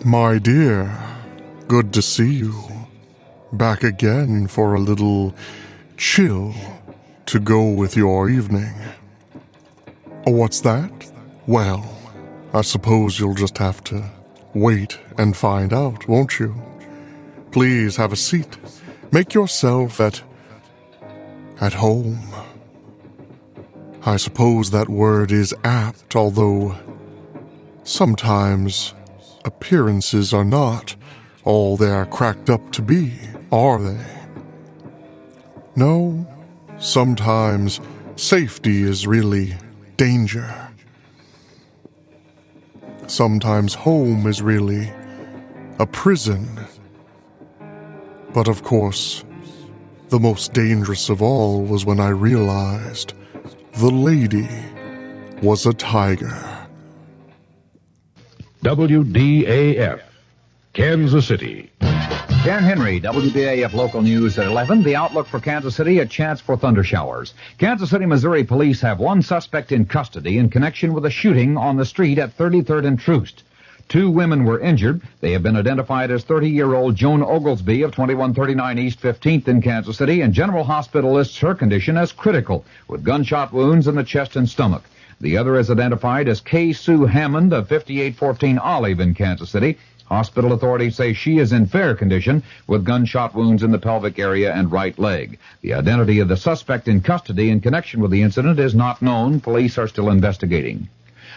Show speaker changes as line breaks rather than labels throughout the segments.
My dear, good to see you. Back again for a little chill to go with your evening. Oh, what's that? Well, I suppose you'll just have to wait and find out, won't you? Please have a seat. Make yourself at home. I suppose that word is apt, although sometimes appearances are not all they are cracked up to be, are they? No, sometimes safety is really danger. Sometimes home is really a prison. But of course, the most dangerous of all was when I realized the lady was a tiger.
WDAF, Kansas City.
Dan Henry, WDAF Local News at 11. The outlook for Kansas City, a chance for thunder showers. Kansas City, Missouri police have one suspect in custody in connection with a shooting on the street at 33rd and Troost. 2 women were injured. They have been identified as 30-year-old Joan Oglesby of 2139 East 15th in Kansas City, and General Hospital lists her condition as critical, with gunshot wounds in the chest and stomach. The other is identified as Kay Sue Hammond of 5814 Olive in Kansas City. Hospital authorities say she is in fair condition with gunshot wounds in the pelvic area and right leg. The identity of the suspect in custody in connection with the incident is not known. Police are still investigating.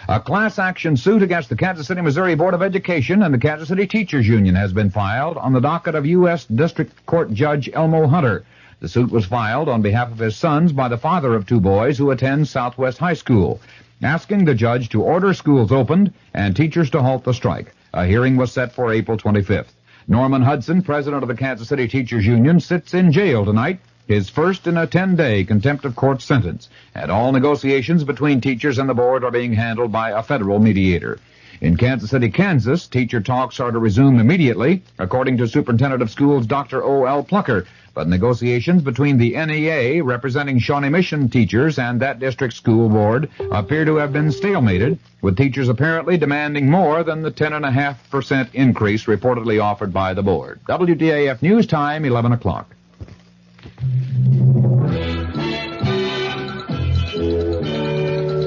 A class action suit against the Kansas City, Missouri Board of Education and the Kansas City Teachers Union has been filed on the docket of U.S. District Court Judge Elmo Hunter. The suit was filed on behalf of his sons by the father of 2 boys who attend Southwest High School, asking the judge to order schools opened and teachers to halt the strike. A hearing was set for April 25th. Norman Hudson, president of the Kansas City Teachers Union, sits in jail tonight, his first in a 10-day contempt of court sentence, and all negotiations between teachers and the board are being handled by a federal mediator. In Kansas City, Kansas, teacher talks are to resume immediately, according to Superintendent of Schools Dr. O.L. Plucker, but negotiations between the NEA, representing Shawnee Mission teachers, and that district school board appear to have been stalemated, with teachers apparently demanding more than the 10.5% increase reportedly offered by the board. WDAF News Time, 11 o'clock.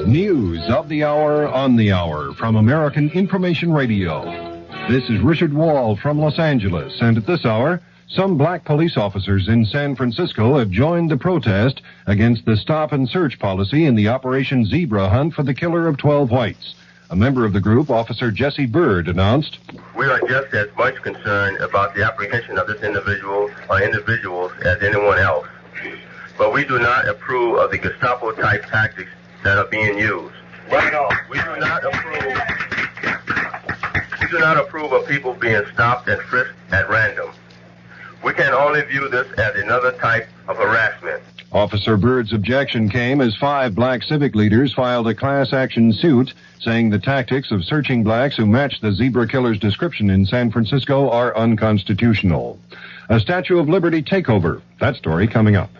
News of the hour on the hour from American Information Radio. This is Richard Wall from Los Angeles, and at this hour, some black police officers in San Francisco have joined the protest against the stop and search policy in the Operation Zebra hunt for the killer of 12 whites. A member of the group, Officer Jesse Bird, announced,
"We are just as much concerned about the apprehension of this individual or individuals as anyone else. But we do not approve of the Gestapo-type tactics that are being used. Right on. We do not approve of people being stopped and frisked at random. We can only view this as another type of harassment."
Officer Bird's objection came as 5 black civic leaders filed a class action suit saying the tactics of searching blacks who match the zebra killer's description in San Francisco are unconstitutional. A Statue of Liberty takeover. That story coming up.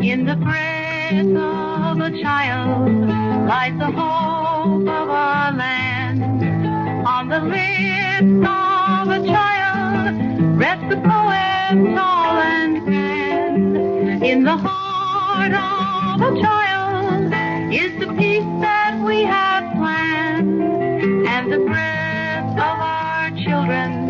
In the breast of a child lies the hope of our land. On the lips of a child rests the poem tall and grand. In the heart of a child is the peace that we have planned. And the breath of our children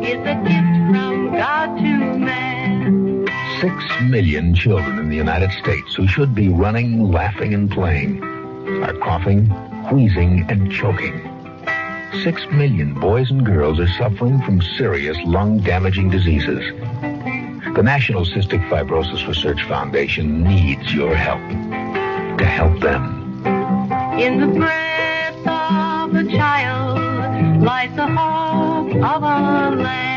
is a gift from God to man.
6 million children in the United States who should be running, laughing, and playing are coughing, wheezing, and choking. 6 million boys and girls are suffering from serious lung-damaging diseases. The National Cystic Fibrosis Research Foundation needs your help to help them.
In the breath of a child lies the hope of our land.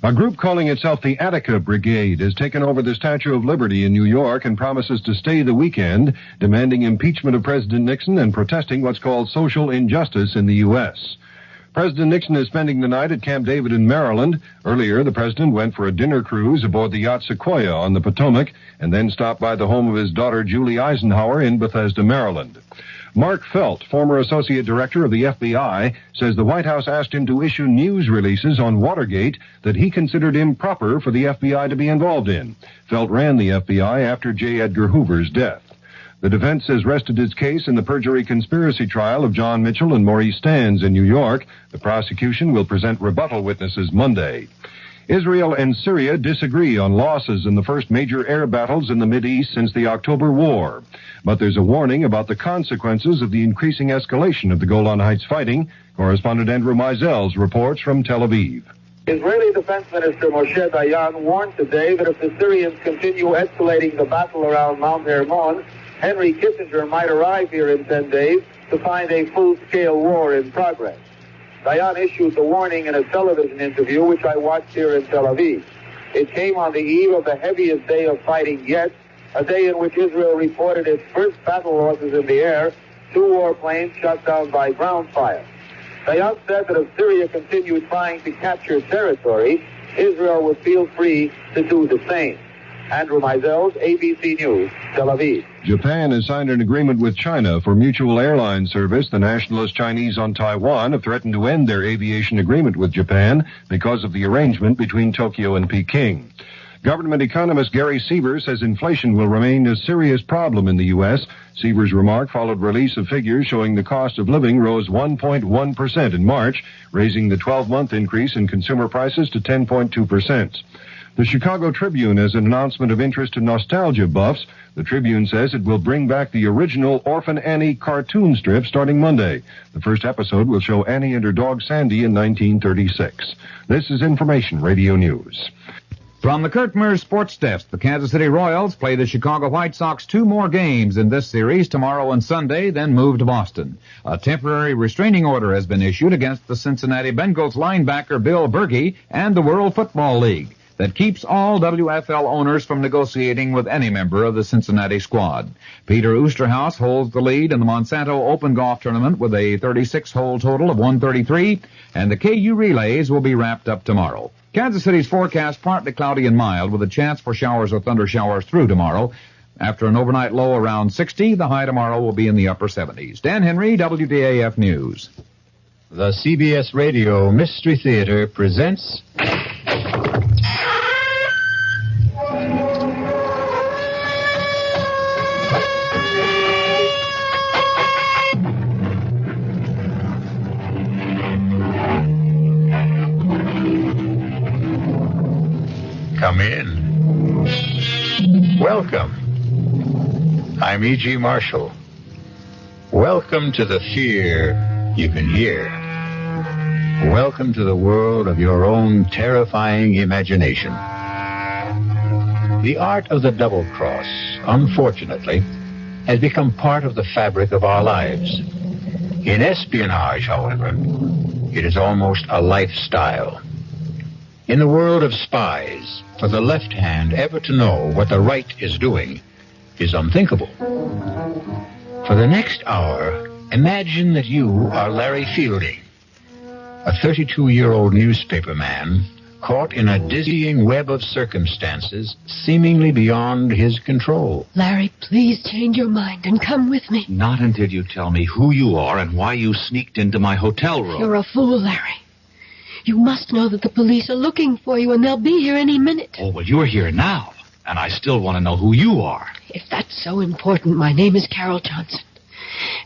A group calling itself the Attica Brigade has taken over the Statue of Liberty in New York and promises to stay the weekend, demanding impeachment of President Nixon and protesting what's called social injustice in the U.S. President Nixon is spending the night at Camp David in Maryland. Earlier, the president went for a dinner cruise aboard the yacht Sequoia on the Potomac and then stopped by the home of his daughter Julie Eisenhower in Bethesda, Maryland. Mark Felt, former associate director of the FBI, says the White House asked him to issue news releases on Watergate that he considered improper for the FBI to be involved in. Felt ran the FBI after J. Edgar Hoover's death. The defense has rested its case in the perjury conspiracy trial of John Mitchell and Maurice Stans in New York. The prosecution will present rebuttal witnesses Monday. Israel and Syria disagree on losses in the first major air battles in the Mideast since the October War. But there's a warning about the consequences of the increasing escalation of the Golan Heights fighting. Correspondent Andrew Mizell's reports from Tel Aviv.
Israeli Defense Minister Moshe Dayan warned today that if the Syrians continue escalating the battle around Mount Hermon, Henry Kissinger might arrive here in 10 days to find a full-scale war in progress. Dayan issued the warning in a television interview, which I watched here in Tel Aviv. It came on the eve of the heaviest day of fighting yet, a day in which Israel reported its first battle losses in the air, 2 warplanes shot down by ground fire. Dayan said that if Syria continued trying to capture territory, Israel would feel free to do the same. Andrew Mizell, ABC News, Tel Aviv.
Japan has signed an agreement with China for mutual airline service. The nationalist Chinese on Taiwan have threatened to end their aviation agreement with Japan because of the arrangement between Tokyo and Peking. Government economist Gary Seaver says inflation will remain a serious problem in the U.S. Seaver's remark followed release of figures showing the cost of living rose 1.1% in March, raising the 12-month increase in consumer prices to 10.2%. The Chicago Tribune has an announcement of interest to nostalgia buffs. The Tribune says it will bring back the original Orphan Annie cartoon strip starting Monday. The first episode will show Annie and her dog Sandy in 1936. This is Information Radio News.
From the Kurt Mears Sports Desk, the Kansas City Royals play the Chicago White Sox 2 more games in this series, tomorrow and Sunday, then move to Boston. A temporary restraining order has been issued against the Cincinnati Bengals linebacker Bill Berkey and the World Football League that keeps all WFL owners from negotiating with any member of the Cincinnati squad. Peter Oosterhouse holds the lead in the Monsanto Open Golf Tournament with a 36-hole total of 133, and the KU relays will be wrapped up tomorrow. Kansas City's forecast partly cloudy and mild with a chance for showers or thunder showers through tomorrow. After an overnight low around 60, the high tomorrow will be in the upper 70s. Dan Henry, WDAF News.
The CBS Radio Mystery Theater presents...
Come in. Welcome. I'm E.G. Marshall. Welcome to the fear you can hear. Welcome to the world of your own terrifying imagination. The art of the double cross, unfortunately, has become part of the fabric of our lives. In espionage, however, it is almost a lifestyle. In the world of spies, for the left hand ever to know what the right is doing is unthinkable. For the next hour, imagine that you are Larry Fielding, a 32-year-old newspaper man caught in a dizzying web of circumstances seemingly beyond his control.
Larry, please change your mind and come with me.
Not until you tell me who you are and why you sneaked into my hotel room.
You're a fool, Larry. You must know that the police are looking for you, and they'll be here any minute.
Oh, well, you're here now, and I still want to know who you are.
If that's so important, my name is Carol Johnson.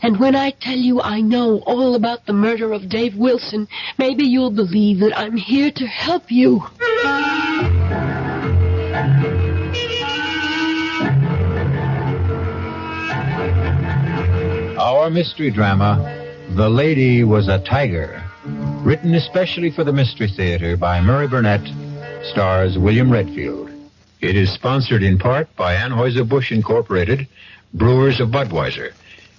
And when I tell you I know all about the murder of Dave Wilson, maybe you'll believe that I'm here to help you.
Our mystery drama, The Lady Was a Tiger, written especially for the Mystery Theater by Murray Burnett, stars William Redfield. It is sponsored in part by Anheuser-Busch Incorporated, brewers of Budweiser,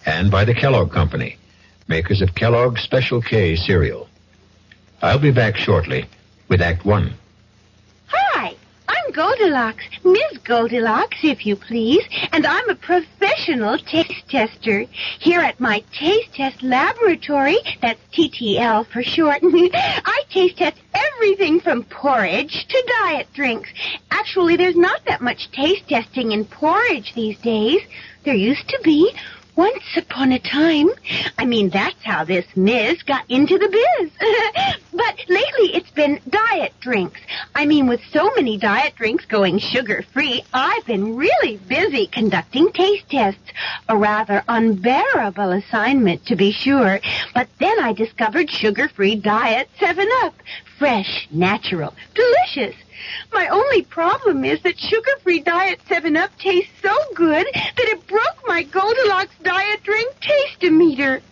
and by the Kellogg Company, makers of Kellogg's Special K cereal. I'll be back shortly with Act One.
Hi, I'm I'm Goldilocks, Miss Goldilocks, if you please, and I'm a professional taste tester. Here at my taste test laboratory, that's TTL for short, I taste test everything from porridge to diet drinks. Actually, there's not that much taste testing in porridge these days. There used to be. Once upon a time. I mean, that's how this Miss got into the biz. But lately it's been diet drinks. I mean, with so many diet drinks going sugar-free, I've been really busy conducting taste tests. A rather unbearable assignment, to be sure. But then I discovered sugar-free diet 7-Up. Fresh, natural, delicious. My only problem is that sugar-free diet 7-Up tastes so good that it broke my Goldilocks diet drink taste-o-meter.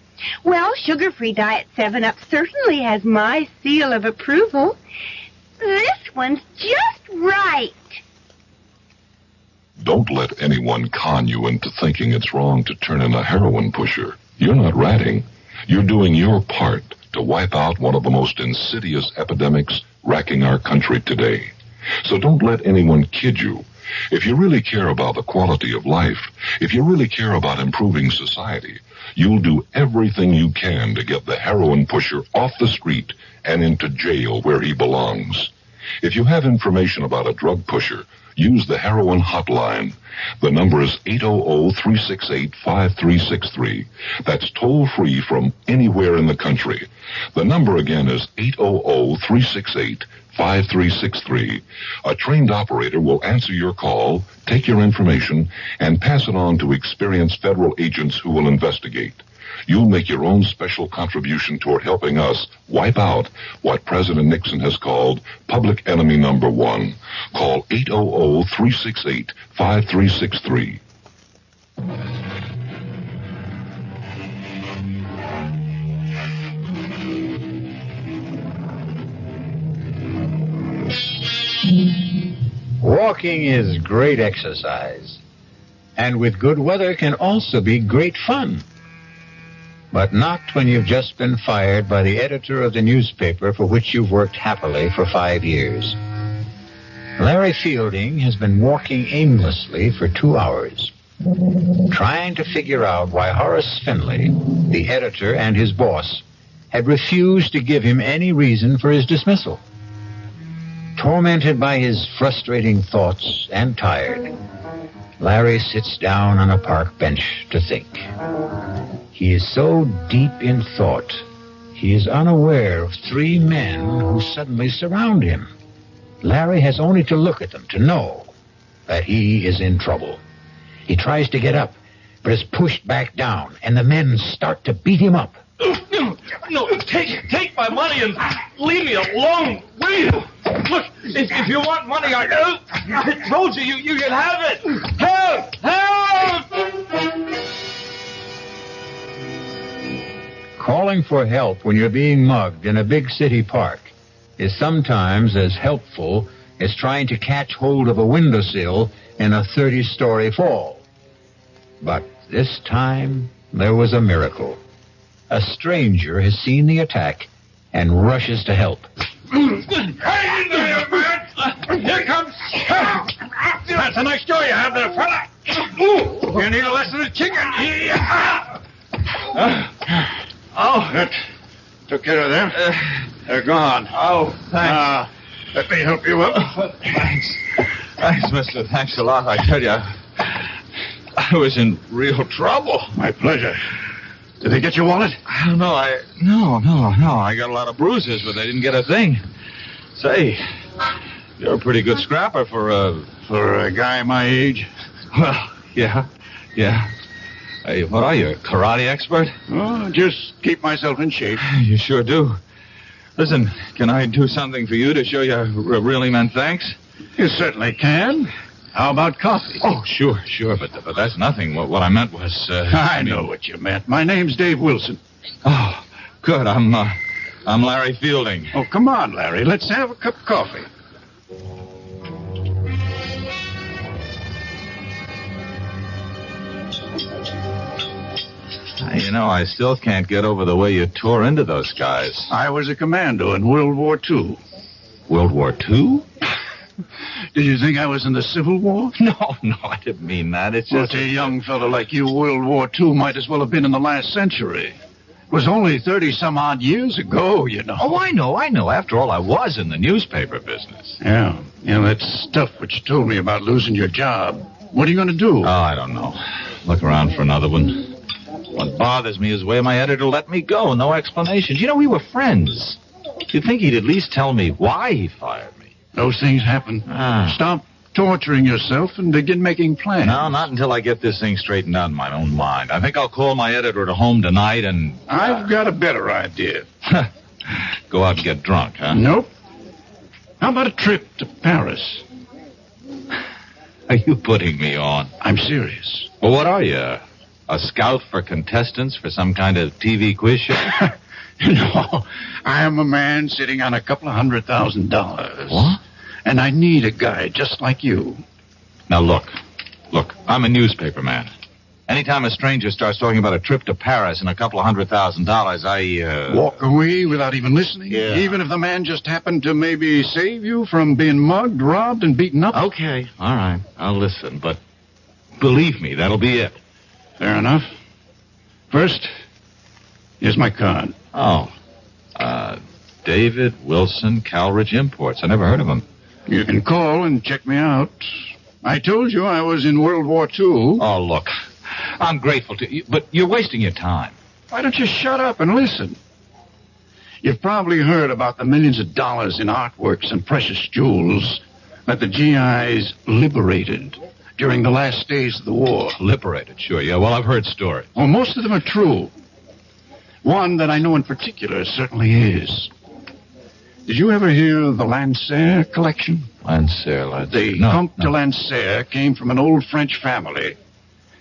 Well, sugar-free diet 7-Up certainly has my seal of approval. This one's just right.
Don't let anyone con you into thinking it's wrong to turn in a heroin pusher. You're not ratting. You're doing your part to wipe out one of the most insidious epidemics racking our country today. So don't let anyone kid you. If you really care about the quality of life, if you really care about improving society, you'll do everything you can to get the heroin pusher off the street and into jail where he belongs. If you have information about a drug pusher, use the heroin hotline. The number is 800-368-5363. That's toll-free from anywhere in the country. The number again is 800-368-5363. A trained operator will answer your call, take your information, and pass it on to experienced federal agents who will investigate. You'll make your own special contribution toward helping us wipe out what President Nixon has called public enemy number one. Call 800-368-5363.
Walking is great exercise, and with good weather can also be great fun. But not when you've just been fired by the editor of the newspaper for which you've worked happily for 5 years. Larry Fielding has been walking aimlessly for 2 hours, trying to figure out why Horace Finley, the editor and his boss, had refused to give him any reason for his dismissal. Tormented by his frustrating thoughts and tired, Larry sits down on a park bench to think. He is so deep in thought, he is unaware of 3 men who suddenly surround him. Larry has only to look at them to know that he is in trouble. He tries to get up, but is pushed back down, and the men start to beat him up.
No, take my money and leave me alone, will you? Look, if you want money, I told you can have it. Help! Help!
Calling for help when you're being mugged in a big city park is sometimes as helpful as trying to catch hold of a windowsill in a 30-story fall. But this time, there was a miracle. A stranger has seen the attack and rushes to help.
Hang in there, man! Here comes... That's a nice jaw you have there, fella. You need a lesson of chicken. That took care of them. They're gone.
Oh, thanks.
Let me help you up.
Thanks. Thanks, mister. Thanks a lot. I tell you, I was in real trouble.
My pleasure. Did they get your wallet?
No. I got a lot of bruises, but they didn't get a thing. Say, you're a pretty good scrapper for
a guy my age.
Well, yeah. Hey, what are you, a karate expert?
Oh, just keep myself in shape.
You sure do. Listen, can I do something for you to show you I really meant thanks?
You certainly can. How about coffee?
Oh, sure, but that's nothing. What I meant was...
I know what you meant. My name's Dave Wilson.
Oh, good. I'm Larry Fielding.
Oh, come on, Larry. Let's have a cup of coffee.
You know, I still can't get over the way you tore into those guys.
I was a commando in World War II.
World War II?
Did you think I was in the Civil War?
No, I didn't mean that. It's
Well,
just...
to a young fellow like you, World War II might as well have been in the last century. It was only 30-some-odd years ago, you know.
Oh, I know. After all, I was in the newspaper business.
Yeah, that stuff which you told me about losing your job. What are you going to do?
Oh, I don't know. Look around for another one. What bothers me is the way my editor let me go. No explanations. You know, we were friends. You'd think he'd at least tell me why he fired me.
Those things happen. Stop torturing yourself and begin making plans.
No, not until I get this thing straightened out in my own mind. I think I'll call my editor at home tonight and...
I've got a better idea.
Go out and get drunk, huh?
Nope. How about a trip to Paris?
Are you putting me on?
I'm serious.
Well, what are you? A scout for contestants for some kind of TV quiz show?
No, I am a man sitting on $200,000.
What?
And I need a guy just like you.
Now, look, I'm a newspaper man. Anytime a stranger starts talking about a trip to Paris and $200,000, I...
Walk away without even listening?
Yeah.
Even if the man just happened to maybe save you from being mugged, robbed, and beaten up?
Okay, all right, I'll listen, but believe me, that'll be it.
Fair enough. First, here's my card.
Oh, David Wilson Calridge Imports. I never heard of him.
You can call and check me out. I told you I was in World War II.
Oh, look, I'm grateful to you, but you're wasting your time.
Why don't you shut up and listen? You've probably heard about the millions of dollars in artworks and precious jewels that the GIs liberated during the last days of the war.
Liberated, sure, yeah. Well, I've heard stories.
Well, most of them are true. One that I know in particular certainly is. Did you ever hear of the Lancer collection?
Lancer.
The Comte de Lancer came from an old French family.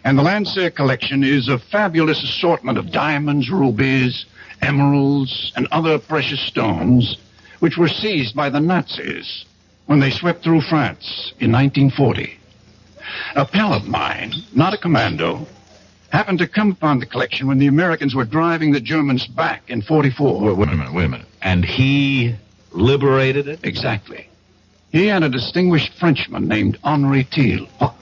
And the Lancer collection is a fabulous assortment of diamonds, rubies, emeralds, and other precious stones, which were seized by the Nazis when they swept through France in 1940. A pal of mine, not a commando, happened to come upon the collection when the Americans were driving the Germans back in 44.
Wait a minute. And he liberated it?
Exactly. He had a distinguished Frenchman named Henri Thiel.
What?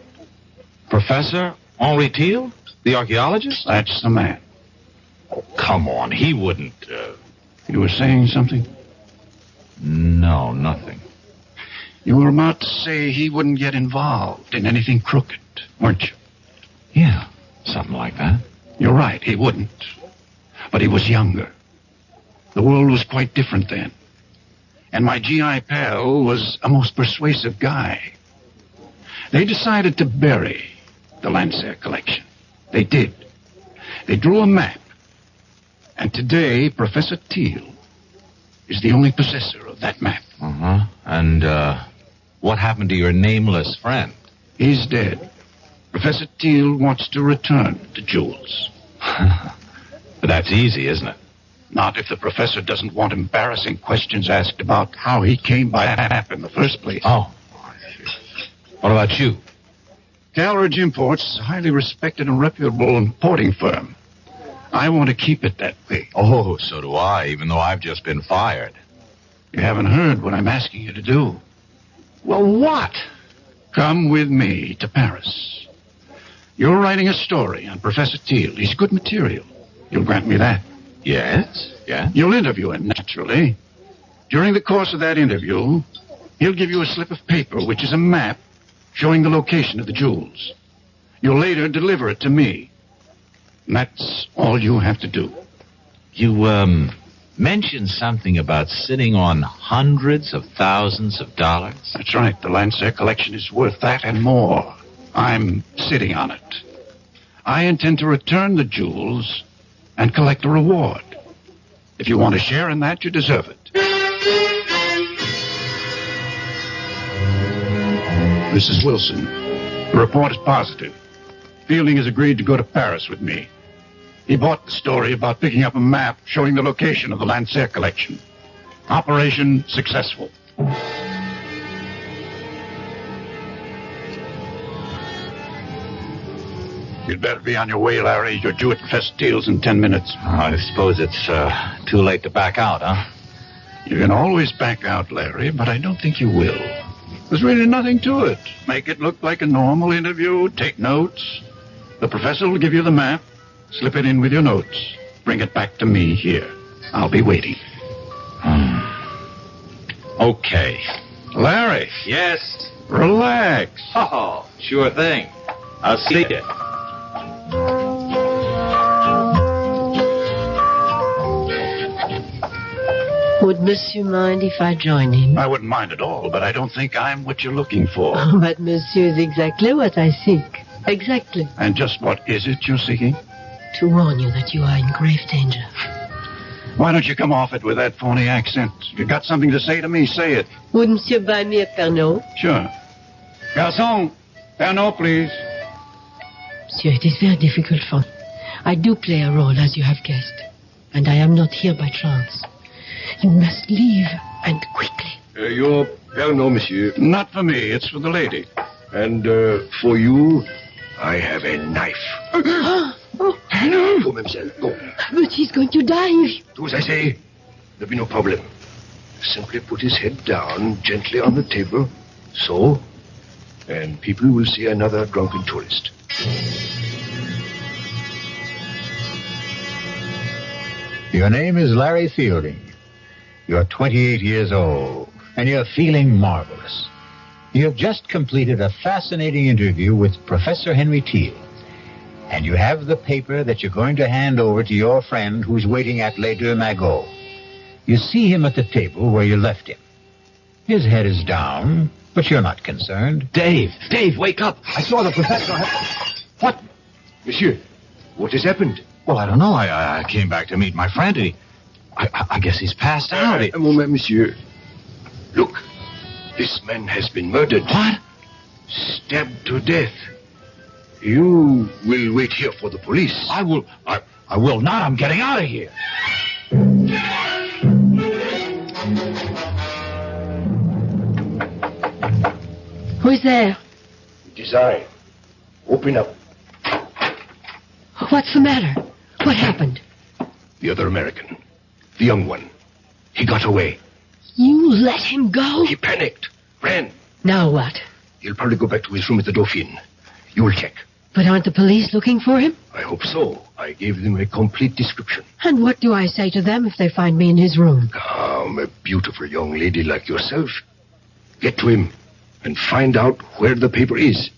Professor Henri Thiel? The archaeologist?
That's the man.
Oh, come on. He wouldn't...
You were saying something?
No, nothing.
You were about to say he wouldn't get involved in anything crooked, weren't you?
Yeah, something like that.
You're right, he wouldn't. But he was younger. The world was quite different then. And my GI pal was a most persuasive guy. They decided to bury the Lancer collection. They did. They drew a map. And today, Professor Thiel is the only possessor of that map.
Uh-huh. And, what happened to your nameless friend?
He's dead. Professor Thiel wants to return the jewels.
But that's easy, isn't it?
Not if the professor doesn't want embarrassing questions asked about how he came by that map in the first place.
Oh. What about you?
Calridge Imports is a highly respected and reputable importing firm. I want to keep it that way.
Oh, so do I, even though I've just been fired.
You haven't heard what I'm asking you to do.
Well, what?
Come with me to Paris. You're writing a story on Professor Thiel. He's good material. You'll grant me that.
Yes.
You'll interview him, naturally. During the course of that interview, he'll give you a slip of paper, which is a map showing the location of the jewels. You'll later deliver it to me. And that's all you have to do.
You, mentioned something about sitting on hundreds of thousands of dollars?
That's right. The Lancer collection is worth that and more. I'm sitting on it. I intend to return the jewels and collect a reward. If you want to share in that, you deserve it. This is Wilson. The report is positive. Fielding has agreed to go to Paris with me. He bought the story about picking up a map showing the location of the Lancer collection. Operation successful. You'd better be on your way, Larry. You're due at Professor Thiel's in 10 minutes.
I suppose it's too late to back out, huh?
You can always back out, Larry, but I don't think you will. There's really nothing to it. Make it look like a normal interview. Take notes. The professor will give you the map. Slip it in with your notes. Bring it back to me here. I'll be waiting.
Okay.
Larry.
Yes.
Relax.
Oh, sure thing. I'll see you.
Would Monsieur mind if I join him?
I wouldn't mind at all, but I don't think I'm what you're looking for.
Oh, but Monsieur is exactly what I seek. Exactly.
And just what is it you're seeking?
To warn you that you are in grave danger.
Why don't you come off it with that phony accent? If you've got something to say to me, say it.
Would Monsieur buy me a Pernod?
Sure. Garçon, Pernod, please.
Monsieur, it is very difficult for me. I do play a role, as you have guessed. And I am not here by chance. You must leave, and quickly.
Your Pernod, monsieur.
Not for me, it's for the lady.
And for you, I have a knife.
Oh,
For mademoiselle, go.
but he's going to die.
Do as I say. There'll be no problem. Simply put his head down gently on the table. So. And people will see another drunken tourist.
Your name is Larry Fielding. You're 28 years old, and you're feeling marvelous. You have just completed a fascinating interview with Professor Henry Teal, and you have the paper that you're going to hand over to your friend who's waiting at Les Deux Magots. You see him at the table where you left him. His head is down, but you're not concerned.
Dave, wake up. I saw the professor. What?
Monsieur, what has happened?
Well, I don't know. I came back to meet my friend. I guess he's passed out.
A moment, monsieur. Look, this man has been murdered.
What?
Stabbed to death. You will wait here for the police.
I will not. I'm getting out of here.
Who's there?
It is I. Open up.
What's the matter? What happened?
The other American. The young one. He got away.
You let him go?
He panicked. Ran.
Now what?
He'll probably go back to his room at the Dauphine. You will check.
But aren't the police looking for him?
I hope so. I gave them a complete description.
And what do I say to them if they find me in his room?
Calm, a beautiful young lady like yourself. Get to him and find out where the paper is.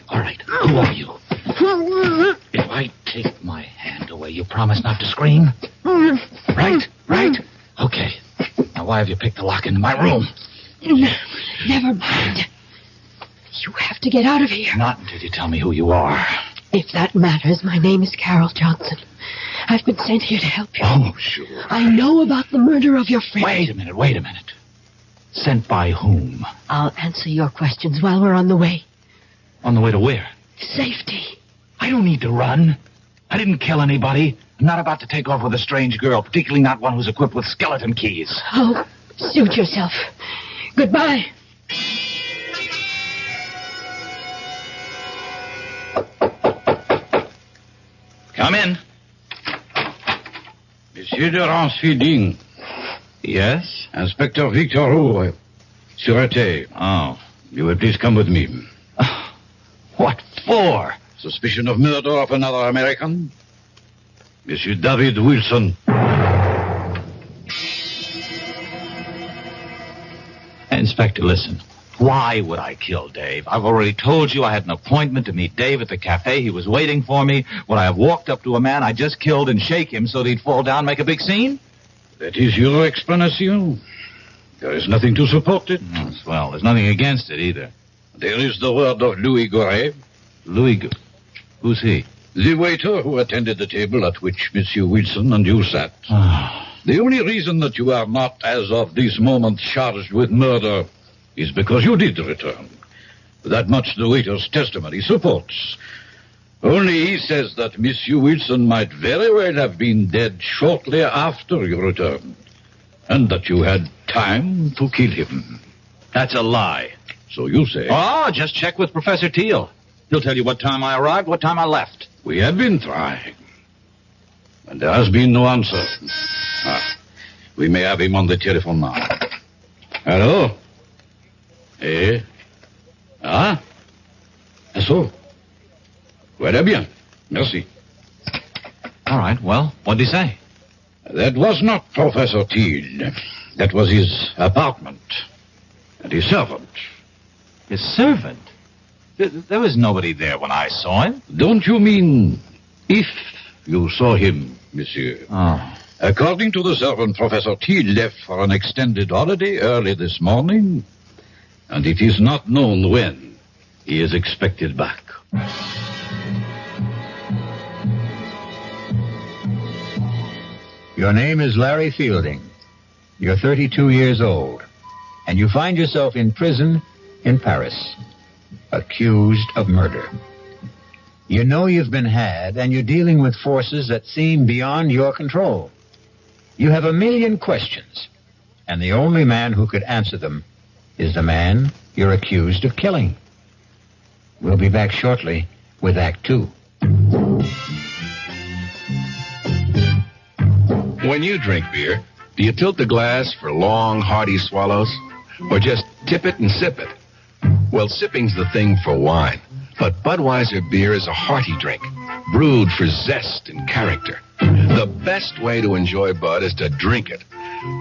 All right. Who are you? If I take my hand away, you promise not to scream? Right? Okay. Now, why have you picked the lock into my room?
Never mind. You have to get out of here.
Not until you tell me who you are.
If that matters, my name is Carol Johnson. I've been sent here to help you.
Oh, sure.
I know about the murder of your friend.
Wait a minute. Sent by whom?
I'll answer your questions while we're on the way.
On the way to where?
Safety.
I don't need to run. I didn't kill anybody. I'm not about to take off with a strange girl, particularly not one who's equipped with skeleton keys.
Oh, suit yourself. Goodbye.
Come in.
Monsieur de Ransfielding.
Yes?
Inspector Victor Roux, Sûreté.
Oh.
You will please come with me.
What for?
Suspicion of murder of another American? Monsieur David Wilson.
Inspector, listen. Why would I kill Dave? I've already told you I had an appointment to meet Dave at the cafe. He was waiting for me. Would I have walked up to a man I just killed and shake him so that he'd fall down and make a big scene?
That is your explanation. There is nothing to support it.
Well, there's nothing against it either.
There is the word of Louis Goret.
Who's he?
The waiter who attended the table at which Monsieur Wilson and you sat. The only reason that you are not, as of this moment, charged with murder is because you did return. That much the waiter's testimony supports. Only he says that Monsieur Wilson might very well have been dead shortly after you returned, and that you had time to kill him.
That's a lie.
So you say.
Oh, just check with Professor Teal. He'll tell you what time I arrived, what time I left.
We have been trying. And there has been no answer. We may have him on the telephone now. Hello? Eh? Ah? So? Very bien. Merci.
All right, well, what'd he say?
That was not Professor Teal. That was his apartment. And his servant.
His servant? There was nobody there when I saw him.
Don't you mean if you saw him, monsieur?
Oh.
According to the servant, Professor Teal left for an extended holiday early this morning, and it is not known when he is expected back.
Your name is Larry Fielding. You're 32 years old, and you find yourself in prison in Paris, accused of murder. You know you've been had, and you're dealing with forces that seem beyond your control. You have a million questions, and the only man who could answer them is the man you're accused of killing. We'll be back shortly with Act 2.
When you drink beer, do you tilt the glass for long, hearty swallows? Or just tip it and sip it? Well, sipping's the thing for wine. But Budweiser beer is a hearty drink, brewed for zest and character. The best way to enjoy Bud is to drink it.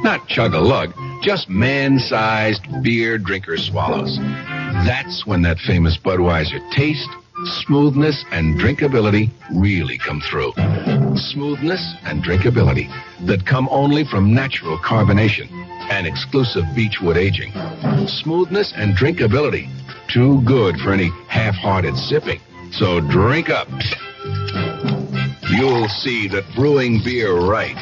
Not chug a lug, just man-sized beer drinker swallows. That's when that famous Budweiser taste, smoothness, and drinkability really come through. Smoothness and drinkability that come only from natural carbonation and exclusive beechwood aging. Smoothness and drinkability, too good for any half-hearted sipping. So drink up. You'll see that brewing beer right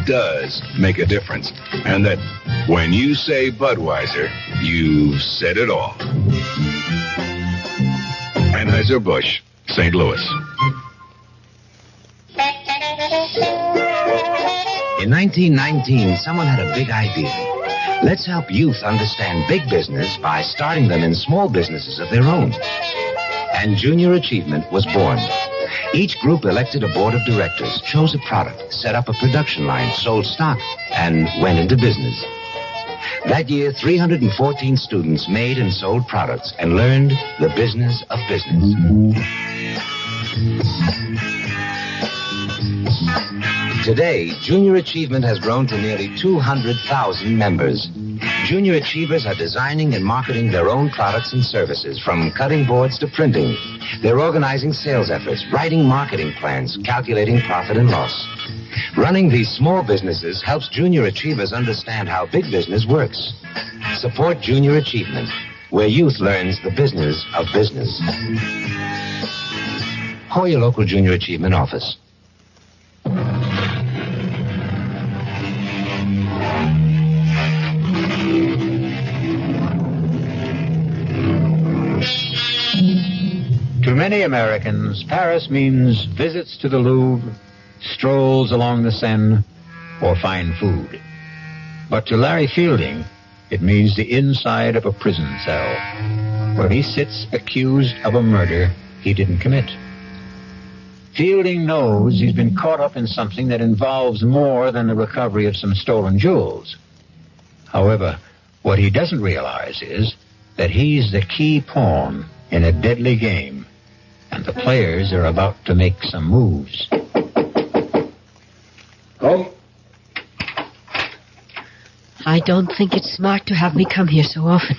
does make a difference. And that when you say Budweiser, you've said it all. Anheuser-Busch, St. Louis.
In 1919, someone had a big idea. Let's help youth understand big business by starting them in small businesses of their own. And Junior Achievement was born. Each group elected a board of directors, chose a product, set up a production line, sold stock, and went into business. That year, 314 students made and sold products and learned the business of business. Today, Junior Achievement has grown to nearly 200,000 members. Junior Achievers are designing and marketing their own products and services, from cutting boards to printing. They're organizing sales efforts, writing marketing plans, calculating profit and loss. Running these small businesses helps Junior Achievers understand how big business works. Support Junior Achievement, where youth learns the business of business. Call your local Junior Achievement office.
To many Americans, Paris means visits to the Louvre, strolls along the Seine, or fine food. But to Larry Fielding, it means the inside of a prison cell, where he sits accused of a murder he didn't commit. Fielding knows he's been caught up in something that involves more than the recovery of some stolen jewels. However, what he doesn't realize is that he's the key pawn in a deadly game, and the players are about to make some moves.
Come.
I don't think it's smart to have me come here so often.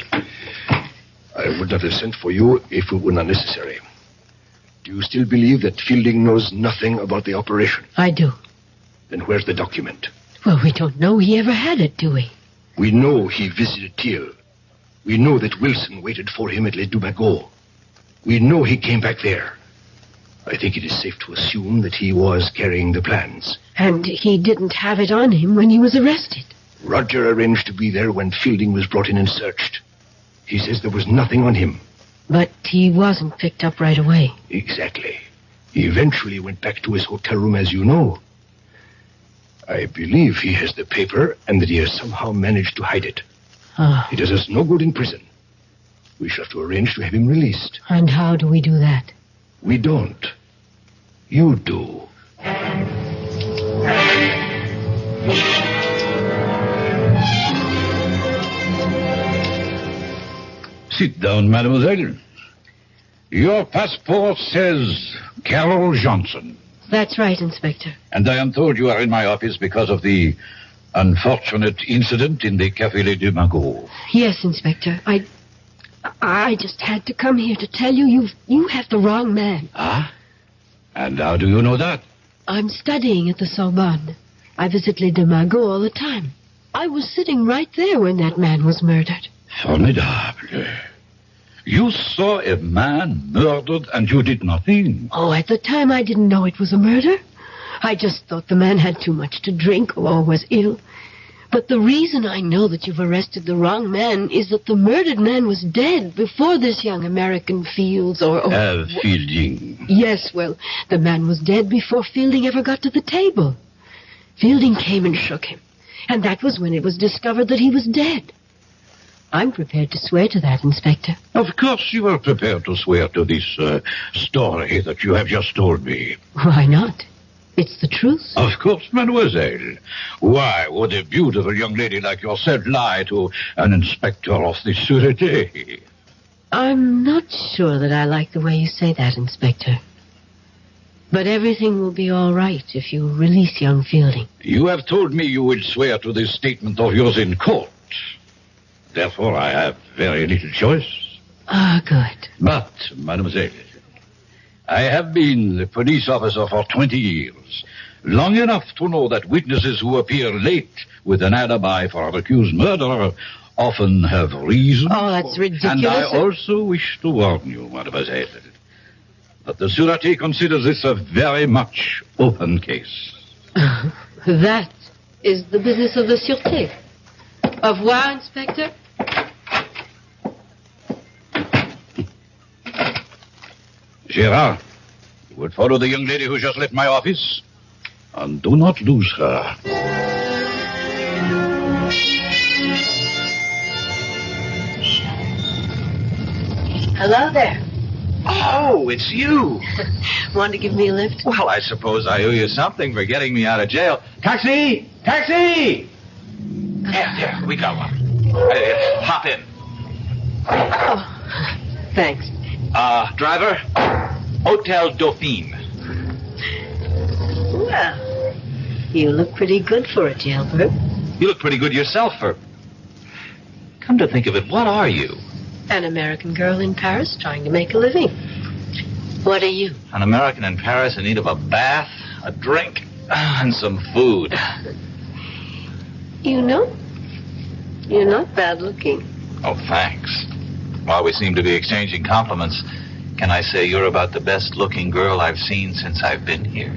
I would not have sent for you if it were not necessary. Do you still believe that Fielding knows nothing about the operation?
I do.
Then where's the document?
Well, we don't know he ever had it, do we?
We know he visited Thiel. We know that Wilson waited for him at Les Dumagots. We know he came back there. I think it is safe to assume that he was carrying the plans.
And he didn't have it on him when he was arrested.
Roger arranged to be there when Fielding was brought in and searched. He says there was nothing on him.
But he wasn't picked up right away.
Exactly. He eventually went back to his hotel room, as you know. I believe he has the paper and that he has somehow managed to hide it.
Oh.
It does us no good in prison. We shall have to arrange to have him released.
And how do we do that?
We don't. You do.
Sit down, mademoiselle. Your passport says Carol Johnson.
That's right, Inspector.
And I am told you are in my office because of the unfortunate incident in the Café Les Deux Magots.
Yes, Inspector. I just had to come here to tell you you have the wrong man.
Ah? And how do you know that?
I'm studying at the Sorbonne. I visit Les Deux Magots all the time. I was sitting right there when that man was murdered.
Formidable. You saw a man murdered and you did nothing.
Oh, at the time I didn't know it was a murder. I just thought the man had too much to drink or was ill. But the reason I know that you've arrested the wrong man is that the murdered man was dead before this young American Fields
Fielding.
Yes, well, the man was dead before Fielding ever got to the table. Fielding came and shook him. And that was when it was discovered that he was dead. I'm prepared to swear to that, Inspector.
Of course you are prepared to swear to this story that you have just told me.
Why not? It's the truth.
Of course, mademoiselle. Why would a beautiful young lady like yourself lie to an inspector of the Sûreté?
I'm not sure that I like the way you say that, Inspector. But everything will be all right if you release young Fielding.
You have told me you will swear to this statement of yours in court. Therefore, I have very little choice.
Ah, good.
But, mademoiselle, I have been a police officer for 20 years. Long enough to know that witnesses who appear late with an alibi for an accused murderer often have reason.
Oh, that's ridiculous.
And I also wish to warn you, mademoiselle, that the Sûreté considers this a very much open case.
That is the business of the Sûreté. Au revoir, Inspector.
Gérard, you would follow the young lady who just left my office, and do not lose her.
Hello there.
Oh, it's you.
Want to give me a lift?
Well, I suppose I owe you something for getting me out of jail. Taxi! Taxi! Yeah, we got one. Hop in.
Oh, thanks.
Driver, Hotel Dauphine.
Well, you look pretty good for a jailbird.
You look pretty good yourself for... Come to think of it, what are you?
An American girl in Paris trying to make a living. What are you?
An American in Paris in need of a bath, a drink, and some food.
You know, you're not bad looking.
Oh, thanks. While we seem to be exchanging compliments, can I say you're about the best-looking girl I've seen since I've been here?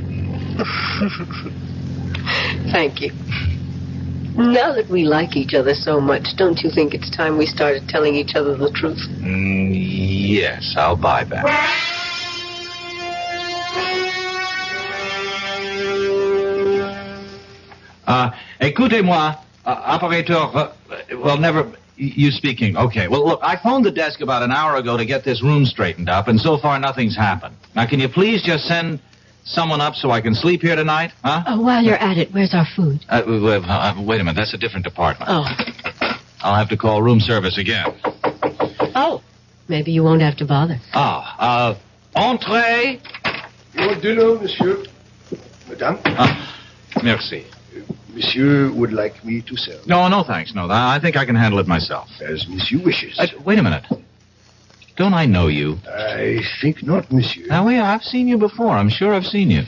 Thank you. Now that we like each other so much, don't you think it's time we started telling each other the truth?
Yes, I'll buy back. Écoutez-moi, operateur, well, never... You speaking. Okay. Well, look, I phoned the desk about an hour ago to get this room straightened up, and so far nothing's happened. Now, can you please just send someone up so I can sleep here tonight? Huh?
Oh, while you're at it, where's our food?
Wait a minute. That's a different department.
Oh.
I'll have to call room service again.
Oh. Maybe you won't have to bother.
Entree.
Your dinner, monsieur. Madame?
Merci.
Monsieur would like me to serve.
No, thanks. No, I think I can handle it myself.
As monsieur wishes.
Wait a minute. Don't I know you?
I think not, monsieur.
Now, I've seen you before. I'm sure I've seen you.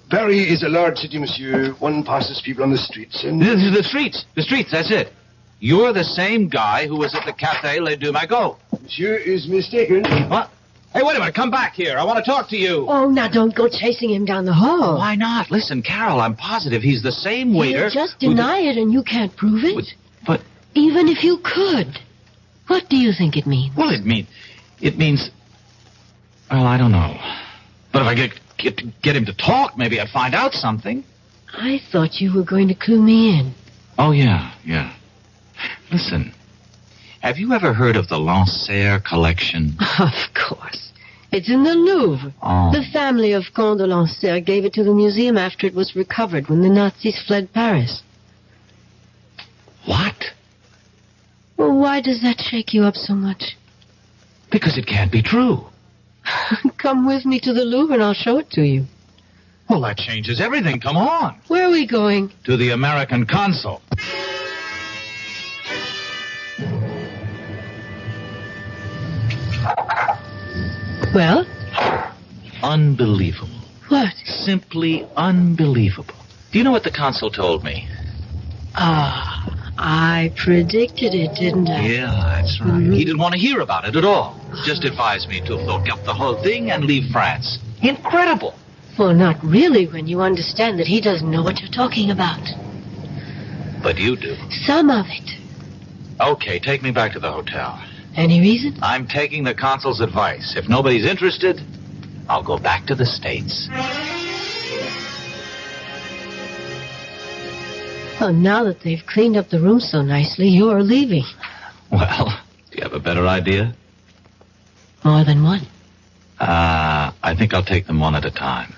Paris is a large city, monsieur. One passes people on the streets and...
The streets. The streets, that's it. You're the same guy who was at the Café Les Deux Magots.
Monsieur is mistaken.
What? Hey, wait a minute. Come back here. I want to talk to you.
Oh, now don't go chasing him down the hall.
Why not? Listen, Carol, I'm positive he's the same waiter.
You just deny it and you can't prove it.
But...
Even if you could. What do you think it means?
Well, it means... Well, I don't know. But if I get him to talk, maybe I'd find out something.
I thought you were going to clue me in.
Oh, yeah. Listen, Have you ever heard of the Lancer collection?
Of course. It's in the Louvre.
Oh.
The family of Comte de Lancer gave it to the museum after it was recovered when the Nazis fled Paris.
What?
Well, why does that shake you up so much?
Because it can't be true.
Come with me to the Louvre and I'll show it to you.
Well, that changes everything. Come on.
Where are we going?
To the American consul.
Well?
Unbelievable.
What?
Simply unbelievable. Do you know what the consul told me?
I predicted it, didn't I?
Yeah, that's right.
Mm-hmm.
He didn't want to hear about it at all. Just advised me to look up the whole thing and leave France. Incredible.
Well, not really when you understand that he doesn't know what you're talking about.
But you do.
Some of it.
Okay, take me back to the hotel.
Any reason?
I'm taking the consul's advice. If nobody's interested, I'll go back to the States.
Well, now that they've cleaned up the room so nicely, you're leaving.
Well, do you have a better idea?
More than one.
I think I'll take them one at a time.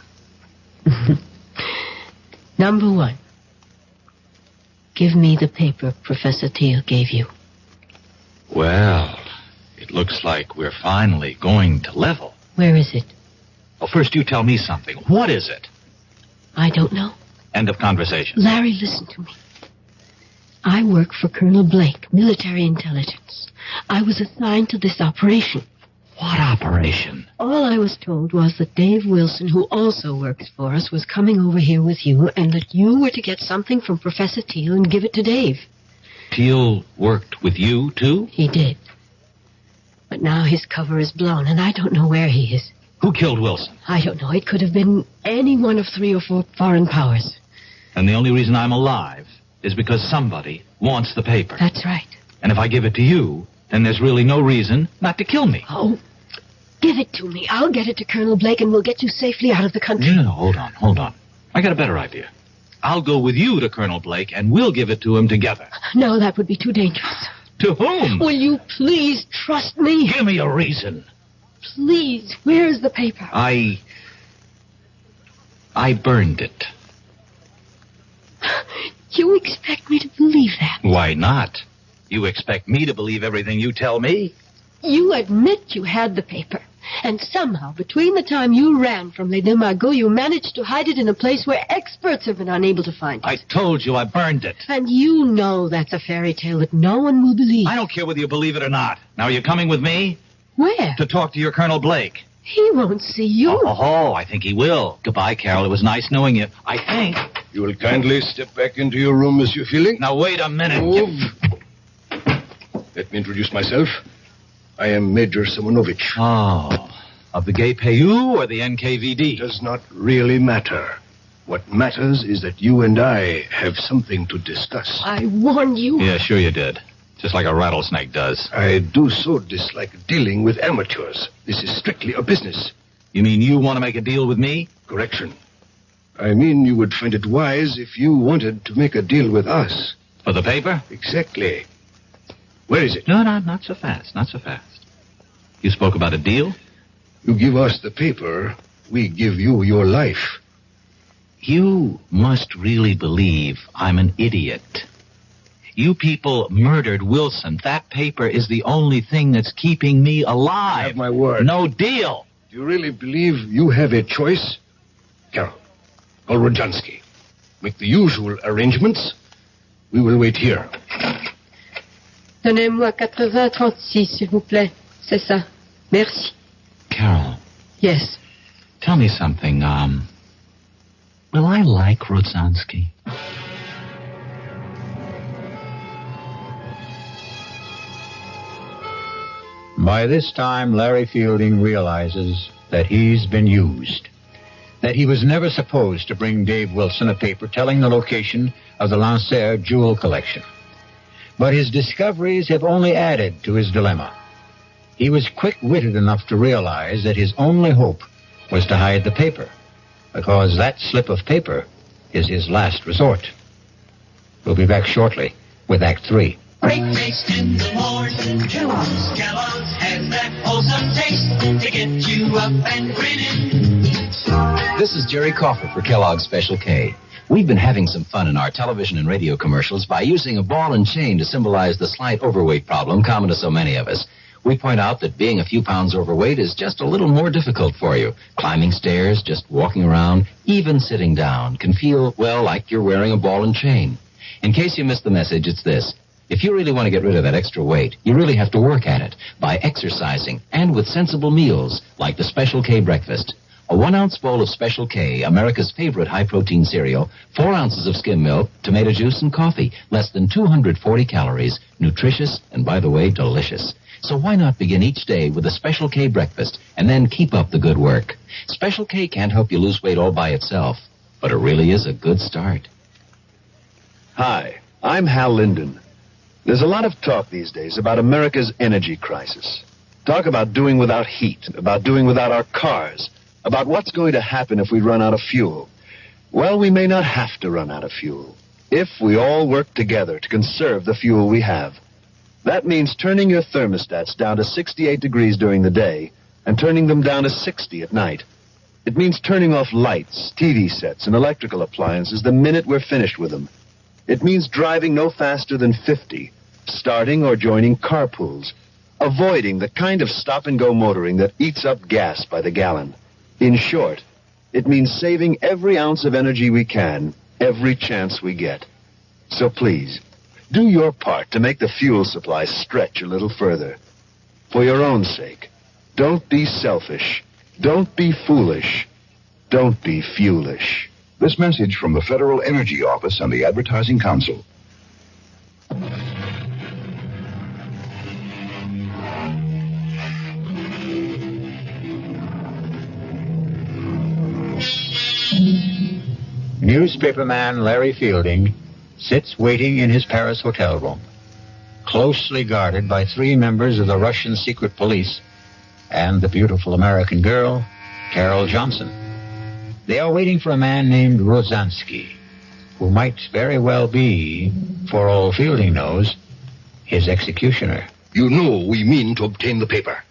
Number one. Give me the paper Professor Teal gave you.
Well, it looks like we're finally going to level.
Where is it?
Well, first you tell me something. What is it?
I don't know.
End of conversation.
Larry, listen to me. I work for Colonel Blake, military intelligence. I was assigned to this operation.
What operation?
All I was told was that Dave Wilson, who also works for us, was coming over here with you, and that you were to get something from Professor Teal and give it to Dave.
Teal worked with you, too?
He did. But now his cover is blown, and I don't know where he is.
Who killed Wilson?
I don't know. It could have been any one of 3 or 4 foreign powers.
And the only reason I'm alive is because somebody wants the paper.
That's right.
And if I give it to you, then there's really no reason not to kill me.
Oh, give it to me. I'll get it to Colonel Blake, and we'll get you safely out of the country.
No, hold on. I got a better idea. I'll go with you to Colonel Blake, and we'll give it to him together.
No, that would be too dangerous.
To whom?
Will you please trust me?
Give me a reason.
Please, where's the paper?
I burned it.
You expect me to believe that?
Why not? You expect me to believe everything you tell me?
You admit you had the paper, and somehow, between the time you ran from Les Deux Magots, you managed to hide it in a place where experts have been unable to find it.
I told you I burned it.
And you know that's a fairy tale that no one will believe.
I don't care whether you believe it or not. Now, are you coming with me?
Where?
To talk to your Colonel Blake.
He won't see you.
Oh, I think he will. Goodbye, Carol. It was nice knowing you. I think.
You will kindly step back into your room, Monsieur Feeling.
Now, wait a minute.
Let me introduce myself. I am Major Simonovich.
Oh, of the GPU or the NKVD?
Does not really matter. What matters is that you and I have something to discuss.
I warned you.
Yeah, sure you did. Just like a rattlesnake does.
I do so dislike dealing with amateurs. This is strictly a business.
You mean you want to make a deal with me?
Correction. I mean you would find it wise if you wanted to make a deal with us.
For the paper?
Exactly. Where is it?
No, not so fast. Not so fast. You spoke about a deal?
You give us the paper, we give you your life.
You must really believe I'm an idiot. You people murdered Wilson. That paper is the only thing that's keeping me alive.
I have my word.
No deal.
Do you really believe you have a choice? Carol, call Rodjansky. Make the usual arrangements. We will wait here.
Donnez-moi 80-36, s'il vous plaît. C'est ça. Merci.
Carol.
Yes.
Tell me something. Will I like Rodzansky?
By this time, Larry Fielding realizes that he's been used. That he was never supposed to bring Dave Wilson a paper telling the location of the Lancer jewel collection. But his discoveries have only added to his dilemma. He was quick-witted enough to realize that his only hope was to hide the paper, because that slip of paper is his last resort. We'll be back shortly with Act 3.
Great taste in the morning. Kellogg's has that wholesome taste to get you up and grinning.
This is Jerry Crawford for Kellogg's Special K. We've been having some fun in our television and radio commercials by using a ball and chain to symbolize the slight overweight problem common to so many of us. We point out that being a few pounds overweight is just a little more difficult for you. Climbing stairs, just walking around, even sitting down can feel, well, like you're wearing a ball and chain. In case you missed the message, it's this. If you really want to get rid of that extra weight, you really have to work at it by exercising and with sensible meals like the Special K breakfast. A 1-ounce bowl of Special K, America's favorite high-protein cereal, 4 ounces of skim milk, tomato juice, and coffee. Less than 240 calories. Nutritious and, by the way, delicious. So why not begin each day with a Special K breakfast and then keep up the good work? Special K can't help you lose weight all by itself, but it really is a good start.
Hi, I'm Hal Linden. There's a lot of talk these days about America's energy crisis. Talk about doing without heat, about doing without our cars, about what's going to happen if we run out of fuel. Well, we may not have to run out of fuel if we all work together to conserve the fuel we have. That means turning your thermostats down to 68 degrees during the day and turning them down to 60 at night. It means turning off lights, TV sets, and electrical appliances the minute we're finished with them. It means driving no faster than 50, starting or joining carpools, avoiding the kind of stop-and-go motoring that eats up gas by the gallon. In short, it means saving every ounce of energy we can, every chance we get. So please, do your part to make the fuel supply stretch a little further. For your own sake, don't be selfish. Don't be foolish. Don't be fuelish.
This message from the Federal Energy Office and the Advertising Council.
Newspaperman Larry Fielding sits waiting in his Paris hotel room, closely guarded by 3 members of the Russian secret police and the beautiful American girl, Carol Johnson. They are waiting for a man named Rosansky, who might very well be, for all Fielding knows, his executioner.
You know we mean to obtain the paper.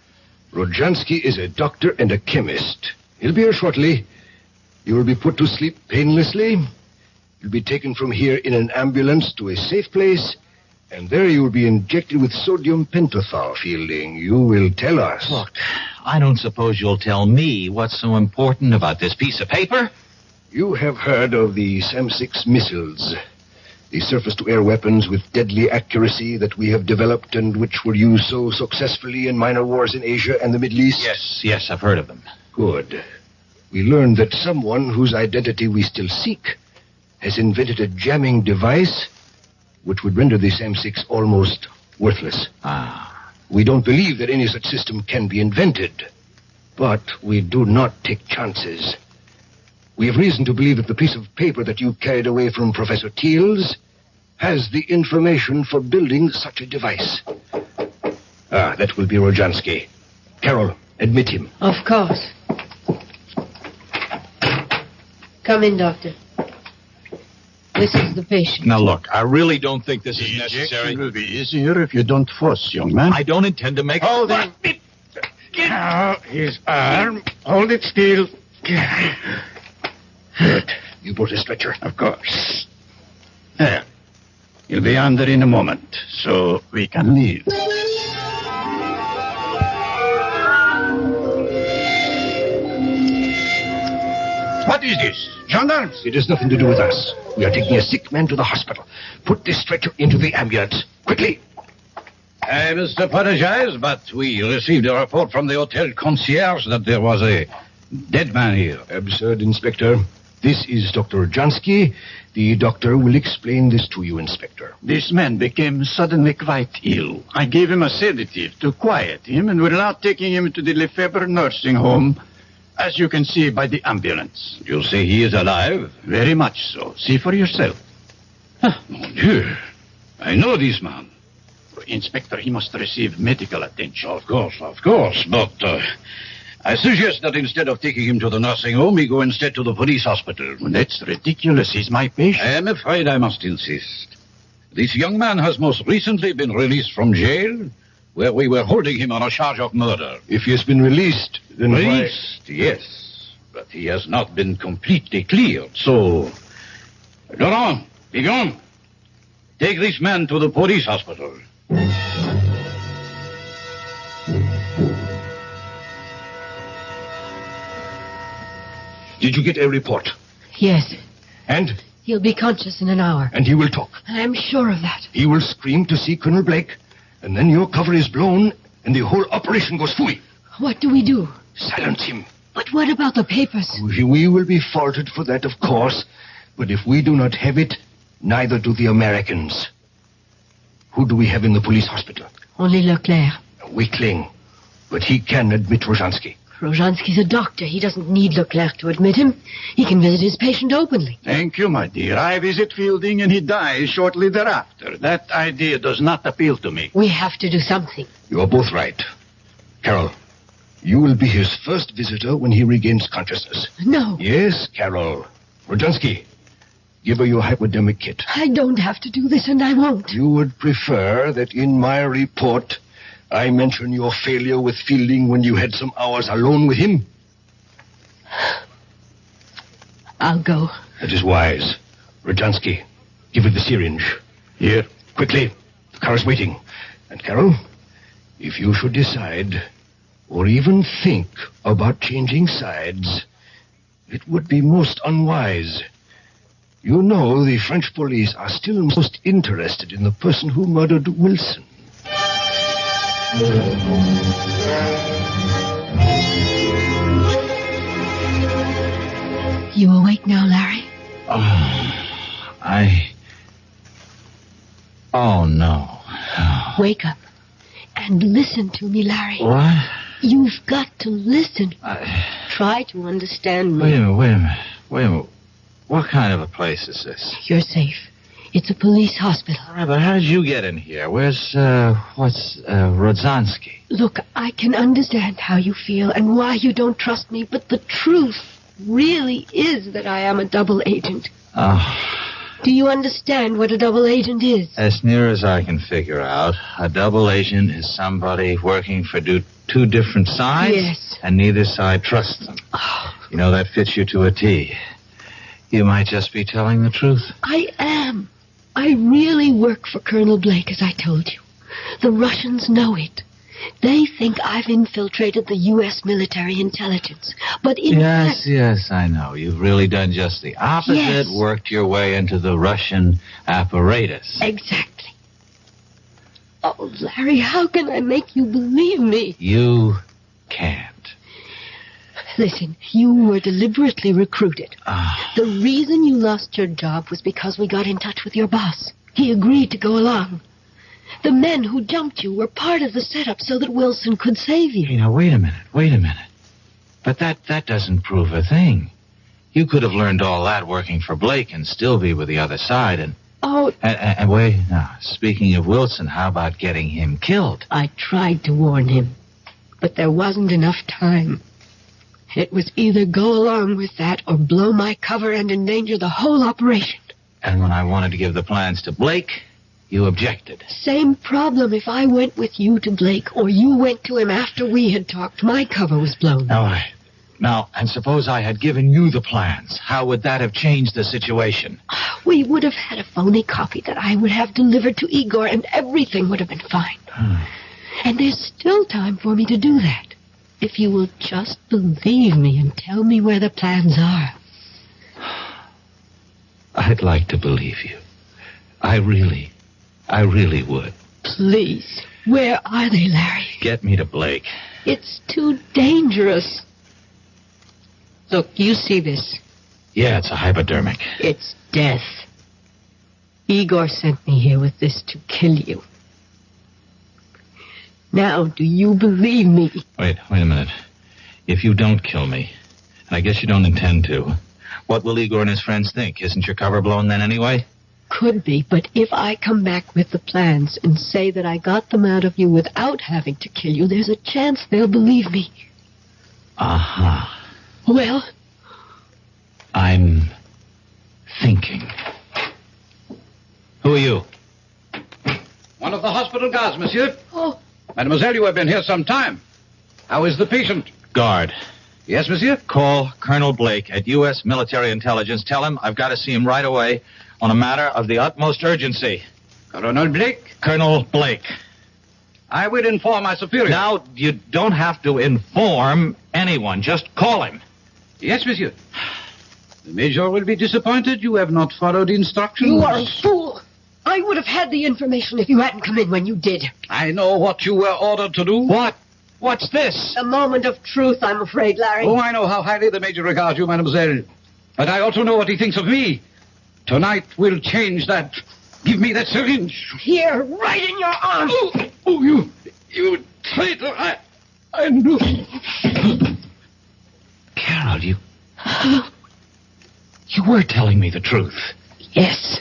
Rojansky is a doctor and a chemist. He'll be here shortly. You will be put to sleep painlessly. You'll be taken from here in an ambulance to a safe place, and there you will be injected with sodium pentothal, Fielding. You will tell us.
Look, I don't suppose you'll tell me what's so important about this piece of paper?
You have heard of the SAM-6 missiles, the surface-to-air weapons with deadly accuracy that we have developed and which were used so successfully in minor wars in Asia and the Middle East?
Yes, I've heard of them.
Good. We learned that someone whose identity we still seek has invented a jamming device which would render the SAM-6 almost worthless. We don't believe that any such system can be invented, but we do not take chances. We have reason to believe that the piece of paper that you carried away from Professor Teals has the information for building such a device. That will be Rojansky. Carol, admit him.
Of course. Come in, Doctor. This is the patient.
Now, look, I really don't think this is necessary.
It will be easier if you don't force, young man.
I don't intend to make...
Hold him. Now, his arm. Hold it still. Good.
You brought a stretcher?
Of course. There. He'll be under in a moment, so we can leave. What is this? Gendarmes?
It has nothing to do with us. We are taking a sick man to the hospital. Put this stretcher into the ambulance. Quickly.
I must apologize, but we received a report from the hotel concierge that there was a dead man here.
Absurd, Inspector. This is Dr. Jansky. The doctor will explain this to you, Inspector.
This man became suddenly quite ill. I gave him a sedative to quiet him, and we're now taking him to the Lefebvre nursing home, as you can see by the ambulance.
You say he is alive?
Very much so. See for yourself.
Mon Dieu. I know this man.
Inspector, he must receive medical attention.
Of course. But I suggest that instead of taking him to the nursing home, he go instead to the police hospital.
Well, that's ridiculous. He's my patient.
I am afraid I must insist.
This young man has most recently been released from jail, where we were holding him on a charge of murder.
If he has been released, then
Released, yes. But he has not been completely cleared, so... Laurent, Vivian, take this man to the police hospital.
Did you get a report?
Yes.
And?
He'll be conscious in an hour.
And he will talk.
I'm sure of that.
He will scream to see Colonel Blake, and then your cover is blown, and the whole operation goes fooey.
What do we do?
Silence him.
But what about the papers?
We will be faulted for that, of course, but if we do not have it, neither do the Americans. Who do we have in the police hospital?
Only Leclerc.
A weakling. But he can admit Rozhansky.
Rozhansky's a doctor. He doesn't need Leclerc to admit him. He can visit his patient openly.
Thank you, my dear. I visit Fielding and he dies shortly thereafter. That idea does not appeal to me.
We have to do something.
You are both right. Carol, you will be his first visitor when he regains consciousness.
No.
Yes, Carol. Rozhansky, give her your hypodermic kit.
I don't have to do this, and I won't.
You would prefer that in my report I mention your failure with Fielding when you had some hours alone with him?
I'll go.
That is wise. Rozhansky, give her the syringe. Here, quickly. The car is waiting. And Carol, if you should decide, or even think about changing sides, it would be most unwise. You know the French police are still most interested in the person who murdered Wilson.
You awake now, Larry?
Oh, no.
Wake up and listen to me, Larry.
What?
You've got to listen. Try to understand me.
Wait a minute. What kind of a place is this?
You're safe. It's a police hospital.
All right, but how did you get in here? What's Rozhansky?
Look, I can understand how you feel and why you don't trust me, but the truth really is that I am a double agent. Do you understand what a double agent is?
As near as I can figure out, a double agent is somebody working for two different sides,
Yes.
and neither side trusts them. You know, that fits you to a T. You might just be telling the truth.
I am. I really work for Colonel Blake, as I told you. The Russians know it. They think I've infiltrated the U.S. military intelligence. But in fact...
Yes, I know. You've really done just the opposite,
Yes.
worked your way into the Russian apparatus.
Exactly. Oh, Larry, how can I make you believe me?
You can't.
Listen, you were deliberately recruited. The reason you lost your job was because we got in touch with your boss. He agreed to go along. The men who jumped you were part of the setup so that Wilson could save you.
Hey, now, wait a minute. But that doesn't prove a thing. You could have learned all that working for Blake and still be with the other side. And wait, now, speaking of Wilson, how about getting him killed?
I tried to warn him, but there wasn't enough time. It was either go along with that or blow my cover and endanger the whole operation.
And when I wanted to give the plans to Blake, you objected.
Same problem if I went with you to Blake or you went to him after we had talked. My cover was blown.
All right. Now, and suppose I had given you the plans. How would that have changed the situation?
We would have had a phony copy that I would have delivered to Igor and everything would have been fine. And there's still time for me to do that. If you will just believe me and tell me where the plans are.
I'd like to believe you. I really would.
Please. Where are they, Larry?
Get me to Blake.
It's too dangerous. Look, you see this.
Yeah, it's a hypodermic.
It's death. Igor sent me here with this to kill you. Now, do you believe me?
Wait a minute. If you don't kill me, and I guess you don't intend to, what will Igor and his friends think? Isn't your cover blown then anyway?
Could be, but if I come back with the plans and say that I got them out of you without having to kill you, there's a chance they'll believe me. Well?
I'm thinking. Who are you?
One of the hospital guards, monsieur.
Oh.
Mademoiselle, you have been here some time. How is the patient?
Guard.
Yes, monsieur?
Call Colonel Blake at U.S. Military Intelligence. Tell him I've got to see him right away on a matter of the utmost urgency.
Colonel Blake?
Colonel Blake.
I will inform my superior.
Now, you don't have to inform anyone. Just call him.
Yes, monsieur. The Major will be disappointed you have not followed instructions.
You are a fool. I would have had the information if you hadn't come in when you did.
I know what you were ordered to do.
What? What's this?
A moment of truth, I'm afraid, Larry.
Oh, I know how highly the Major regards you, mademoiselle. But I also know what he thinks of me. Tonight will change that. Give me that syringe.
Here, right in your arm.
Oh, you traitor. I knew.
Carol, you were telling me the truth.
Yes.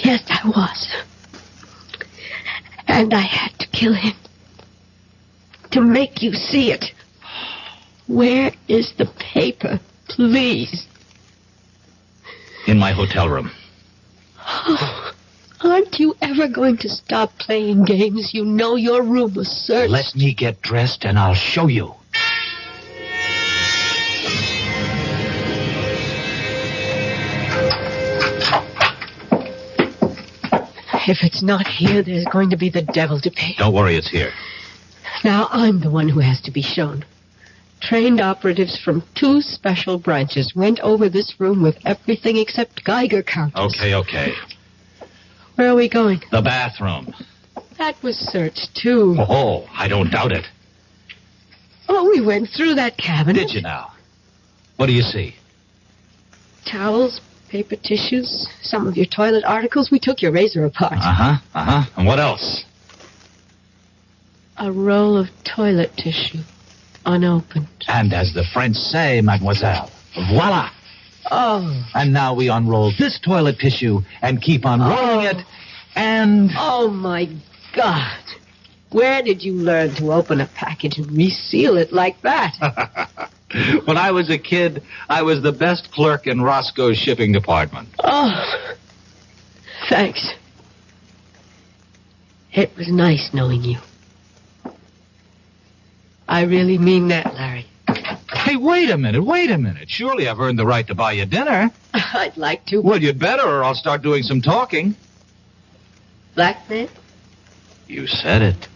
Yes, I was. And I had to kill him. To make you see it. Where is the paper, please?
In my hotel room.
Oh, aren't you ever going to stop playing games? You know your room was searched.
Let me get dressed and I'll show you.
If it's not here, there's going to be the devil to pay.
Don't worry, it's here.
Now I'm the one who has to be shown. Trained operatives from 2 special branches went over this room with everything except Geiger counters.
Okay.
Where are we going?
The bathroom.
That was searched, too.
Oh, I don't doubt it.
Oh, we went through that cabinet.
Did you now? What do you see?
Towels, paper tissues, some of your toilet articles. We took your razor apart.
And what else?
A roll of toilet tissue, unopened.
And as the French say, mademoiselle, voila.
Oh.
And now we unroll this toilet tissue and keep on rolling it, and...
Oh, my God. Where did you learn to open a package and reseal it like that?
When I was a kid, I was the best clerk in Roscoe's shipping department.
Oh, thanks. It was nice knowing you. I really mean that, Larry.
Hey, wait a minute. Surely I've earned the right to buy you dinner.
I'd like to.
Well, you'd better, or I'll start doing some talking.
Blackmail?
You said it.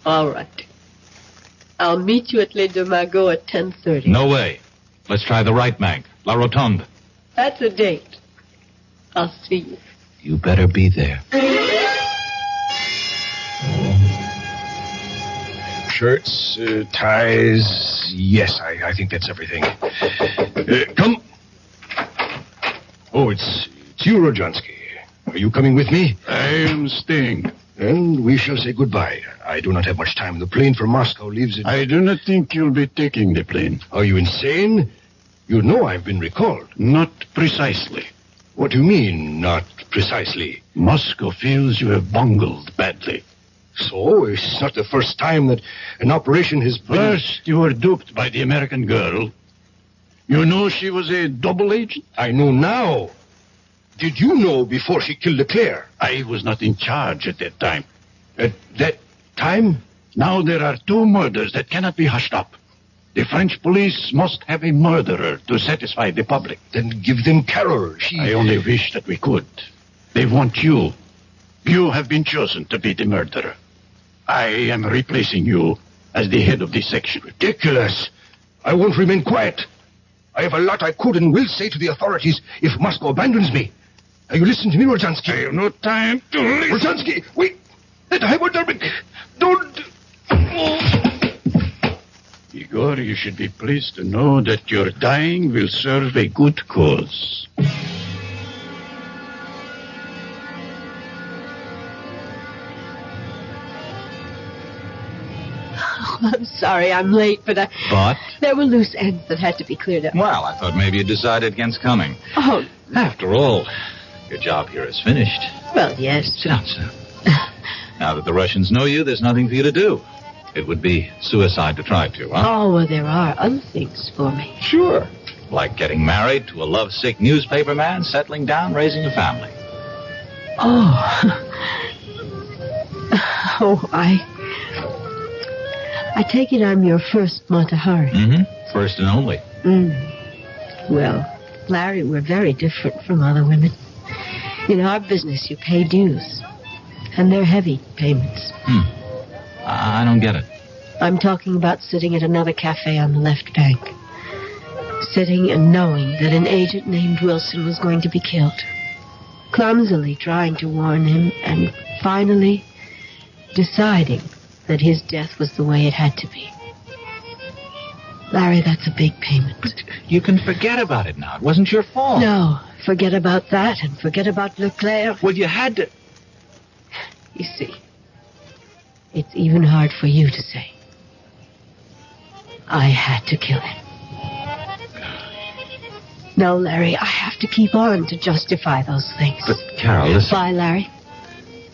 All right. I'll meet you at Les Deux Magots at 10:30.
No way. Let's try the right bank, La Rotonde.
That's a date. I'll see you.
You better be there.
Shirts, ties. Yes, I think that's everything. Come. Oh, it's you, Rojansky. Are you coming with me?
I am staying.
And we shall say goodbye. I do not have much time. The plane for Moscow leaves at...
I do not think you'll be taking the plane.
Are you insane? You know I've been recalled.
Not precisely.
What do you mean, not precisely?
Moscow feels you have bungled badly.
So, it's not the first time that an operation has been...
First, you were duped by the American girl. You know she was a double agent?
I know now. Did you know before she killed Leclerc?
I was not in charge at that time.
At that time?
Now there are 2 murders that cannot be hushed up. The French police must have a murderer to satisfy the public.
Then give them Carol.
I only wish that we could. They want you. You have been chosen to be the murderer. I am replacing you as the head of this section.
Ridiculous. I won't remain quiet. I have a lot I could and will say to the authorities if Moscow abandons me. Now you listen to me, Rojansky.
I have no time to listen.
Rojansky, wait. That hypodermic. Don't...
Igor, you should be pleased to know that your dying will serve a good cause.
Oh, I'm sorry I'm late, but there were loose ends that had to be cleared up.
Well, I thought maybe you decided against coming.
Oh.
After all, your job here is finished.
Well, yes.
Sit down, sir. Now that the Russians know you, there's nothing for you to do. It would be suicide to try to, huh?
Oh, well, there are other things for me.
Sure. Like getting married to a lovesick newspaper man, settling down, raising a family.
I take it I'm your first Matahari.
Mm-hmm. First and only.
Well, Larry, we're very different from other women. In our business, you pay dues. And they're heavy payments.
I don't get it.
I'm talking about sitting at another cafe on the left bank. Sitting and knowing that an agent named Wilson was going to be killed. Clumsily trying to warn him, and finally deciding that his death was the way it had to be. Larry, that's a big payment.
But you can forget about it now. It wasn't your fault.
No, forget about that and forget about Leclerc.
Well, you had to...
You see, it's even hard for you to say. I had to kill him. No, Larry, I have to keep on to justify those things.
But, Carol, listen...
Bye, Larry.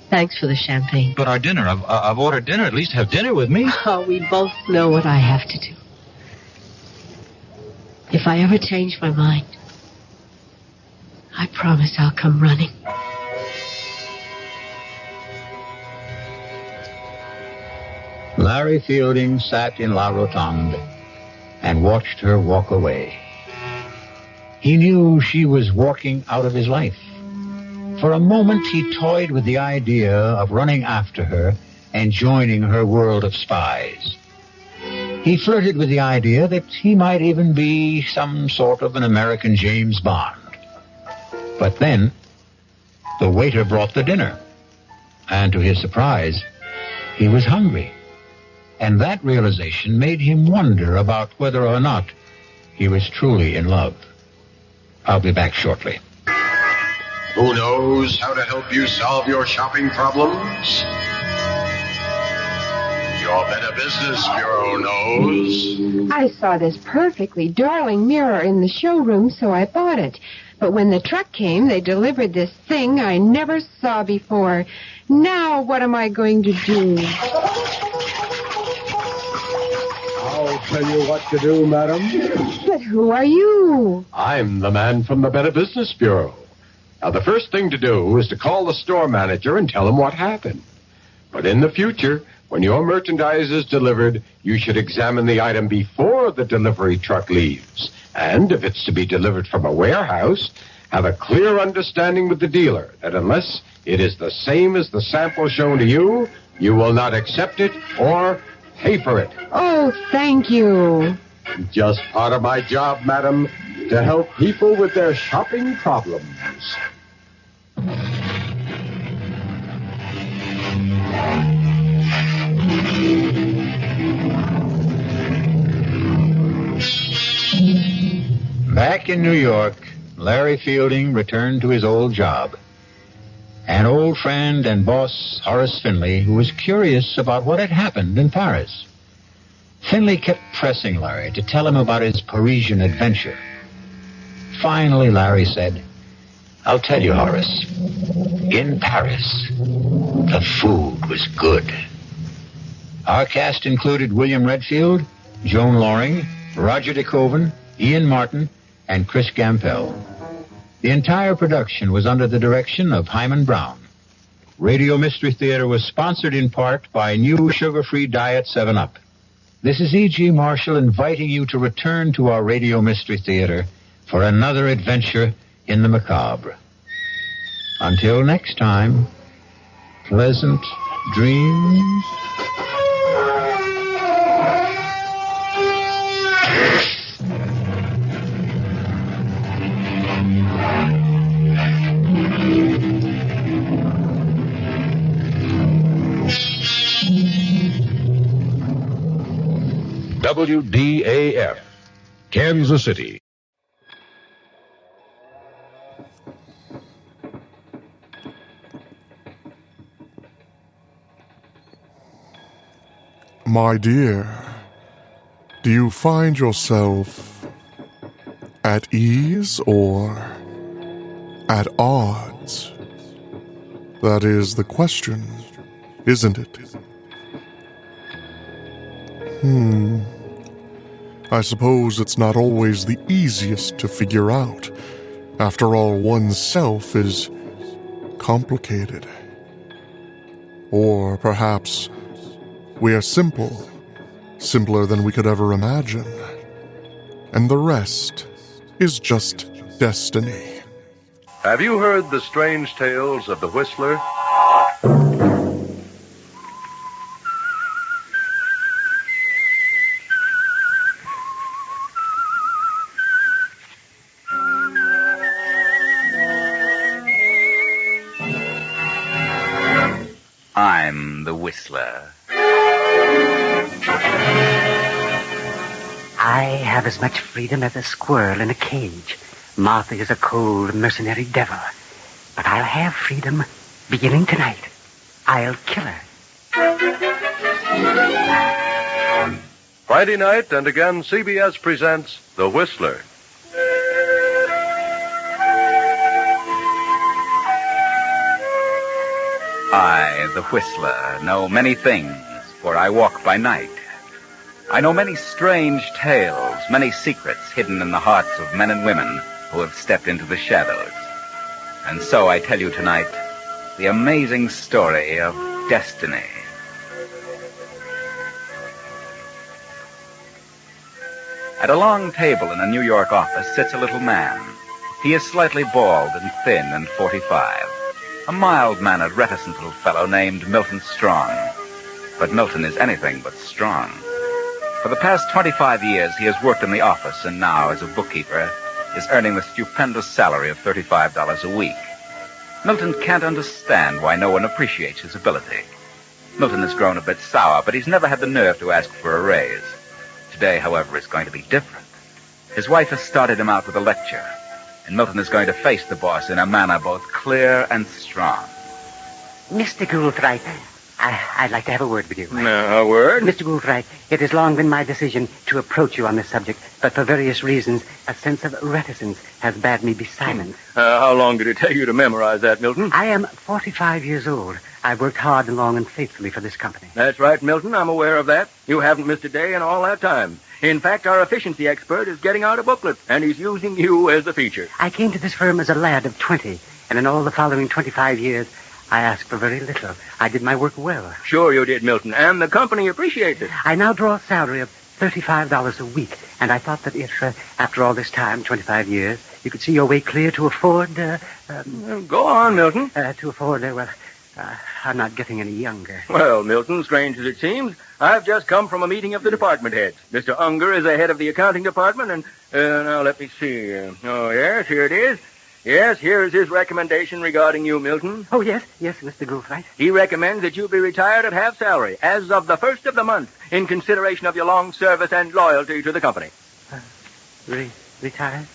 Thanks for the champagne.
But our dinner, I've ordered dinner. At least have dinner with me.
Oh, we both know what I have to do. If I ever change my mind, I promise I'll come running.
Larry Fielding sat in La Rotonde and watched her walk away. He knew she was walking out of his life. For a moment, he toyed with the idea of running after her and joining her world of spies. He flirted with the idea that he might even be some sort of an American James Bond. But then, the waiter brought the dinner. And to his surprise, he was hungry. And that realization made him wonder about whether or not he was truly in love. I'll be back shortly.
Who knows how to help you solve your shopping problems? Your Better Business Bureau knows.
I saw this perfectly darling mirror in the showroom, so I bought it. But when the truck came, they delivered this thing I never saw before. Now what am I going to do?
I'll tell you what to do, madam.
But who are you?
I'm the man from the Better Business Bureau. Now, the first thing to do is to call the store manager and tell him what happened. But in the future, when your merchandise is delivered, you should examine the item before the delivery truck leaves. And if it's to be delivered from a warehouse, have a clear understanding with the dealer that unless it is the same as the sample shown to you, you will not accept it or pay for it.
Oh, thank you.
Just part of my job, madam, to help people with their shopping problems.
Back in New York, Larry Fielding returned to his old job. An old friend and boss, Horace Finley, who was curious about what had happened in Paris. Finley kept pressing Larry to tell him about his Parisian adventure. Finally, Larry said, "I'll tell you, Horace. In Paris, the food was good." Our cast included William Redfield, Joan Loring, Roger DeCoven, Ian Martin, and Chris Gampel. The entire production was under the direction of Hyman Brown. Radio Mystery Theater was sponsored in part by new sugar-free Diet 7-Up. This is E.G. Marshall inviting you to return to our Radio Mystery Theater for another adventure in the macabre. Until next time, pleasant dreams.
WDAF, Kansas City.
My dear, do you find yourself at ease or at odds? That is the question, isn't it? I suppose it's not always the easiest to figure out. After all, oneself is complicated. Or perhaps we are simple, simpler than we could ever imagine. And the rest is just destiny.
Have you heard the strange tales of the Whistler?
I'm the Whistler.
I have as much freedom as a squirrel in a cage. Martha is a cold, mercenary devil. But I'll have freedom beginning tonight. I'll kill her.
Friday night, and again, CBS presents The Whistler.
I, the Whistler, know many things, for I walk by night. I know many strange tales, many secrets hidden in the hearts of men and women who have stepped into the shadows. And so I tell you tonight the amazing story of destiny. At a long table in a New York office sits a little man. He is slightly bald and thin and 45. A mild-mannered, reticent little fellow named Milton Strong. But Milton is anything but strong. For the past 25 years, he has worked in the office, and now, as a bookkeeper, is earning the stupendous salary of $35 a week. Milton can't understand why no one appreciates his ability. Milton has grown a bit sour, but he's never had the nerve to ask for a raise. Today, however, is going to be different. His wife has started him out with a lecture, and Milton is going to face the boss in a manner both clear and strong.
Mr. Goulthright, I'd like to have a word with you.
A word?
Mr. Goulthright, it has long been my decision to approach you on this subject, but for various reasons, a sense of reticence has bade me be silent.
How long did it take you to memorize that, Milton?
I am 45 years old. I've worked hard and long and faithfully for this company.
That's right, Milton. I'm aware of that. You haven't missed a day in all that time. In fact, our efficiency expert is getting out a booklet, and he's using you as the feature.
I came to this firm as a lad of 20, and in all the following 25 years, I asked for very little. I did my work well.
Sure you did, Milton, and the company appreciates it.
I now draw a salary of $35 a week, and I thought that if, after all this time, 25 years, you could see your way clear to afford,
Go on, Milton.
To afford, I'm not getting any younger.
Well, Milton, strange as it seems, I've just come from a meeting of the department heads. Mr. Unger is the head of the accounting department, and, now let me see. Oh, yes, here it is. Yes, here's his recommendation regarding you, Milton.
Oh, yes, Mr. Goulthright.
He recommends that you be retired at half salary, as of the first of the month, in consideration of your long service and loyalty to the company.
Retired?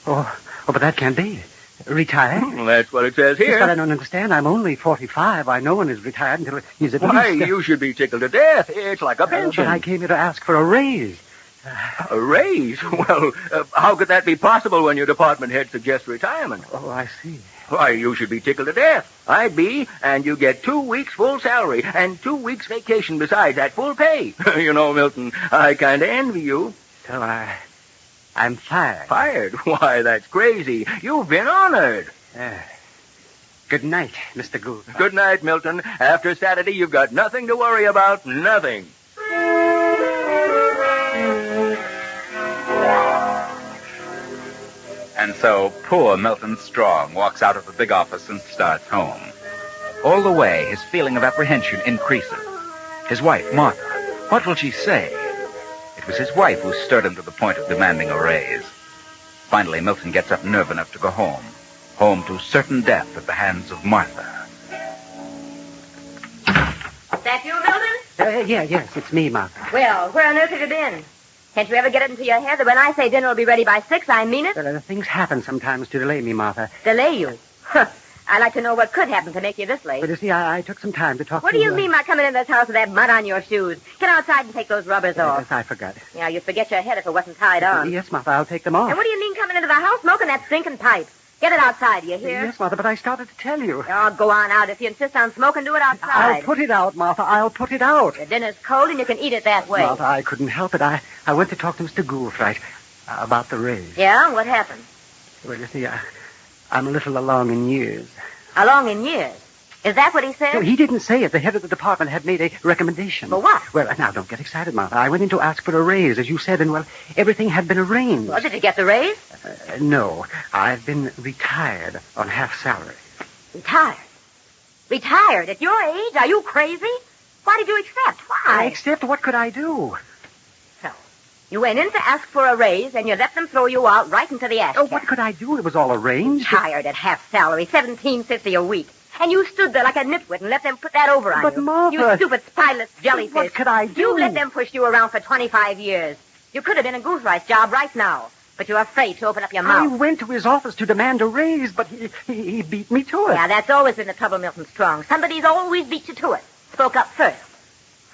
Oh, but that can't be. Retired?
Well, that's what it says here.
But I don't understand. I'm only 45. Why, no one is retired until he's at
Why,
least...
you should be tickled to death. It's like a pension.
But I came here to ask for a raise.
A raise? Well, how could that be possible when your department head suggests retirement?
Oh, I see.
Why, you should be tickled to death. I'd be, and you get 2 weeks full salary and 2 weeks vacation besides at full pay. You know, Milton, I kind of envy you.
So I'm fired.
Fired? Why, that's crazy. You've been honored.
Good night, Mr. Gould.
Good night, Milton. After Saturday, you've got nothing to worry about. Nothing.
And so poor Milton Strong walks out of the big office and starts home. All the way, his feeling of apprehension increases. His wife, Martha, what will she say? It was his wife who stirred him to the point of demanding a raise. Finally, Milton gets up nerve enough to go home. Home to certain death at the hands of Martha.
That you, Milton?
Yes, it's me, Martha.
Well, where on earth have you been? Can't you ever get it into your head that when I say dinner will be ready by 6, I mean it?
Things happen sometimes to delay me, Martha.
Delay you? Huh. I'd like to know what could happen to make you this late.
But you see, I took some time to talk
What
to
do you mean by coming into this house with that mud on your shoes? Get outside and take those rubbers off.
Yes, I forgot.
Yeah, you'd forget your head if it wasn't tied on.
Yes, Martha, I'll take them off.
And what do you mean coming into the house smoking that stinking pipe? Get it outside, do you hear?
Yes, Martha, but I started to tell you.
Oh, go on out. If you insist on smoking, do it outside.
I'll put it out, Martha. I'll put it out.
The dinner's cold and you can eat it that way.
Martha, I couldn't help it. I went to talk to Mr. Goulfright about the raise.
Yeah? What happened?
Well, you see, I'm a little along in years.
Along in years? Is that what he said?
No, he didn't say it. The head of the department had made a recommendation.
For what?
Well, now, don't get excited, Martha. I went in to ask for a raise, as you said, and, well, everything had been arranged.
Well, did you get the raise?
No. I've been retired on half salary.
Retired? Retired? At your age? Are you crazy? Why did you accept? Why?
Except what could I do?
So, you went in to ask for a raise, and you let them throw you out right into the ash.
Oh, what could I do? It was all arranged.
Retired at half salary, $17.50 a week. And you stood there like a nitwit and let them put that over on you.
But, Martha...
You stupid, spineless jellyfish.
What could I do?
You let them push you around for 25 years. You could have been in Goulfright's job right now. But you're afraid to open up your mouth.
I went to his office to demand a raise, but he beat me to it.
Yeah, that's always been the trouble, Milton Strong. Somebody's always beat you to it. Spoke up first.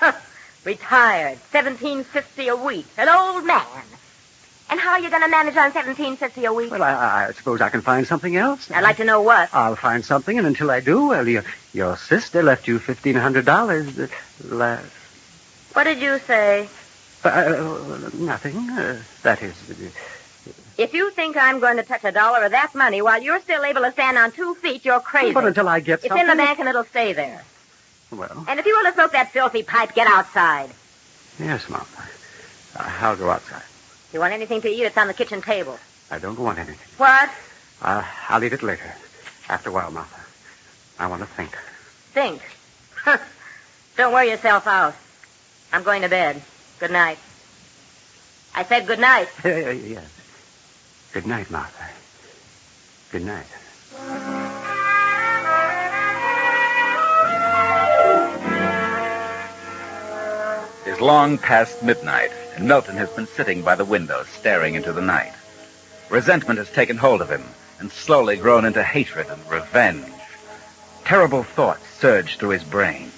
Huh. Retired. $17.50 a week. An old man. And how are you going to manage on $17.50 a week?
Well, I suppose I can find something else.
I'd like to know what.
I'll find something, and until I do, well, your sister left you $1,500 last...
What did you say?
Nothing. That is...
If you think I'm going to touch a dollar of that money while you're still able to stand on 2 feet, you're crazy.
But until I get
something...
something...
It's in the bank and it'll stay there.
Well...
And if you want to smoke that filthy pipe, get outside.
Yes, Mom. I'll go outside.
You want anything to eat? It's on the kitchen table.
I don't want anything.
What?
I'll eat it later. After a while, Martha. I want to think.
Think? Don't wear yourself out. I'm going to bed. Good night. I said good night.
Yes. Good night, Martha. Good night.
It is long past midnight, and Milton has been sitting by the window, staring into the night. Resentment has taken hold of him, and slowly grown into hatred and revenge. Terrible thoughts surge through his brain.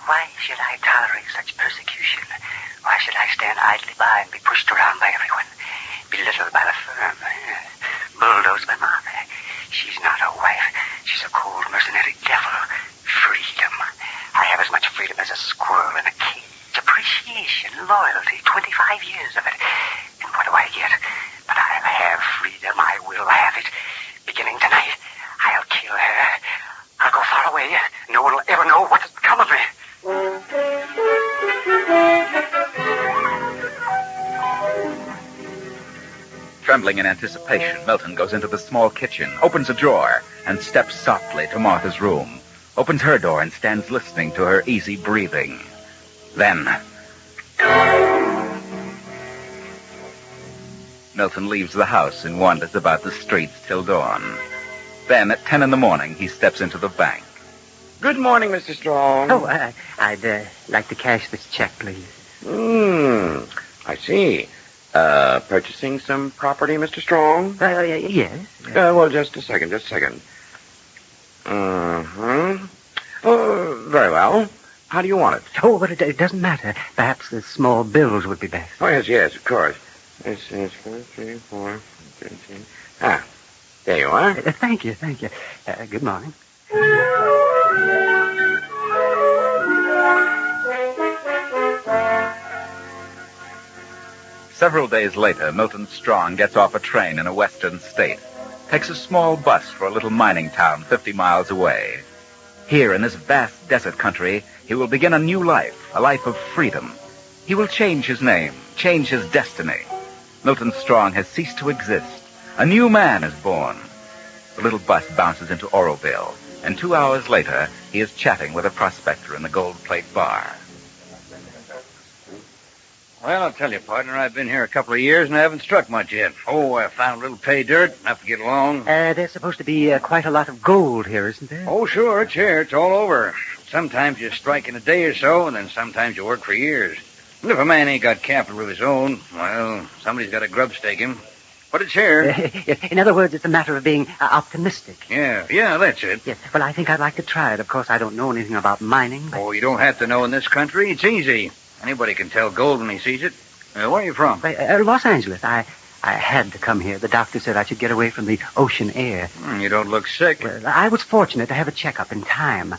Why should I tolerate such persecution? Why should I stand idly by and be pushed around by everyone? Belittled by the firm? Bulldozed by Martha? She's not a wife. She's a cold, mercenary devil. Freedom. I have as much freedom as a squirrel in a cage. Appreciation, loyalty, 25 years of it. And what do I get? But I'll have freedom. I will have it. Beginning tonight, I'll kill her. I'll go far away. No one will ever know what's come of me.
Trembling in anticipation, Milton goes into the small kitchen, opens a drawer, and steps softly to Martha's room. Opens her door and stands listening to her easy breathing. Then... Milton leaves the house and wanders about the streets till dawn. Then, at 10 in the morning, he steps into the bank.
Good morning, Mr. Strong.
Oh, I'd like to cash this check, please.
I see. Purchasing some property, Mr. Strong?
Yes.
Well, just a second. Very well. How do you want it?
Oh, but it doesn't matter. Perhaps the small bills would be best.
Oh, yes, of course. This is 4, 3, 4, 15. Ah, there you are.
Thank you. Good morning.
Several days later, Milton Strong gets off a train in a western state, takes a small bus for a little mining town 50 miles away. Here in this vast desert country, he will begin a new life, a life of freedom. He will change his name, change his destiny. Milton Strong has ceased to exist. A new man is born. The little bus bounces into Oroville, and 2 hours later, he is chatting with a prospector in the Gold Plate bar.
Well, I'll tell you, partner, I've been here a couple of years and I haven't struck much yet. Oh, I found a little pay dirt, enough to get along.
There's supposed to be quite a lot of gold here, isn't there?
Oh, sure, it's here. It's all over. Sometimes you strike in a day or so, and then sometimes you work for years. And if a man ain't got capital of his own, well, somebody's got to grub stake him. But it's here.
In other words, it's a matter of being optimistic.
Yeah, that's it.
Yes. Well, I think I'd like to try it. Of course, I don't know anything about mining. But...
Oh, you don't have to know in this country. It's easy. Anybody can tell gold when he sees it. Where are you from?
Los Angeles. I I had to come here. The doctor said I should get away from the ocean air.
You don't look sick.
Well, I was fortunate to have a checkup in time.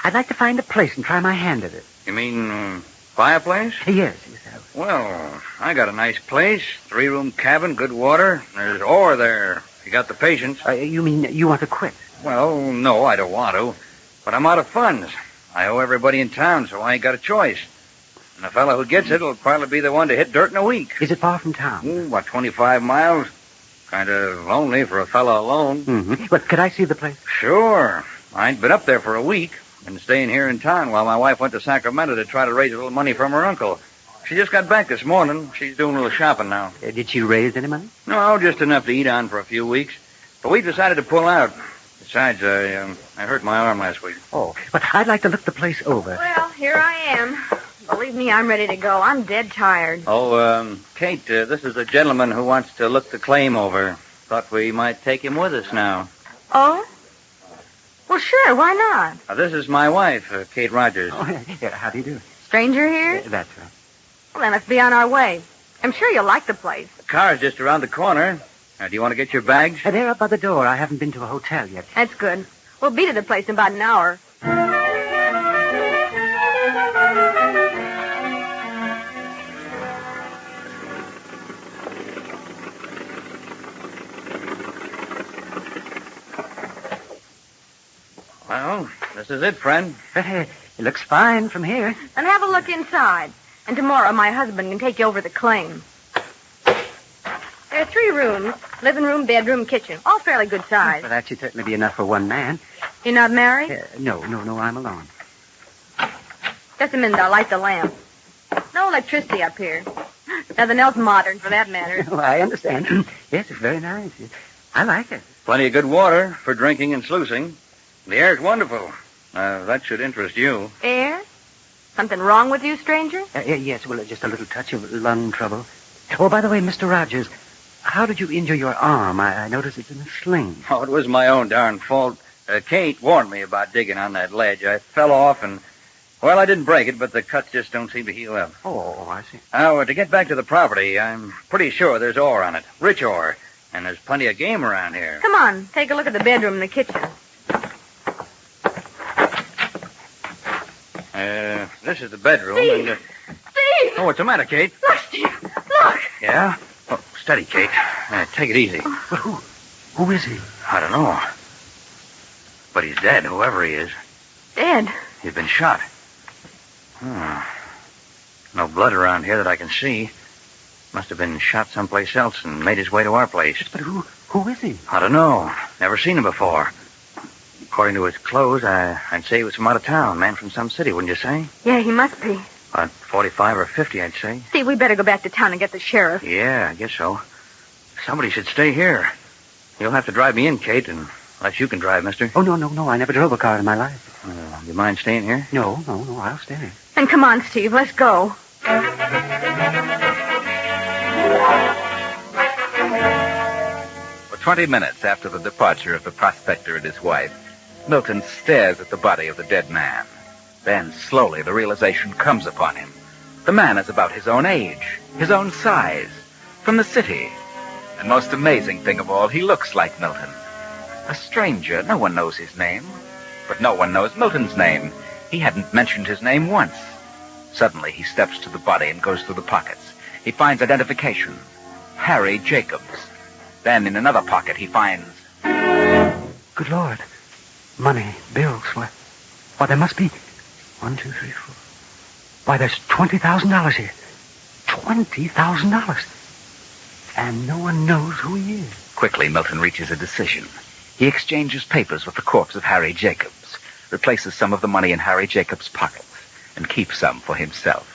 I'd like to find a place and try my hand at it.
You mean buy a place?
Yes.
Well, I got a nice place. 3-room cabin, good water. There's ore there. If you got the patience.
You mean you want to quit?
Well, no, I don't want to. But I'm out of funds. I owe everybody in town, so I ain't got a choice. And the fellow who gets it will probably be the one to hit dirt in a week.
Is it far from town?
About 25 miles. Kind of lonely for a fellow alone.
Mm-hmm. But could I see the place?
Sure. I ain't been up there for a week. Been staying here in town while my wife went to Sacramento to try to raise a little money from her uncle. She just got back this morning. She's doing a little shopping now.
Did she raise any money?
No, just enough to eat on for a few weeks. But we decided to pull out. Besides, I hurt my arm last week.
Oh, but I'd like to look the place over.
Well, here I am. Believe me, I'm ready to go. I'm dead tired.
Oh, Kate, this is a gentleman who wants to look the claim over. Thought we might take him with us now.
Oh? Well, sure, why not?
This is my wife, Kate Rogers.
Oh, yeah, how do you do?
Stranger here?
That's right.
Well, then let's be on our way. I'm sure you'll like the place.
The car's just around the corner. Do you want to get your bags?
They're up by the door. I haven't been to a hotel yet.
That's good. We'll be to the place in about an hour.
Well, this is it, friend.
It looks fine from here.
Then have a look inside. And tomorrow my husband can take you over the claim. There are 3 rooms. Living room, bedroom, kitchen. All fairly good size.
Well, that should certainly be enough for one man.
You're not married?
No, I'm alone.
Just a minute, I'll light the lamp. No electricity up here. Nothing else modern, for that matter.
Oh, I understand. Yes, it's very nice. I like it.
Plenty of good water for drinking and sluicing. The air's wonderful. That should interest you.
Air? Something wrong with you, stranger?
Yes, well, just a little touch of lung trouble. Oh, by the way, Mr. Rogers, how did you injure your arm? I noticed it's in a sling.
Oh, it was my own darn fault. Kate warned me about digging on that ledge. I fell off and, well, I didn't break it, but the cuts just don't seem to heal up.
Oh, I see.
Now, to get back to the property, I'm pretty sure there's ore on it. Rich ore. And there's plenty of game around here.
Come on, take a look at the bedroom and the kitchen.
This is the bedroom.
Steve!
And,
Steve!
Oh, what's the matter, Kate?
Look, Steve! Look!
Yeah? Oh, steady, Kate. Take it easy.
But who is he?
I don't know. But he's dead, whoever he is.
Dead?
He's been shot. No blood around here that I can see. Must have been shot someplace else and made his way to our place.
But who is he?
I don't know. Never seen him before. According to his clothes, I'd say he was from out of town. Man from some city, wouldn't you say?
Yeah, he must be.
About 45 or 50, I'd say.
Steve, we better go back to town and get the sheriff.
Yeah, I guess so. Somebody should stay here. You'll have to drive me in, Kate, unless you can drive, mister.
Oh, no. I never drove a car in my life.
Do you mind staying here?
No, I'll stay.
Then come on, Steve, let's go.
For 20 minutes after the departure of the prospector and his wife, Milton stares at the body of the dead man. Then, slowly, the realization comes upon him. The man is about his own age, his own size, from the city. And most amazing thing of all, he looks like Milton. A stranger, no one knows his name. But no one knows Milton's name. He hadn't mentioned his name once. Suddenly, he steps to the body and goes through the pockets. He finds identification. Harry Jacobs. Then, in another pocket, he finds...
Good Lord. Money, bills. Why, there must be 1, 2, 3, 4. Why, there's $20,000 here. $20,000. And no one knows who he is.
Quickly, Milton reaches a decision. He exchanges papers with the corpse of Harry Jacobs, replaces some of the money in Harry Jacobs' pockets, and keeps some for himself.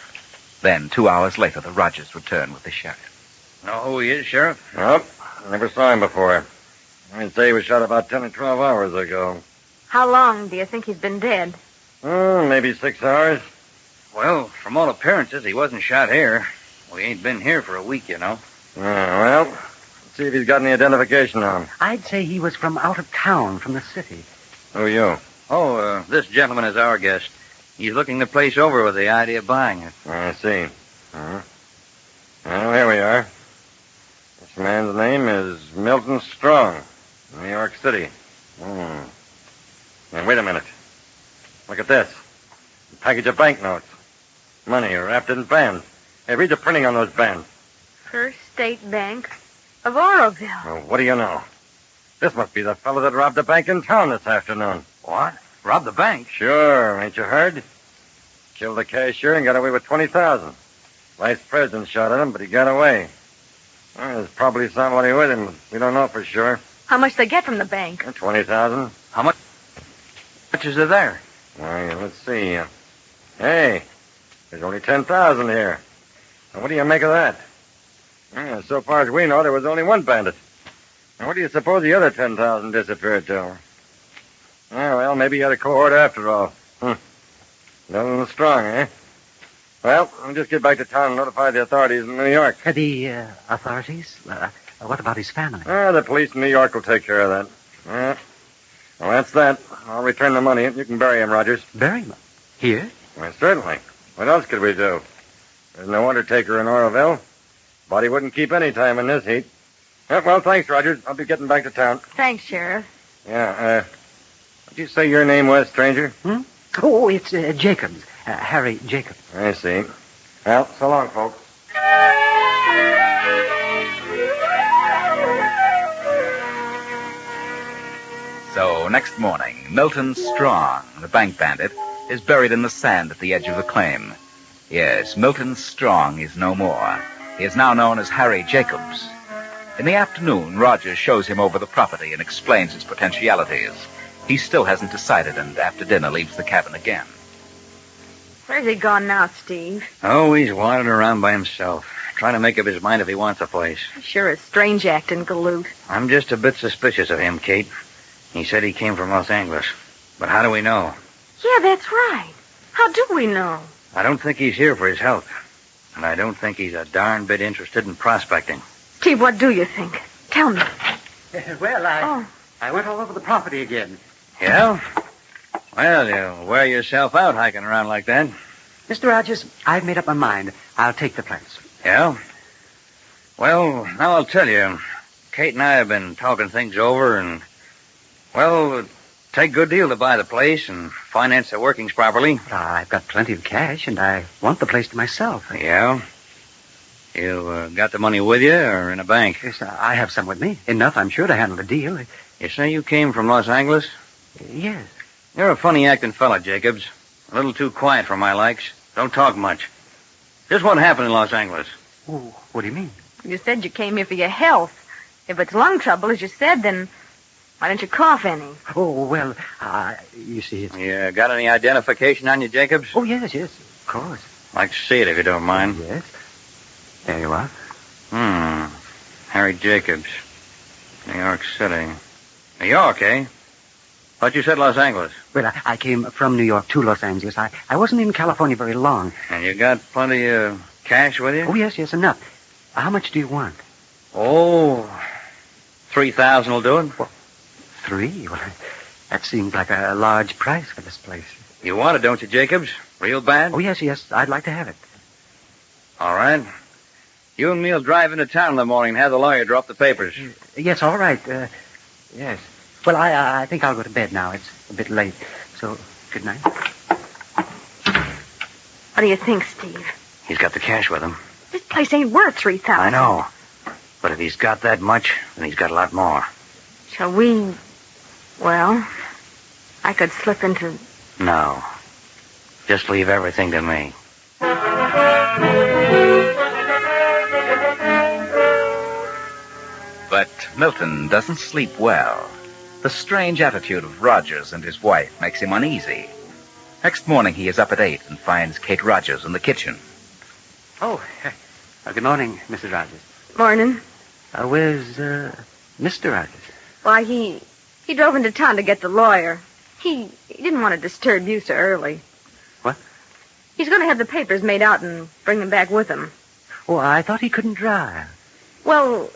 Then, 2 hours later, the Rogers return with the sheriff.
Know who he is, Sheriff?
Nope. Never saw him before. I'd say he was shot about 10 or 12 hours ago.
How long do you think he's been dead?
Maybe 6 hours.
Well, from all appearances, he wasn't shot here. We ain't been here for a week, you know.
Well, let's see if he's got any identification on him.
I'd say he was from out of town, from the city.
Who are you?
Oh, this gentleman is our guest. He's looking the place over with the idea of buying it.
I see. Well, here we are.
man's name is Milton Strong, New York City. Now, wait a minute. Look at this. A package of banknotes. Money wrapped in bands. Hey, read the printing on those bands.
First State Bank of Oroville.
Well, what do you know? This must be the fellow that robbed the bank in town this afternoon.
What? Robbed the bank?
Sure, ain't you heard? Killed the cashier and got away with $20,000. Vice president shot at him, but he got away. Well, there's probably somebody with him. We don't know for sure.
How much they get from the bank?
$20,000.
How much is there?
Oh, yeah, let's see. Hey, there's only $10,000 here. Now, what do you make of that? Yeah, so far as we know, there was only one bandit. Now, where do you suppose the other 10,000 disappeared to? Yeah, well, maybe he had a cohort after all. Nothing strong, eh? Well, we'll just get back to town and notify the authorities in New York.
The authorities? What about his family?
The police in New York will take care of that. Yeah. Well, that's that. I'll return the money. You can bury him, Rogers.
Bury him? Here?
Well, certainly. What else could we do? There's no undertaker in Oroville. Body wouldn't keep any time in this heat. Yeah, well, thanks, Rogers. I'll be getting back to town.
Thanks, Sheriff.
Yeah, what'd you say your name was, stranger?
Oh, it's Jacobs. Harry Jacobs.
I see. Well, so long, folks.
So, next morning, Milton Strong, the bank bandit, is buried in the sand at the edge of the claim. Yes, Milton Strong is no more. He is now known as Harry Jacobs. In the afternoon, Rogers shows him over the property and explains its potentialities. He still hasn't decided, and after dinner leaves the cabin again.
Where's he gone now, Steve?
Oh, he's wandering around by himself, trying to make up his mind if he wants a place.
Sure is strange acting, galoot.
I'm just a bit suspicious of him, Kate. He said he came from Los Angeles. But how do we know?
Yeah, that's right. How do we know?
I don't think he's here for his health. And I don't think he's a darn bit interested in prospecting.
Steve, what do you think? Tell me.
Well, I went all over the property again.
Yeah? Well, you wear yourself out hiking around like that.
Mr. Rogers, I've made up my mind. I'll take the place.
Yeah? Well, now I'll tell you. Kate and I have been talking things over, and, well, it'd take a good deal to buy the place and finance the workings properly.
I've got plenty of cash, and I want the place to myself.
Yeah? You got the money with you or in a bank?
Yes, I have some with me. Enough, I'm sure, to handle the deal.
You say you came from Los Angeles?
Yes.
You're a funny-acting fella, Jacobs. A little too quiet for my likes. Don't talk much. Just what happened in Los Angeles?
Oh, what do you mean?
You said you came here for your health. If it's lung trouble, as you said, then why don't you cough any?
Oh, well, you see, it's...
You got any identification on you, Jacobs?
Oh, yes, of course.
Like to see it, if you don't mind.
Yes. There you are.
Harry Jacobs. New York City. New York, eh? Thought you said Los Angeles.
Well, I came from New York to Los Angeles. I wasn't in California very long.
And you got plenty of cash with you?
Oh, yes, enough. How much do you want?
Oh, 3,000 will do it.
What? 3? Well, that seems like a large price for this place.
You want it, don't you, Jacobs? Real bad?
Oh, yes, I'd like to have it.
All right. You and me'll drive into town in the morning and have the lawyer drop the papers.
Yes, all right. Yes. Well, I think I'll go to bed now. It's a bit late. So, good night.
What do you think, Steve?
He's got the cash with him.
This place ain't worth 3,000.
I know. But if he's got that much, then he's got a lot more.
Shall we... Well, I could slip into...
No. Just leave everything to me.
But Milton doesn't sleep well. The strange attitude of Rogers and his wife makes him uneasy. Next morning, he is up at 8 and finds Kate Rogers in the kitchen.
Oh, good morning, Mrs. Rogers.
Morning.
Where's, Mr. Rogers?
Why, he drove into town to get the lawyer. He didn't want to disturb you so early.
What?
He's going to have the papers made out and bring them back with him.
Oh, I thought he couldn't drive.
Well,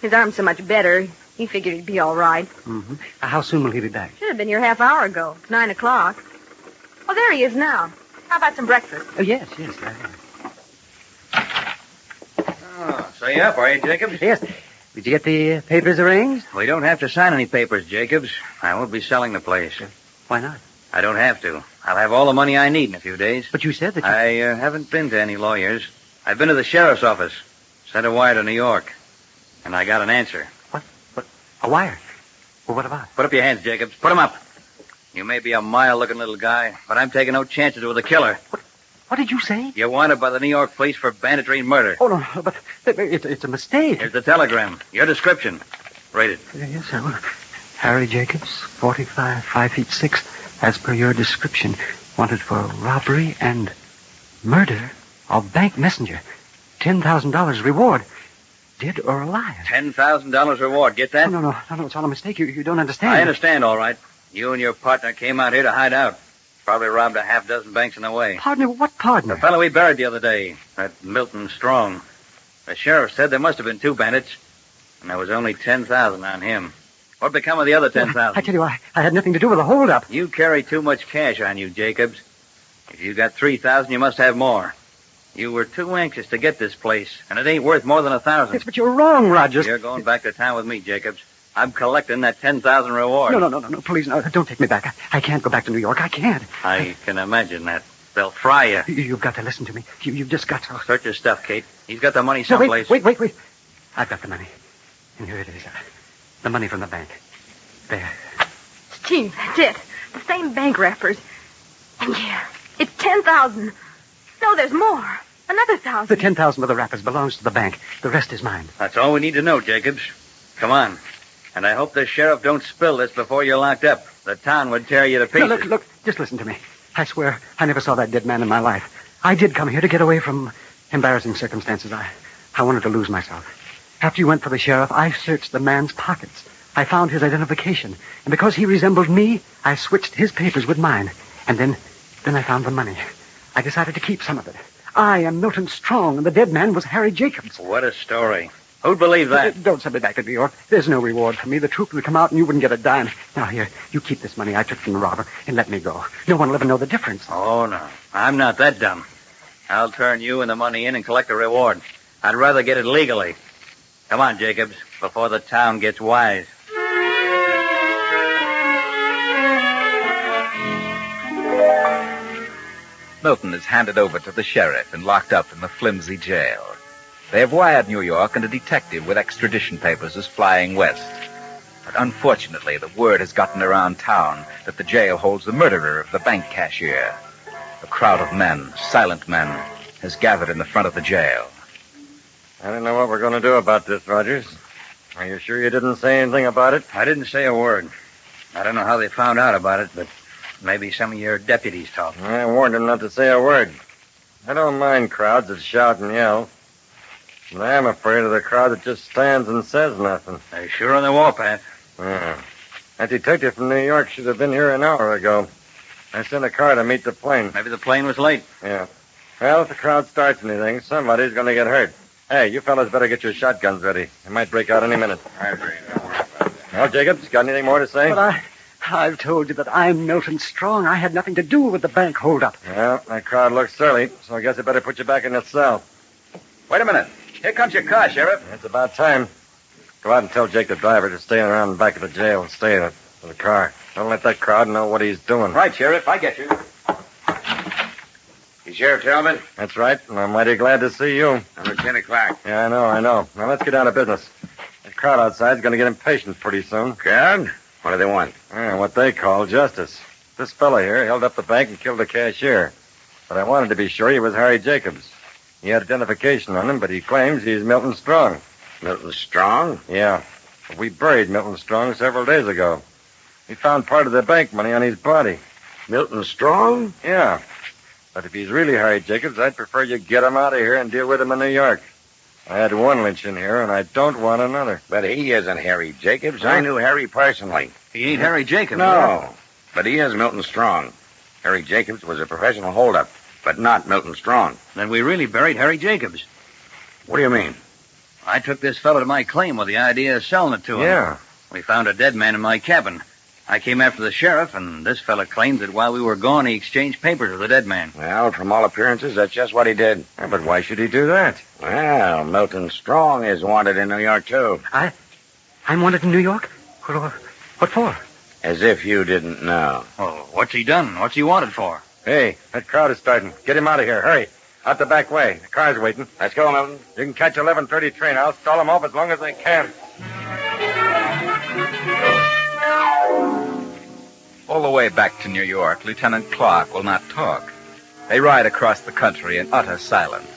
his arm's so much better, he figured he'd be all right.
Mm-hmm. How soon will he be back?
Should have been here half hour ago, 9 o'clock. Oh, there he is now. How about some breakfast?
Oh, yes.
Oh, so you up, are you, Jacobs?
Yes.
Did you get the papers arranged?
We don't have to sign any papers, Jacobs. I won't be selling the place.
Why not?
I don't have to. I'll have all the money I need in a few days.
But you said that you...
I haven't been to any lawyers. I've been to the sheriff's office. Sent a wire to New York. And I got an answer.
What? A wire? Well, what about?
Put up your hands, Jacobs. Put them up. You may be a mild-looking little guy, but I'm taking no chances with a killer.
What did you say?
You're wanted by the New York police for banditry and murder.
Oh, no, but it's a mistake.
Here's the telegram. Your description. Read it.
Yes, sir. Harry Jacobs, 45, 5 feet 6, as per your description. Wanted for robbery and murder of bank messenger. $10,000 reward. Dead or alive.
$10,000 reward. Get that?
No, it's all a mistake. You don't understand.
I understand, all right. You and your partner came out here to hide out. Probably robbed a half-dozen banks on the way.
Partner? What partner?
The fellow we buried the other day, that Milton Strong. The sheriff said there must have been 2 bandits, and there was only $10,000 on him. What become of the other $10,000?
I tell you, I had nothing to do with the holdup.
You carry too much cash on you, Jacobs. If you got $3,000, you must have more. You were too anxious to get this place, and it ain't worth more than $1,000.
Yes, but you're wrong, Rogers.
You're going back to town with me, Jacobs. I'm collecting that $10,000 reward.
No, please, no, don't take me back. I can't go back to New York. I can't.
I can imagine that. They'll fry you.
You've got to listen to me. You've just got to...
Search your stuff, Kate. He's got the money someplace.
Wait. I've got the money. And here it is. The money from the bank. There.
Gee, that's it. The same bank wrappers. And yeah, it's $10,000. No, there's more. Another $1,000.
The $10,000 of the wrappers belongs to the bank. The rest is mine.
That's all we need to know, Jacobs. Come on. And I hope the sheriff don't spill this before you're locked up. The town would tear you to pieces.
No, look, just listen to me. I swear, I never saw that dead man in my life. I did come here to get away from embarrassing circumstances. I wanted to lose myself. After you went for the sheriff, I searched the man's pockets. I found his identification. And because he resembled me, I switched his papers with mine. And then I found the money. I decided to keep some of it. I am Milton Strong, and the dead man was Harry Jacobs.
What a story. Who'd believe that?
Don't send me back to New York. There's no reward for me. The truth would come out and you wouldn't get a dime. Now, here, you keep this money I took from the robber and let me go. No one will ever know the difference.
Oh, no. I'm not that dumb. I'll turn you and the money in and collect the reward. I'd rather get it legally. Come on, Jacobs, before the town gets wise.
Milton is handed over to the sheriff and locked up in the flimsy jail. They have wired New York, and a detective with extradition papers is flying west. But unfortunately, the word has gotten around town that the jail holds the murderer of the bank cashier. A crowd of men, silent men, has gathered in the front of the jail.
I don't know what we're going to do about this, Rogers. Are you sure you didn't say anything about it?
I didn't say a word. I don't know how they found out about it, but maybe some of your deputies talked.
I warned them not to say a word. I don't mind crowds that shout and yell. But I am afraid of the crowd that just stands and says nothing.
They're sure on the warpath.
Yeah. That detective from New York should have been here an hour ago. I sent a car to meet the plane.
Maybe the plane was late.
Yeah. Well, if the crowd starts anything, somebody's going to get hurt. Hey, you fellas better get your shotguns ready. It might break out any minute.
I agree.
Well, Jacobs, got anything more to say?
But I've told you that I'm Milton Strong. I had nothing to do with the bank holdup.
Well, that crowd looks surly, so I guess I better put you back in that cell.
Wait a minute. Here comes your car, Sheriff.
It's about time. Go out and tell Jake the driver to stay around the back of the jail and stay in the car. Don't let that crowd know what he's doing.
Right, Sheriff. I get you. You Sheriff Talbot?
That's right, and I'm mighty glad to see you.
I'm Lieutenant Clark.
Yeah, I know. Now, let's get down to business. The crowd outside's going to get impatient pretty soon.
Crowd? What do they want?
Yeah, what they call justice. This fella here held up the bank and killed the cashier. But I wanted to be sure he was Harry Jacobs. He had identification on him, but he claims he's Milton Strong.
Milton Strong?
Yeah. But we buried Milton Strong several days ago. We found part of the bank money on his body.
Milton Strong?
Yeah. But if he's really Harry Jacobs, I'd prefer you get him out of here and deal with him in New York. I had one lynch in here, and I don't want another.
But he isn't Harry Jacobs. Huh? I knew Harry personally. He ain't Harry Jacobs.
No.
But he is Milton Strong. Harry Jacobs was a professional holdup, but not Milton Strong. Then we really buried Harry Jacobs. What do you mean? I took this fellow to my claim with the idea of selling it to him.
Yeah.
We found a dead man in my cabin. I came after the sheriff, and this fella claimed that while we were gone, he exchanged papers with the dead man.
Well, from all appearances, that's just what he did.
Yeah, but why should he do that?
Well, Milton Strong is wanted in New York, too.
I'm wanted in New York? What for?
As if you didn't know.
Oh, what's he done? What's he wanted for?
Hey, that crowd is starting. Get him out of here. Hurry. Out the back way. The car's waiting. Let's go, Milton. You can catch 11:30 train. I'll stall them off as long as I can.
All the way back to New York, Lieutenant Clark will not talk. They ride across the country in utter silence.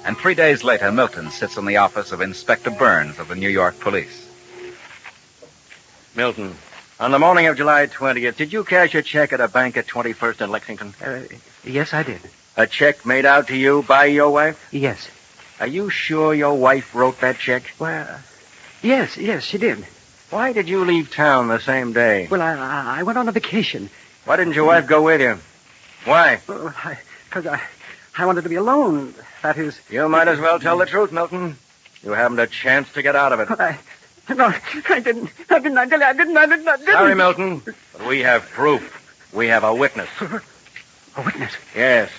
And 3 days later, Milton sits in the office of Inspector Burns of the New York Police.
Milton, on the morning of July 20th, did you cash a check at a bank at 21st and Lexington?
Yes, I did.
A check made out to you by your wife?
Yes.
Are you sure your wife wrote that check?
Well, yes, she did.
Why did you leave town the same day?
Well, I went on a vacation.
Why didn't your wife go with you? Why?
Because I wanted to be alone. That is...
You might as well tell the truth, Milton. You haven't a chance to get out of it.
No, I didn't. I didn't.
Sorry, Milton, but we have proof. We have a witness.
A witness?
Yes.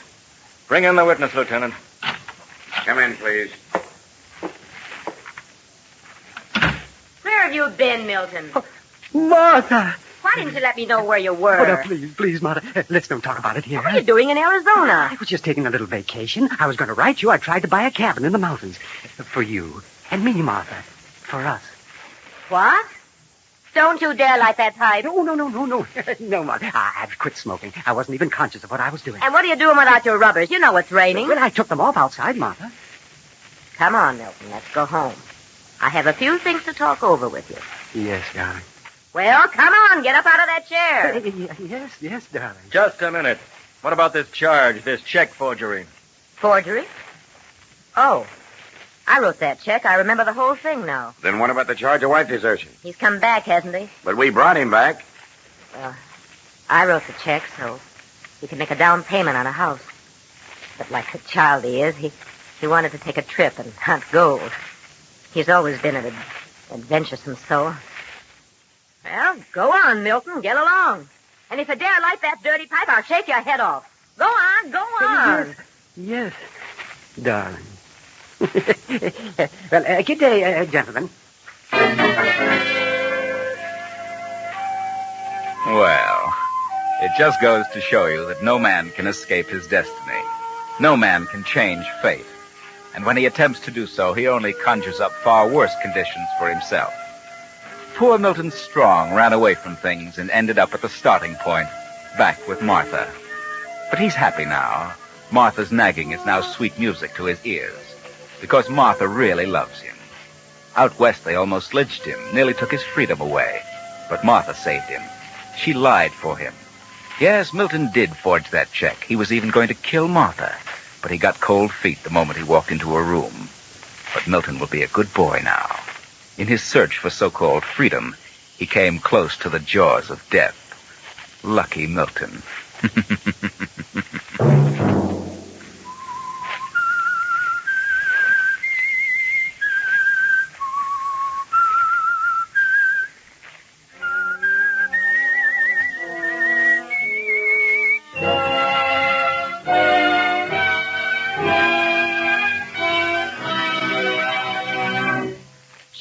Bring in the witness, Lieutenant.
Come in, please.
Where have you been, Milton?
Martha!
Why didn't you let me know where you were?
Oh, no, please, Martha. Let's don't talk about it here.
What are you doing in Arizona?
I was just taking a little vacation. I was going to write you. I tried to buy a cabin in the mountains. For you. And me, Martha. For us.
What? Don't you dare light that pipe.
No. No, Martha. I've quit smoking. I wasn't even conscious of what I was doing.
And what are you doing without your rubbers? You know it's raining.
Well, I took them off outside, Martha.
Come on, Milton. Let's go home. I have a few things to talk over with you.
Yes, darling.
Well, come on. Get up out of that chair.
Yes, darling.
Just a minute. What about this charge, this check forgery?
Forgery? Oh. I wrote that check. I remember the whole thing now.
Then what about the charge of wife desertion?
He's come back, hasn't he?
But we brought him back.
Well, I wrote the check so he could make a down payment on a house. But like the child he is, he wanted to take a trip and hunt gold. He's always been an adventuresome soul. Well, go on, Milton. Get along. And if you dare light that dirty pipe, I'll shake your head off. Go on.
Yes, darling. Well, good day, gentlemen.
Well, it just goes to show you that no man can escape his destiny. No man can change fate. And when he attempts to do so, he only conjures up far worse conditions for himself. Poor Milton Strong ran away from things and ended up at the starting point, back with Martha. But he's happy now. Martha's nagging is now sweet music to his ears, because Martha really loves him. Out west, they almost lynched him, nearly took his freedom away. But Martha saved him. She lied for him. Yes, Milton did forge that check. He was even going to kill Martha. But he got cold feet the moment he walked into her room. But Milton will be a good boy now. In his search for so-called freedom, he came close to the jaws of death. Lucky Milton.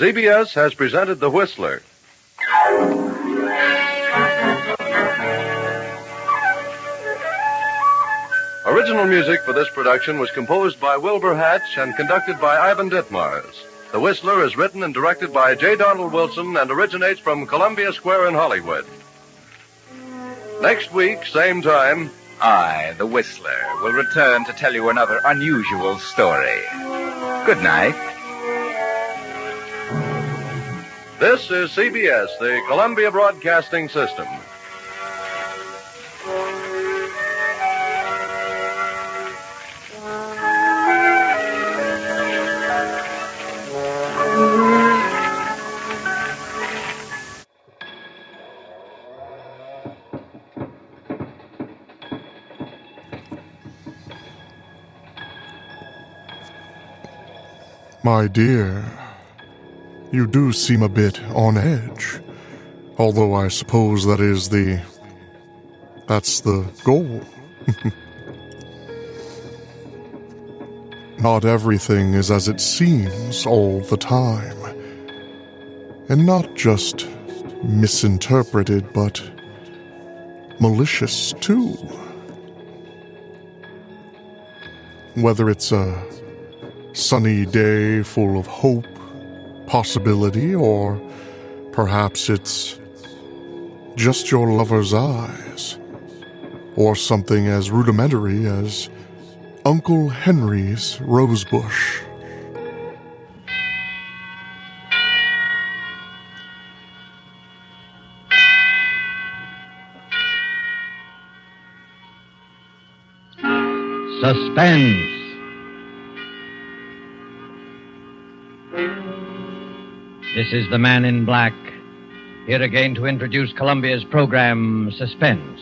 CBS has presented The Whistler. Original music for this production was composed by Wilbur Hatch and conducted by Ivan Ditmars. The Whistler is written and directed by J. Donald Wilson and originates from Columbia Square in Hollywood. Next week, same time,
I, the Whistler, will return to tell you another unusual story. Good night.
This is CBS, the Columbia Broadcasting System.
My dear, you do seem a bit on edge. Although I suppose that's the goal. Not everything is as it seems all the time. And not just misinterpreted, but malicious too. Whether it's a sunny day full of hope, possibility, or perhaps it's just your lover's eyes, or something as rudimentary as Uncle Henry's Rosebush.
Suspense. This is the Man in Black, here again to introduce Columbia's program, Suspense.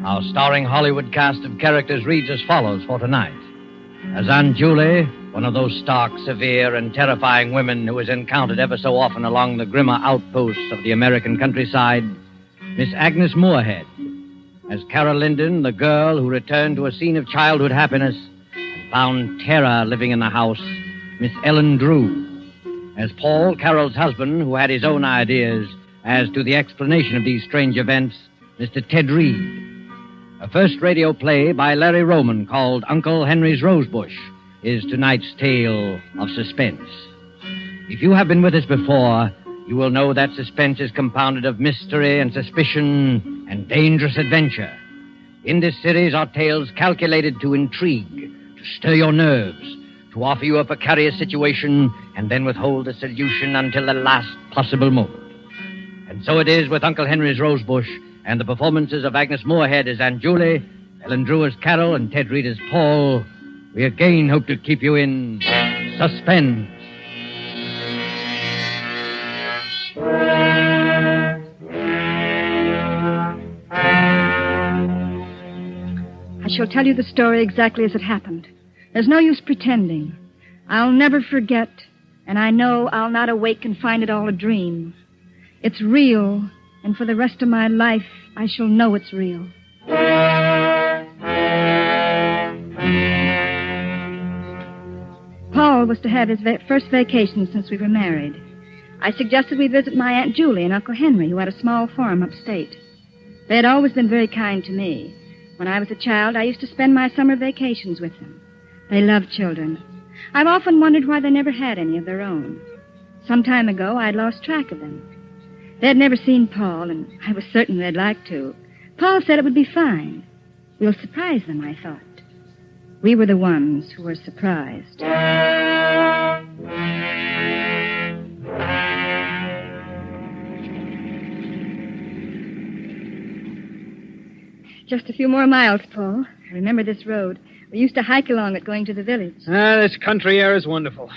Our starring Hollywood cast of characters reads as follows for tonight. As Aunt Julie, one of those stark, severe, and terrifying women who is encountered ever so often along the grimmer outposts of the American countryside, Miss Agnes Moorehead. As Carol Linden, the girl who returned to a scene of childhood happiness and found terror living in the house, Miss Ellen Drew. As Paul, Carol's husband, who had his own ideas as to the explanation of these strange events, Mr. Ted Reed. A first radio play by Larry Roman called Uncle Henry's Rosebush is tonight's tale of suspense. If you have been with us before, you will know that suspense is compounded of mystery and suspicion and dangerous adventure. In this series are tales calculated to intrigue, to stir your nerves, to offer you a precarious situation and then withhold the solution until the last possible moment. And so it is with Uncle Henry's Rosebush and the performances of Agnes Moorehead as Aunt Julie, Ellen Drew as Carol, and Ted Reed as Paul. We again hope to keep you in suspense.
I shall tell you the story exactly as it happened. There's no use pretending. I'll never forget, and I know I'll not awake and find it all a dream. It's real, and for the rest of my life, I shall know it's real. Paul was to have his first vacation since we were married. I suggested we visit my Aunt Julie and Uncle Henry, who had a small farm upstate. They had always been very kind to me. When I was a child, I used to spend my summer vacations with them. They loved children. I've often wondered why they never had any of their own. Some time ago, I'd lost track of them. They had never seen Paul, and I was certain they'd like to. Paul said it would be fine. We'll surprise them, I thought. We were the ones who were surprised. Just a few more miles, Paul. I remember this road. We used to hike along it going to the village.
This country air is wonderful.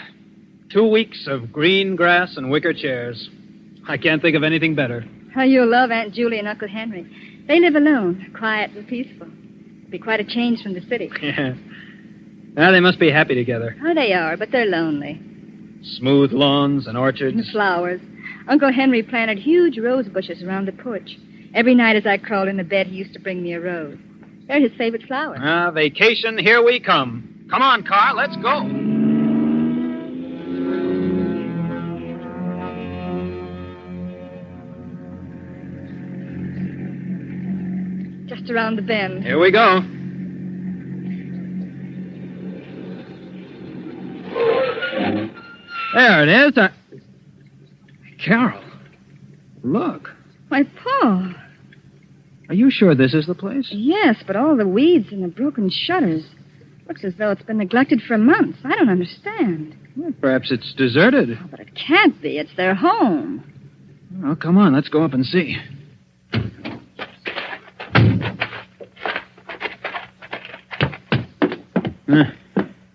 2 weeks of green grass and wicker chairs. I can't think of anything better.
Oh, you'll love Aunt Julie and Uncle Henry. They live alone, quiet and peaceful. It'll be quite a change from the city.
Yeah. Well, they must be happy together.
Oh, they are, but they're lonely.
Smooth lawns and orchards.
And flowers. Uncle Henry planted huge rose bushes around the porch. Every night as I crawled into bed, he used to bring me a rose. They're his favorite flowers.
Vacation, here we come. Come on, car, let's go.
Just around the bend.
Here we go. There it is. Carol, look.
Why, Paul.
Are you sure this is the place?
Yes, but all the weeds and the broken shutters. Looks as though it's been neglected for months. I don't understand.
Well, perhaps it's deserted.
Oh, but it can't be. It's their home.
Well, come on. Let's go up and see.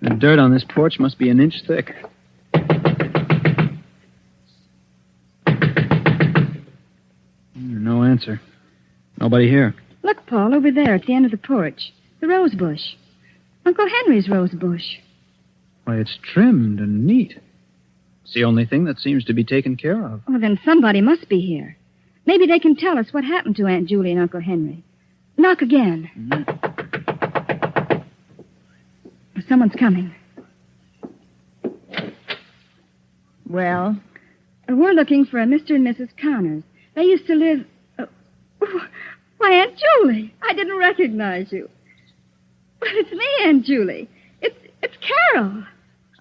The dirt on this porch must be an inch thick. No answer. Nobody here.
Look, Paul, over there at the end of the porch. The rose bush. Uncle Henry's rose bush.
Why, it's trimmed and neat. It's the only thing that seems to be taken care of.
Oh, then somebody must be here. Maybe they can tell us what happened to Aunt Julie and Uncle Henry. Knock again. Someone's coming.
Well?
We're looking for a Mr. and Mrs. Connors. They used to live... why, Aunt Julie, I didn't recognize you. Well, it's me, Aunt Julie. It's Carol.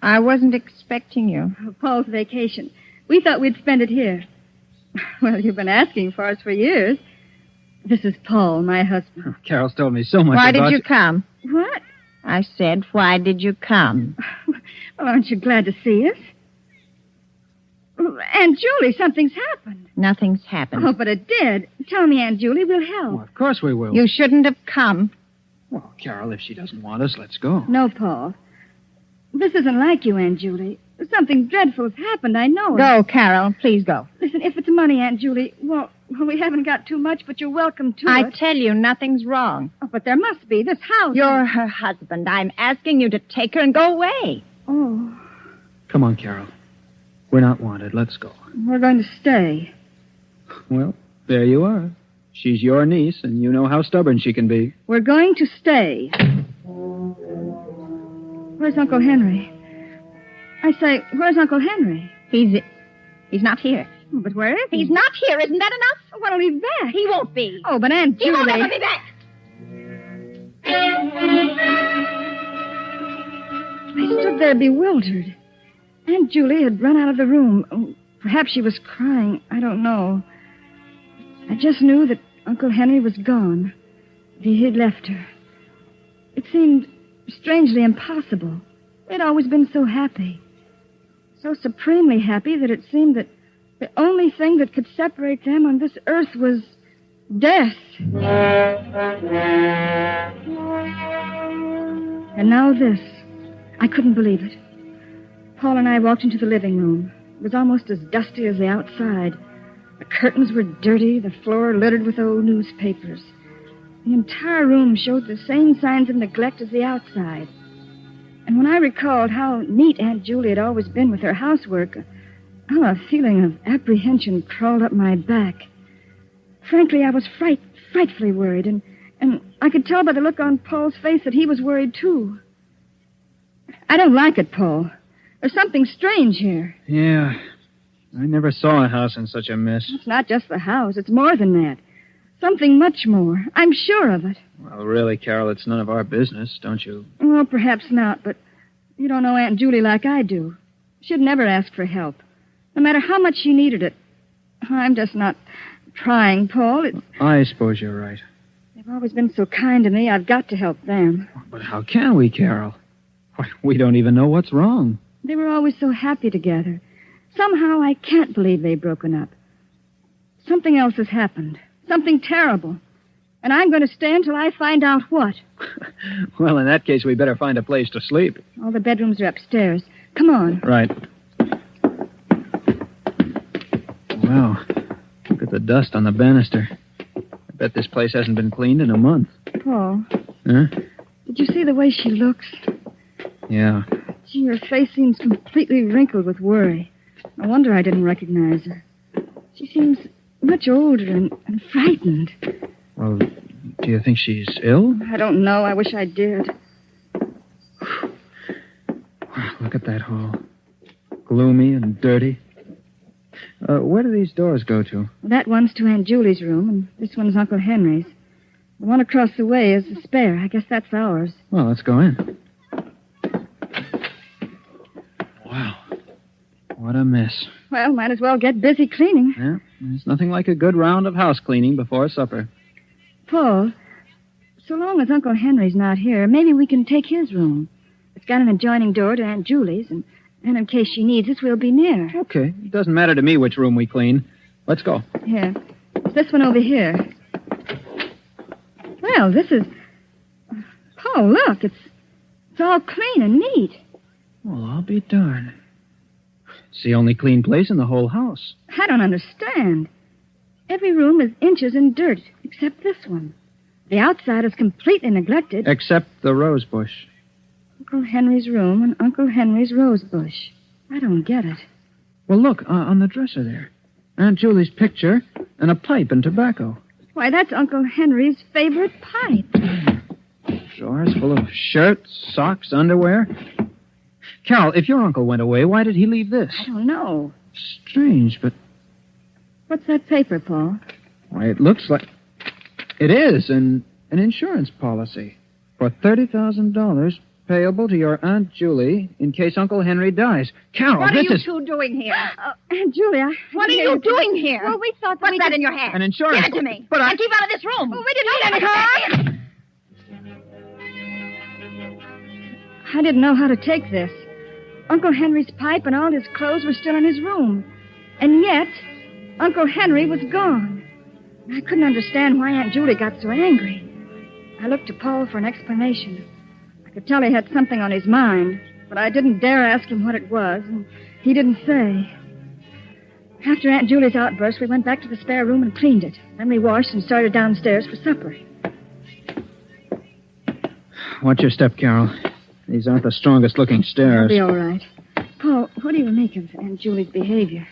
I wasn't expecting you.
Paul's vacation. We thought we'd spend it here. Well, you've been asking for us for years. This is Paul, my husband.
Carol's told me so much
Why
about
did you come?
What?
I said, why did you come?
Well, aren't you glad to see us? Aunt Julie, something's happened.
Nothing's happened.
Oh, but it did. Tell me, Aunt Julie, we'll help.
Well, of course we will.
You shouldn't have come.
Well, Carol, if she doesn't want us, let's go.
No, Paul. This isn't like you, Aunt Julie. Something dreadful has happened, I know it.
Go, Carol. Please go.
Listen, if it's money, Aunt Julie, well, we haven't got too much, but you're welcome to
I
it.
tell you, nothing's wrong.
Oh, but there must be. This house...
You're her husband. I'm asking you to take her and go away.
Oh.
Come on, Carol. We're not wanted. Let's go.
We're going to stay.
Well, there you are. She's your niece, and you know how stubborn she can be.
We're going to stay. Where's Uncle Henry? I say, where's Uncle Henry?
He's not here.
Oh, but where is he?
He's not here. Isn't that enough?
Oh, when'll he be back?
He won't be.
Oh, but Aunt Julie...
He won't ever be back.
I stood there bewildered. Aunt Julie had run out of the room. Oh, perhaps she was crying. I don't know. I just knew that Uncle Henry was gone. He had left her. It seemed strangely impossible. They'd always been so happy. So supremely happy that it seemed that the only thing that could separate them on this earth was death. And now this. I couldn't believe it. Paul and I walked into the living room. It was almost as dusty as the outside. The curtains were dirty, the floor littered with old newspapers. The entire room showed the same signs of neglect as the outside. And when I recalled how neat Aunt Julie had always been with her housework, a feeling of apprehension crawled up my back. Frankly, I was frightfully worried, and I could tell by the look on Paul's face that he was worried, too. I don't like it, Paul. There's something strange here.
Yeah. I never saw a house in such a mess.
It's not just the house. It's more than that. Something much more. I'm sure of it.
Well, really, Carol, it's none of our business, don't you?
Well, perhaps not, but you don't know Aunt Julie like I do. She'd never ask for help, no matter how much she needed it. I'm just not trying, Paul.
I suppose you're right.
They've always been so kind to me. I've got to help them.
But how can we, Carol? We don't even know what's wrong.
They were always so happy together. Somehow I can't believe they've broken up. Something else has happened. Something terrible. And I'm going to stay until I find out what.
Well, in that case, we better find a place to sleep.
All the bedrooms are upstairs. Come on.
Right. Wow. Look at the dust on the banister. I bet this place hasn't been cleaned in a month.
Paul.
Huh?
Did you see the way she looks?
Yeah.
Gee, her face seems completely wrinkled with worry. No wonder I didn't recognize her. She seems much older and frightened.
Well, do you think she's ill?
I don't know. I wish I did.
Look at that hall. Gloomy and dirty. Where do these doors go to?
That one's to Aunt Julie's room, and this one's Uncle Henry's. The one across the way is the spare. I guess that's ours.
Well, let's go in. Wow. What a mess.
Well, might as well get busy cleaning.
Yeah, there's nothing like a good round of house cleaning before supper.
Paul, so long as Uncle Henry's not here, maybe we can take his room. It's got an adjoining door to Aunt Julie's, and in case she needs us, we'll be near.
Okay. It doesn't matter to me which room we clean. Let's go.
Here. It's this one over here. Well, this is... Paul, look. It's all clean and neat.
Well, I'll be darned. It's the only clean place in the whole house.
I don't understand. Every room is inches in dirt, except this one. The outside is completely neglected.
Except the rosebush.
Uncle Henry's room and Uncle Henry's rosebush. I don't get it.
Well, look, on the dresser there. Aunt Julie's picture, and a pipe and tobacco.
Why, that's Uncle Henry's favorite pipe.
Drawers full of shirts, socks, underwear. Carol, if your uncle went away, why did he leave this?
I don't know.
Strange, but...
What's that paper, Paul?
Why, it looks like... It is an insurance policy for $30,000 payable to your Aunt Julie in case Uncle Henry dies. Carol,
What
this
are you
is...
two doing here?
Aunt Julia.
What are you doing here?
Well, we thought
What's that in your hand?
An insurance...
Give it to me.
But I...
And keep out of this room.
Oh, we didn't mean any harm. I didn't know how to take this. Uncle Henry's pipe and all his clothes were still in his room. And yet, Uncle Henry was gone. I couldn't understand why Aunt Julie got so angry. I looked to Paul for an explanation. I could tell he had something on his mind, but I didn't dare ask him what it was, and he didn't say. After Aunt Julie's outburst, we went back to the spare room and cleaned it. Then we washed and started downstairs for supper.
Watch your step, Carol. These aren't the strongest-looking stairs.
It'll be all right. Paul, what do you make of Aunt Julie's behavior?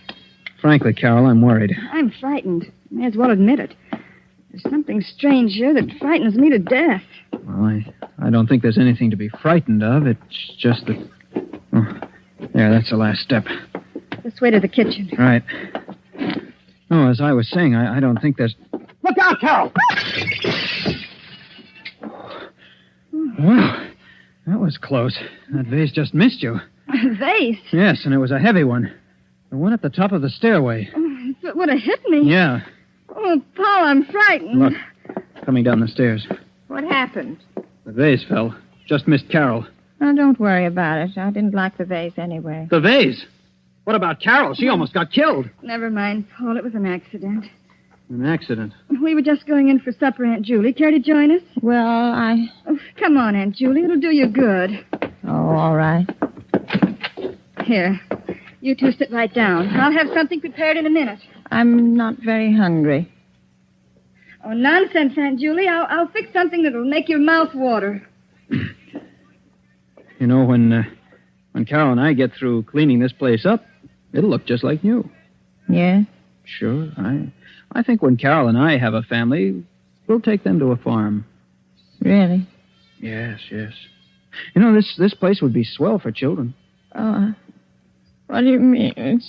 Frankly, Carol, I'm worried.
I'm frightened. May as well admit it. There's something strange here that frightens me to death.
Well, I don't think there's anything to be frightened of. It's just that... Oh, there, that's the last step.
This way to the kitchen.
Right. Oh, as I was saying, I don't think there's...
Look out, Carol!
Wow, that was close. That vase just missed you.
A vase?
Yes, and it was a heavy one. The one at the top of the stairway.
If it would have hit me.
Yeah.
Oh, Paul, I'm frightened.
Look, coming down the stairs.
What happened?
The vase fell. Just missed Carol.
Oh, don't worry about it. I didn't like the vase anyway.
The vase? What about Carol? She almost got killed.
Never mind, Paul. It was an accident.
An accident?
We were just going in for supper, Aunt Julie. Care to join us?
Well,
Oh, come on, Aunt Julie. It'll do you good.
Oh, all right.
Here. You two sit right down. I'll have something prepared in a minute.
I'm not very hungry.
Oh, nonsense, Aunt Julie. I'll fix something that'll make your mouth water.
You know, when Carol and I get through cleaning this place up, it'll look just like new.
Yeah?
Sure. I think when Carol and I have a family, we'll take them to a farm.
Really?
Yes. You know, this place would be swell for children.
Oh, what do you mean?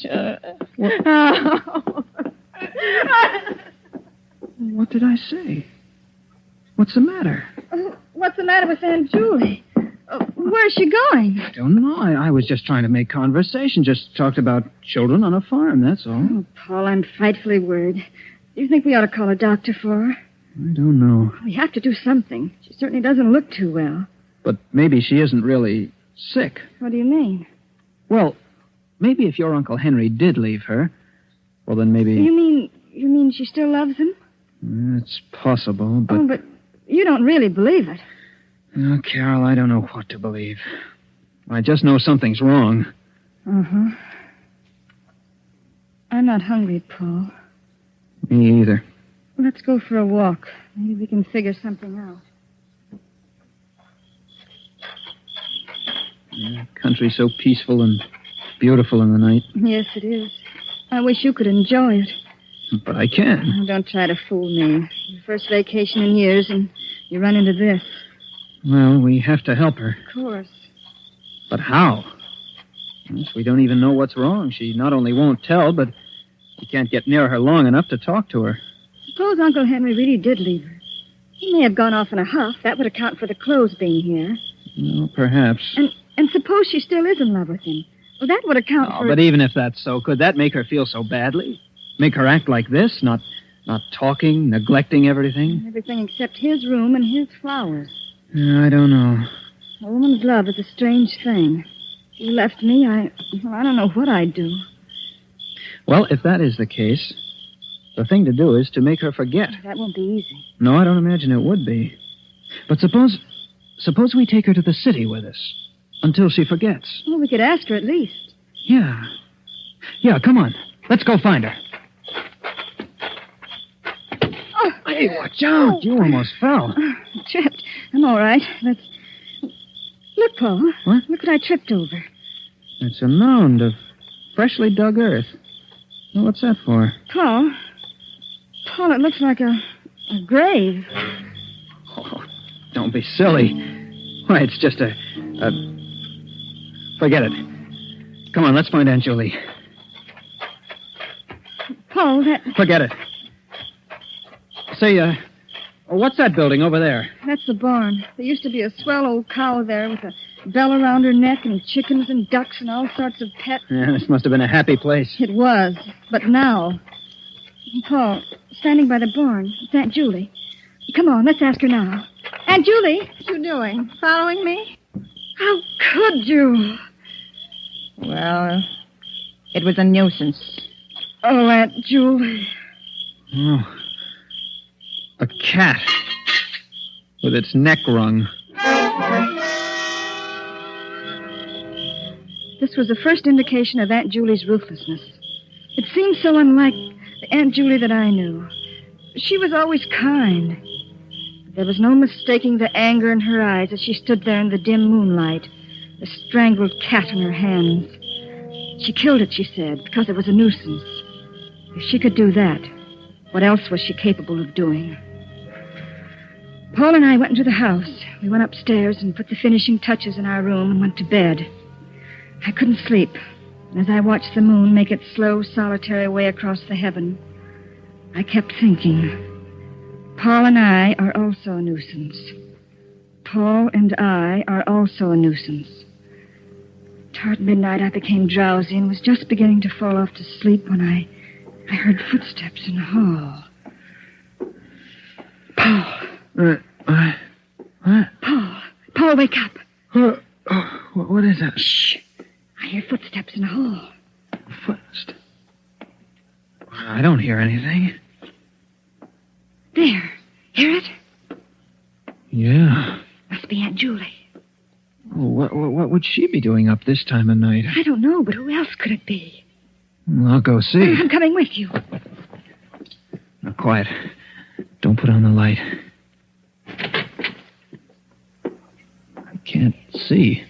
What did I say? What's the matter?
What's the matter with Aunt Julie? Where's she going?
I don't know. I was just trying to make conversation. Just talked about children on a farm, that's all.
Oh, Paul, I'm frightfully worried. Do you think we ought to call a doctor for her?
I don't know.
We have to do something. She certainly doesn't look too well.
But maybe she isn't really sick.
What do you mean?
Well, maybe if your Uncle Henry did leave her, well, then maybe...
You mean she still loves him?
It's possible, but...
Oh, but you don't really believe it.
Oh, Carol, I don't know what to believe. I just know something's wrong.
Uh-huh. I'm not hungry, Paul.
Me either.
Let's go for a walk. Maybe we can figure something out.
The country's so peaceful and beautiful in the night.
Yes, it is. I wish you could enjoy it.
But I can.
Oh, don't try to fool me. Your first vacation in years, and you run into this.
Well, we have to help her.
Of course.
But how? Yes, we don't even know what's wrong. She not only won't tell, but we can't get near her long enough to talk to her.
Suppose Uncle Henry really did leave her. He may have gone off in a huff. That would account for the clothes being here.
Well, perhaps.
And suppose she still is in love with him. Well, that would account for...
But even if that's so, could that make her feel so badly? Make her act like this? Not talking, neglecting everything?
Everything except his room and his flowers.
I don't know.
A woman's love is a strange thing. If you left me, I don't know what I'd do.
Well, if that is the case, the thing to do is to make her forget.
That won't be easy.
No, I don't imagine it would be. But suppose we take her to the city with us until she forgets.
Well, we could ask her at least.
Yeah. Yeah, come on. Let's go find her.
Oh,
hey, watch out. You almost fell.
Tripped. I'm all right. Look, Paul.
What?
Look what I tripped over.
It's a mound of freshly dug earth. Well, what's that for?
Paul, it looks like a grave.
Oh, don't be silly. Why, it's just a... Forget it. Come on, let's find Aunt Julie.
Paul, that...
Forget it. Say, what's that building over there?
That's the barn. There used to be a swell old cow there with a bell around her neck and chickens and ducks and all sorts of pets.
Yeah, this must have been a happy place.
It was, but now... Paul, standing by the barn, it's Aunt Julie. Come on, let's ask her now. Aunt Julie, what you doing? Following me? How could you?
Well, it was a nuisance.
Oh, Aunt Julie.
Oh. A cat. With its neck wrung.
This was the first indication of Aunt Julie's ruthlessness. It seemed so unlike the Aunt Julie that I knew. She was always kind. There was no mistaking the anger in her eyes as she stood there in the dim moonlight, a strangled cat in her hands. She killed it, she said, because it was a nuisance. If she could do that, what else was she capable of doing? Paul and I went into the house. We went upstairs and put the finishing touches in our room and went to bed. I couldn't sleep. And as I watched the moon make its slow, solitary way across the heaven, I kept thinking, Paul and I are also a nuisance. Paul and I are also a nuisance. Toward midnight, I became drowsy and was just beginning to fall off to sleep when I heard footsteps in the hall. Paul.
What?
Paul, wake up.
What is that?
Shh. I hear footsteps in the hall.
Footsteps? I don't hear anything.
There. Hear it?
Yeah.
Must be Aunt Julie.
What would she be doing up this time of night?
I don't know, but who else could it be?
Well, I'll go see.
I'm coming with you.
Now, quiet. Don't put on the light. I can't see.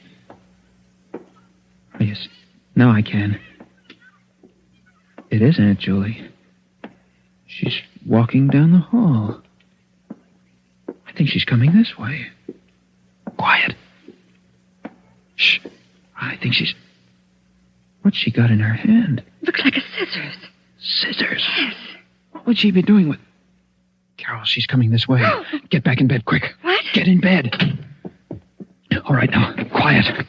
Oh, yes. Now I can. It is Aunt Julie. She's walking down the hall. I think she's coming this way. Quiet. Shh. I think she's... What's she got in her hand?
Looks like a scissors.
Scissors?
Yes.
What would she be doing with... Carol, she's coming this way. Get back in bed, quick.
What?
Get in bed. All right, now, quiet.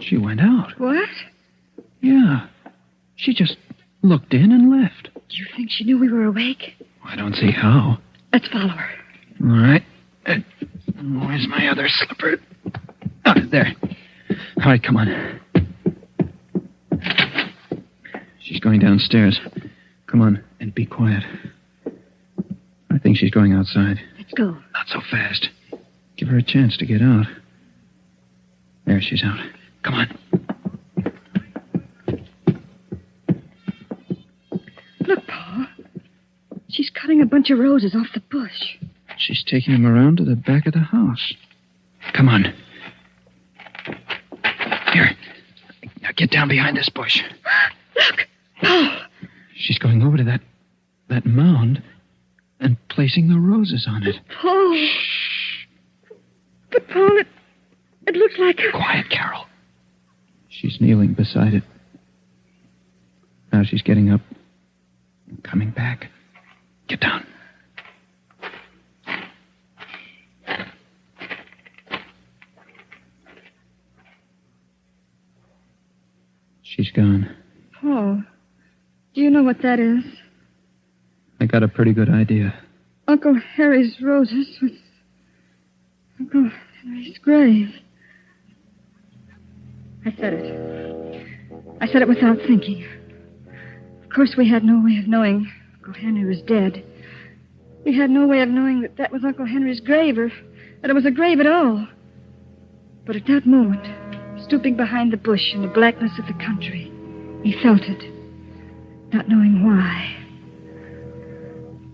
She went out.
What?
Yeah. She just looked in and left.
Do you think she knew we were awake?
I don't see how.
Let's follow her.
All right. Where's my other slipper? Ah, there. All right, come on. She's going downstairs. Come on, and be quiet. I think she's going outside.
Let's go.
Not so fast. Give her a chance to get out. There, she's out. Come on.
Look, Paul. She's cutting a bunch of roses off the bush.
She's taking them around to the back of the house. Come on. Here. Now get down behind this bush.
Look, Paul.
She's going over to that mound and placing the roses on it.
Paul. Shh. But, Paul, it looks like a...
Quiet, Carol. She's kneeling beside it. Now she's getting up and coming back. Get down. She's gone.
Paul, do you know what that is?
I got a pretty good idea.
Uncle Harry's roses with Uncle Henry's grave. I said it without thinking. Of course, we had no way of knowing Uncle Henry was dead. We had no way of knowing that was Uncle Henry's grave or that it was a grave at all. But at that moment, stooping behind the bush in the blackness of the country, he felt it, not knowing why.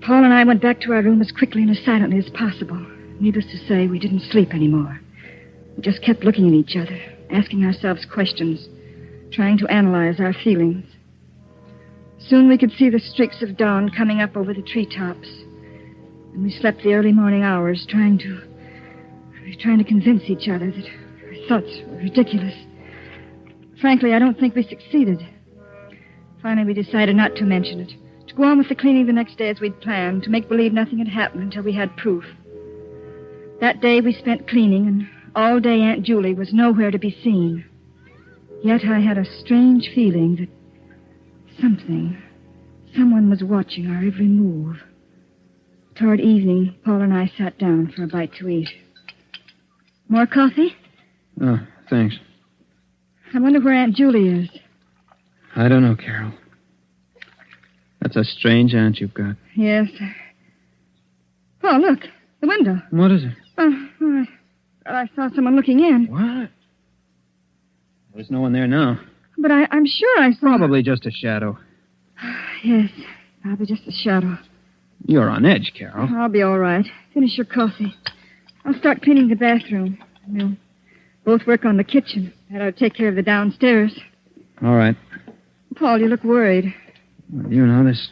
Paul and I went back to our room as quickly and as silently as possible. Needless to say, we didn't sleep anymore. We just kept looking at each other, asking ourselves questions, trying to analyze our feelings. Soon we could see the streaks of dawn coming up over the treetops. And we slept the early morning hours trying to convince each other that our thoughts were ridiculous. Frankly, I don't think we succeeded. Finally, we decided not to mention it, to go on with the cleaning the next day as we'd planned, to make believe nothing had happened until we had proof. That day we spent cleaning, and all day Aunt Julie was nowhere to be seen. Yet I had a strange feeling that someone was watching our every move. Toward evening, Paul and I sat down for a bite to eat. More coffee?
Oh, thanks.
I wonder where Aunt Julie is.
I don't know, Carol. That's a strange aunt you've got.
Yes. Oh, look. The window.
What is it?
Oh, I saw someone looking in.
What? There's no one there now.
But I'm sure I saw...
Probably just a shadow.
Yes, probably just a shadow.
You're on edge, Carol.
I'll be all right. Finish your coffee. I'll start cleaning the bathroom. We'll both work on the kitchen. And I'll take care of the downstairs.
All right.
Paul, you look worried.
Well, you know, this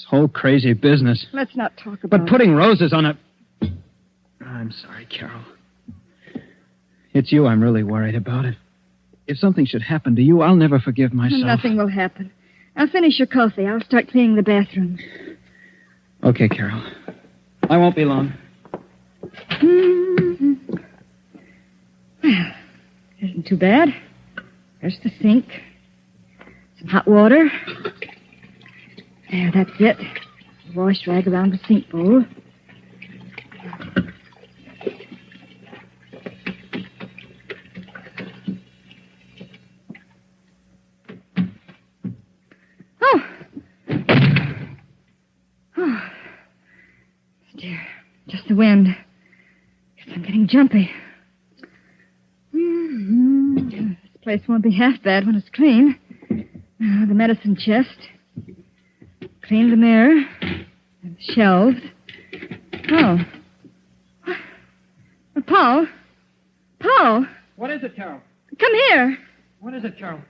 whole crazy business.
Let's not talk about it.
But putting roses on a... I'm sorry, Carol. It's you I'm really worried about. If something should happen to you, I'll never forgive myself.
Nothing will happen. I'll finish your coffee. I'll start cleaning the bathroom.
Okay, Carol. I won't be long.
Mm-hmm. Well, isn't too bad. There's the sink. Some hot water. There, that's it. A wash rag around the sink bowl. Oh, dear. Just the wind. Guess I'm getting jumpy. This place won't be half bad when it's clean. The medicine chest. Clean the mirror. And the shelves. Oh. Paul? Paul?
What is it, Carol?
Come here.
What is it, Carol?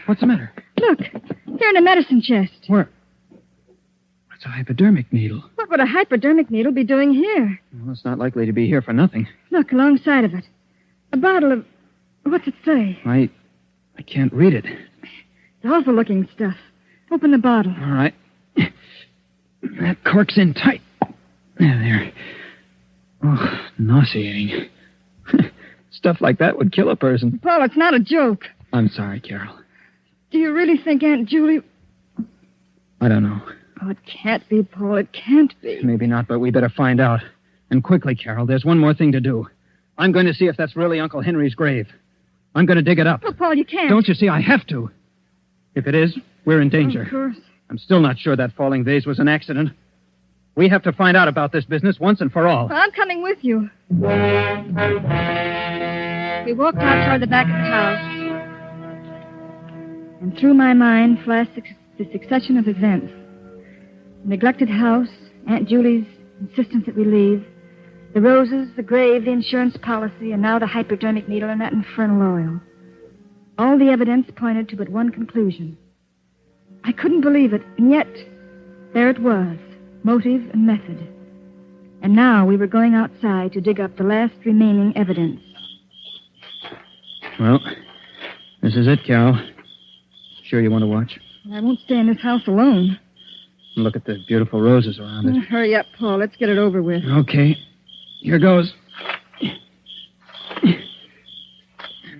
What's the matter?
Look. Here in the medicine chest.
Where? It's a hypodermic needle.
What would a hypodermic needle be doing here?
Well, it's not likely to be here for nothing.
Look, alongside of it. A bottle of... What's it say?
I can't read it.
It's awful-looking stuff. Open the bottle.
All right. That cork's in tight. There. Oh, nauseating. Stuff like that would kill a person.
Paul, it's not a joke.
I'm sorry, Carol.
Do you really think Aunt Julie...
I don't know.
Oh, it can't be, Paul. It can't be.
Maybe not, but we better find out. And quickly, Carol. There's one more thing to do. I'm going to see if that's really Uncle Henry's grave. I'm going to dig it up.
Oh, Paul, you can't.
Don't you see? I have to. If it is, we're in danger.
Of course.
I'm still not sure that falling vase was an accident. We have to find out about this business once and for all.
Well, I'm coming with you. We walked out toward the back of the house. And through my mind flashed the succession of events. The neglected house, Aunt Julie's insistence that we leave, the roses, the grave, the insurance policy, and now the hypodermic needle and that infernal oil. All the evidence pointed to but one conclusion. I couldn't believe it, and yet there it was, motive and method. And now we were going outside to dig up the last remaining evidence.
Well, this is it, Carol. Sure you want to watch?
I won't stay in this house alone.
Look at the beautiful roses around it.
Hurry up, Paul. Let's get it over with.
Okay. Here goes. I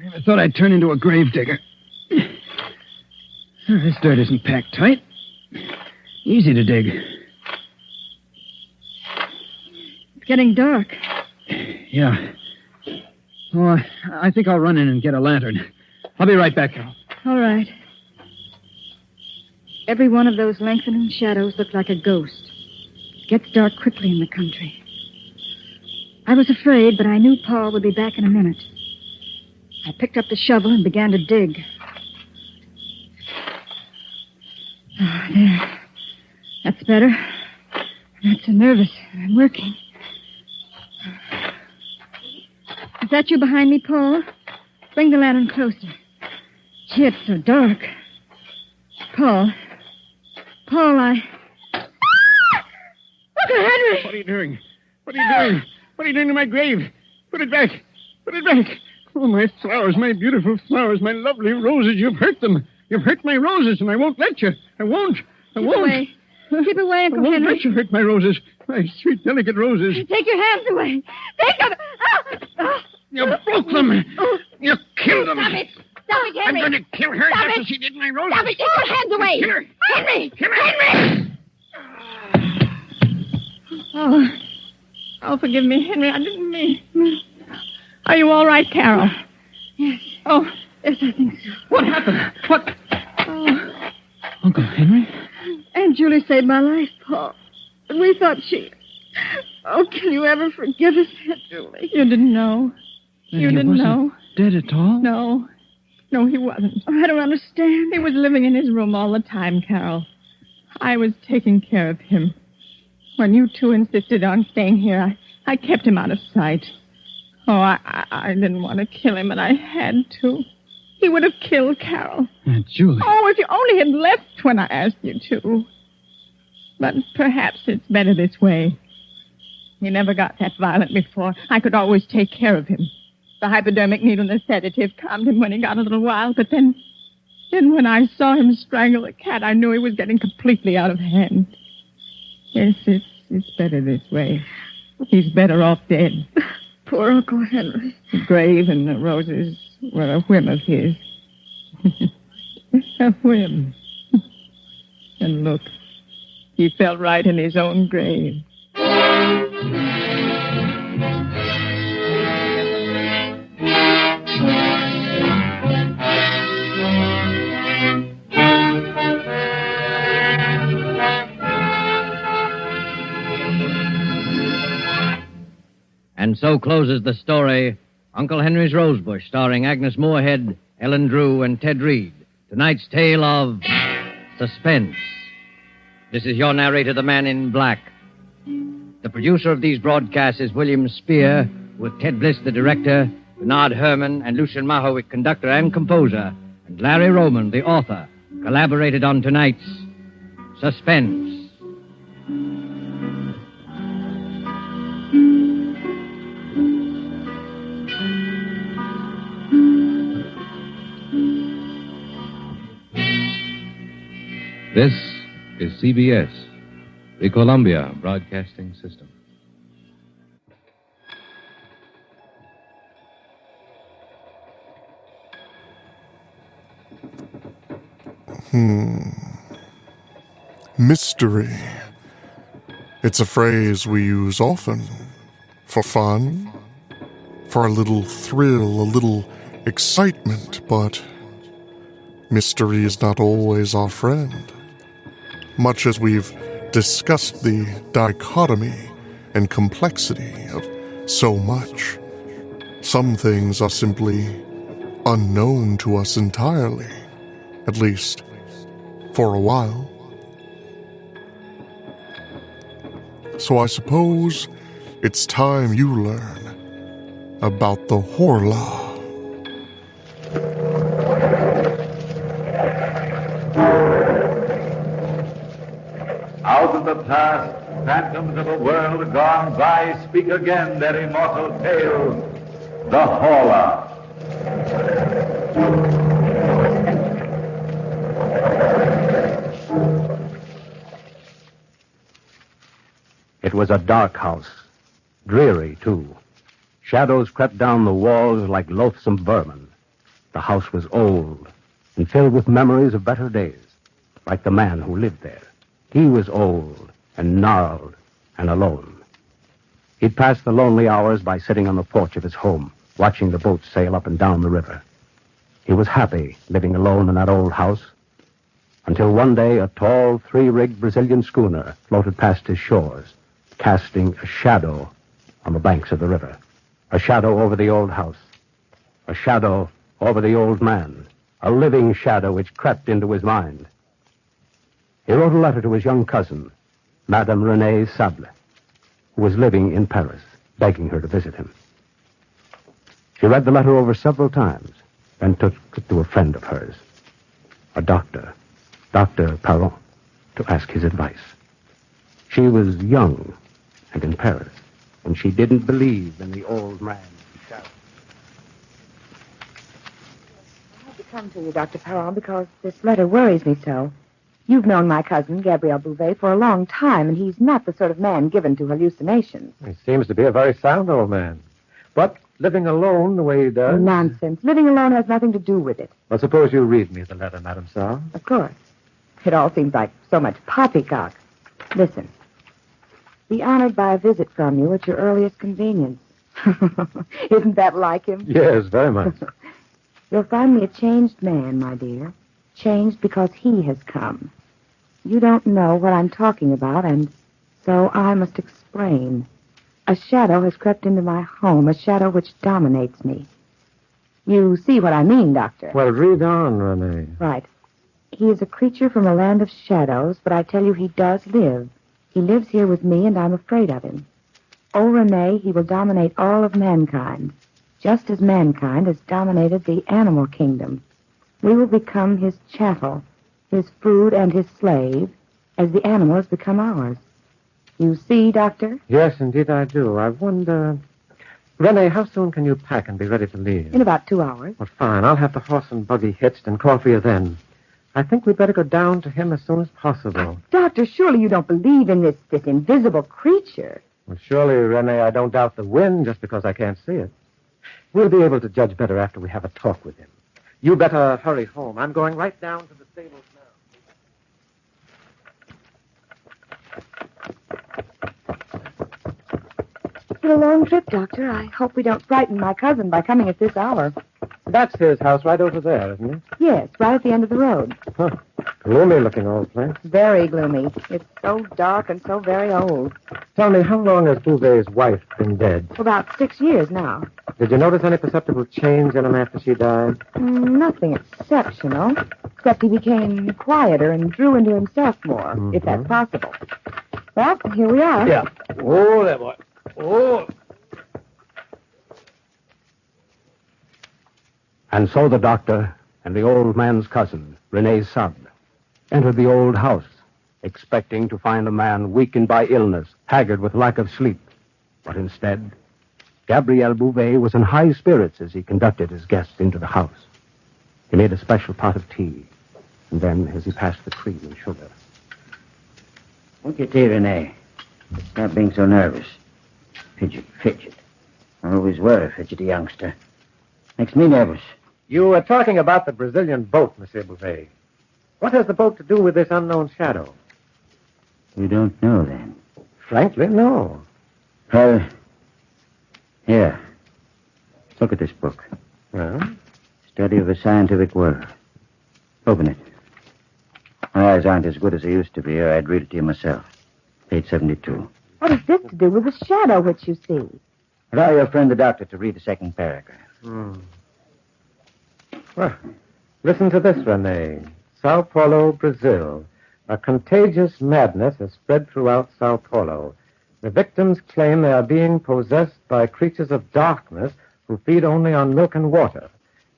never thought I'd turn into a gravedigger. This dirt isn't packed tight. Easy to dig.
It's getting dark.
Yeah. Oh, I think I'll run in and get a lantern. I'll be right back, Carol.
All right. Every one of those lengthening shadows looked like a ghost. It gets dark quickly in the country. I was afraid, but I knew Paul would be back in a minute. I picked up the shovel and began to dig. Oh, there. That's better. I'm not so nervous. I'm working. Is that you behind me, Paul? Bring the lantern closer. Gee, it's so dark. Paul, I... Uncle Henry!
What are you doing? What are you doing? What are you doing to my grave? Put it back. Put it back. Oh, my flowers, my beautiful flowers, my lovely roses. You've hurt them. You've hurt my roses, and I won't let you. I won't.
Keep away. Keep away, Uncle
I won't
Henry.
let you hurt my roses. My sweet, delicate roses.
Take your hands away. Take them.
You broke them. You killed them.
Stop it. Stop it,
I'm
Henry.
going to kill her
Stop
just
it.
as she did my roses.
Stop it. Take your hands away.
Kill her.
Henry.
Kill her.
Henry.
Oh, forgive me, Henry. I didn't mean. Are you all right, Carol?
Yes.
Oh,
Yes, I think so.
what happened? What? Oh. Uncle Henry?
Aunt Julie saved my life, Paul. But we thought she... Oh, can you ever forgive us, Aunt Julie?
You didn't know.
Then
You
he
didn't
wasn't
know.
Dead at all?
No. No, he wasn't.
Oh, I don't understand.
He was living in his room all the time, Carol. I was taking care of him. When you two insisted on staying here, I kept him out of sight. Oh, I didn't want to kill him, and I had to. He would have killed Carol.
Aunt Julie.
Oh, if you only had left when I asked you to. But perhaps it's better this way. He never got that violent before. I could always take care of him. The hypodermic needle and the sedative calmed him when he got a little wild, but then when I saw him strangle the cat, I knew he was getting completely out of hand. Yes, it's better this way. He's better off dead.
Poor Uncle Henry.
The grave and the roses were a whim of his. A whim. And look, he fell right in his own grave.
And so closes the story, Uncle Henry's Rosebush, starring Agnes Moorehead, Ellen Drew, and Ted Reed. Tonight's tale of Suspense. This is your narrator, the Man in Black. The producer of these broadcasts is William Spear, with Ted Bliss, the director, Bernard Herman, and Lucien Mahowick, conductor and composer, and Larry Roman, the author, collaborated on tonight's Suspense.
This is CBS, the Columbia Broadcasting System.
Mystery. It's a phrase we use often. For fun, for a little thrill, a little excitement, but mystery is not always our friend. Much as we've discussed the dichotomy and complexity of so much, some things are simply unknown to us entirely, at least for a while. So I suppose it's time you learn about the Horla.
Out of the past, phantoms of a world gone by speak again their immortal tale, the Horla.
It was a dark house, dreary, too. Shadows crept down the walls like loathsome vermin. The house was old and filled with memories of better days, like the man who lived there. He was old and gnarled and alone. He'd passed the lonely hours by sitting on the porch of his home, watching the boats sail up and down the river. He was happy living alone in that old house, until one day a tall, three-rigged Brazilian schooner floated past his shores, casting a shadow on the banks of the river. A shadow over the old house. A shadow over the old man. A living shadow which crept into his mind. He wrote a letter to his young cousin, Madame Renée Sable, who was living in Paris, begging her to visit him. She read the letter over several times, then took it to a friend of hers, a doctor, Dr. Parent, to ask his advice. She was young and in Paris, and she didn't believe in the old man.
I had to come to you, Dr. Parent, because this letter worries me so. You've known my cousin, Gabriel Bouvet, for a long time, and he's not the sort of man given to hallucinations.
He seems to be a very sound old man. But living alone the way he does...
Nonsense. Living alone has nothing to do with it.
Well, suppose you read me the letter, Madame Saul.
Of course. It all seems like so much poppycock. Listen. Be honored by a visit from you at your earliest convenience. Isn't that like him?
Yes, very much.
You'll find me a changed man, my dear. Changed because he has come. You don't know what I'm talking about, and so I must explain. A shadow has crept into my home, a shadow which dominates me. You see what I mean, Doctor?
Well, read on, Renee.
Right. He is a creature from a land of shadows, but I tell you he does live. He lives here with me, and I'm afraid of him. Oh, Renee, he will dominate all of mankind, just as mankind has dominated the animal kingdom. We will become his chattel, his food and his slave, as the animal has become ours. You see, Doctor?
Yes, indeed I do. I wonder... Renee, how soon can you pack and be ready to leave?
In about 2 hours.
Well, fine. I'll have the horse and buggy hitched and call for you then. I think we'd better go down to him as soon as possible.
Doctor, surely you don't believe in this invisible creature.
Well, surely, Renee, I don't doubt the wind just because I can't see it. We'll be able to judge better after we have a talk with him. You better hurry home. I'm going right down to the stables now.
It's been a long trip, Doctor. I hope we don't frighten my cousin by coming at this hour.
That's his house right over there, isn't it?
Yes, right at the end of the road.
Huh. Gloomy-looking old place.
Very gloomy. It's so dark and so very old.
Tell me, how long has Bouvet's wife been dead?
For about 6 years now.
Did you notice any perceptible change in him after she died?
Nothing exceptional, except he became quieter and drew into himself more, if that's possible. Well, here we are.
Yeah. Oh, there, boy. Oh.
And so the doctor and the old man's cousin, Renée Sable, entered the old house, expecting to find a man weakened by illness, haggard with lack of sleep. But instead, Gabriel Bouvet was in high spirits as he conducted his guests into the house. He made a special pot of tea, and then, as he passed the cream and sugar.
Won't you tea, Renee? Stop being so nervous. Fidget. I always were a fidgety youngster. Makes me nervous.
You were talking about the Brazilian boat, Monsieur Bouvet. What has the boat to do with this unknown shadow?
You don't know, then?
Frankly, no.
Well, here. Look at this book.
Well?
Study of the Scientific World. Open it. My eyes aren't as good as they used to be, or I'd read it to you myself. Page 72.
What has this to do with the shadow which you see?
Allow your friend the doctor to read the second paragraph.
Well, listen to this, Renee. Sao Paulo, Brazil. A contagious madness has spread throughout Sao Paulo. The victims claim they are being possessed by creatures of darkness who feed only on milk and water.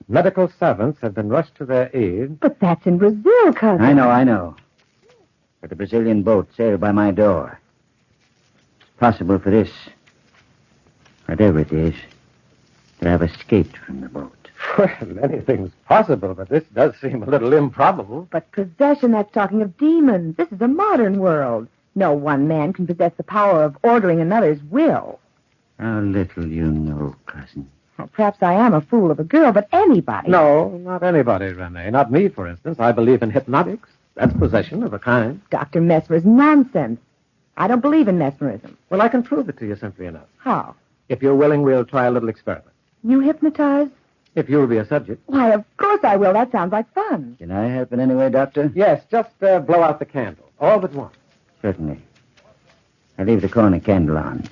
Medical savants have been rushed to their aid.
But that's in Brazil, cousin.
I know. But the Brazilian boat sailed by my door. It's possible for this, whatever it is, to have escaped from the boat.
Well, anything's possible, but this does seem a little improbable.
But possession, that's talking of demons. This is a modern world. No one man can possess the power of ordering another's will.
How little you know, cousin.
Well, perhaps I am a fool of a girl, but anybody...
No, not anybody, Renee. Not me, for instance. I believe in hypnotics. That's possession of a kind.
Dr. Mesmer's nonsense. I don't believe in mesmerism.
Well, I can prove it to you simply enough.
How?
If you're willing, we'll try a little experiment.
You hypnotize?
If you'll be a subject.
Why, of course I will. That sounds like fun.
Can I help in any way, Doctor?
Yes, just blow out the candle. All but one.
Certainly. I'll leave the corner candle on.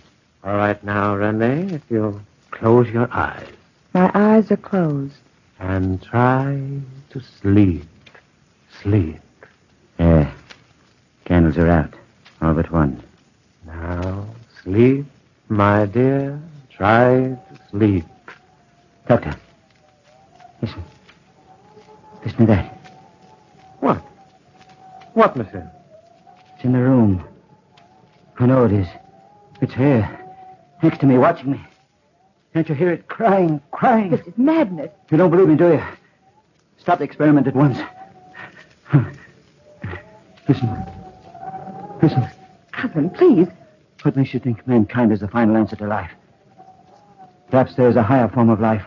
All right now, Renee, if you'll close your eyes.
My eyes are closed.
And try to sleep. Sleep.
Candles are out.
All but one.
Now, sleep, my dear. Try to sleep.
Doctor. Listen. Listen to that.
What? What, monsieur?
It's in the room. I know it is. It's here. Next to me, watching me. Can't you hear it crying?
This is madness.
You don't believe me, do you? Stop the experiment at once. Listen. Listen.
Cousin, please.
What makes you think mankind is the final answer to life? Perhaps there is a higher form of life.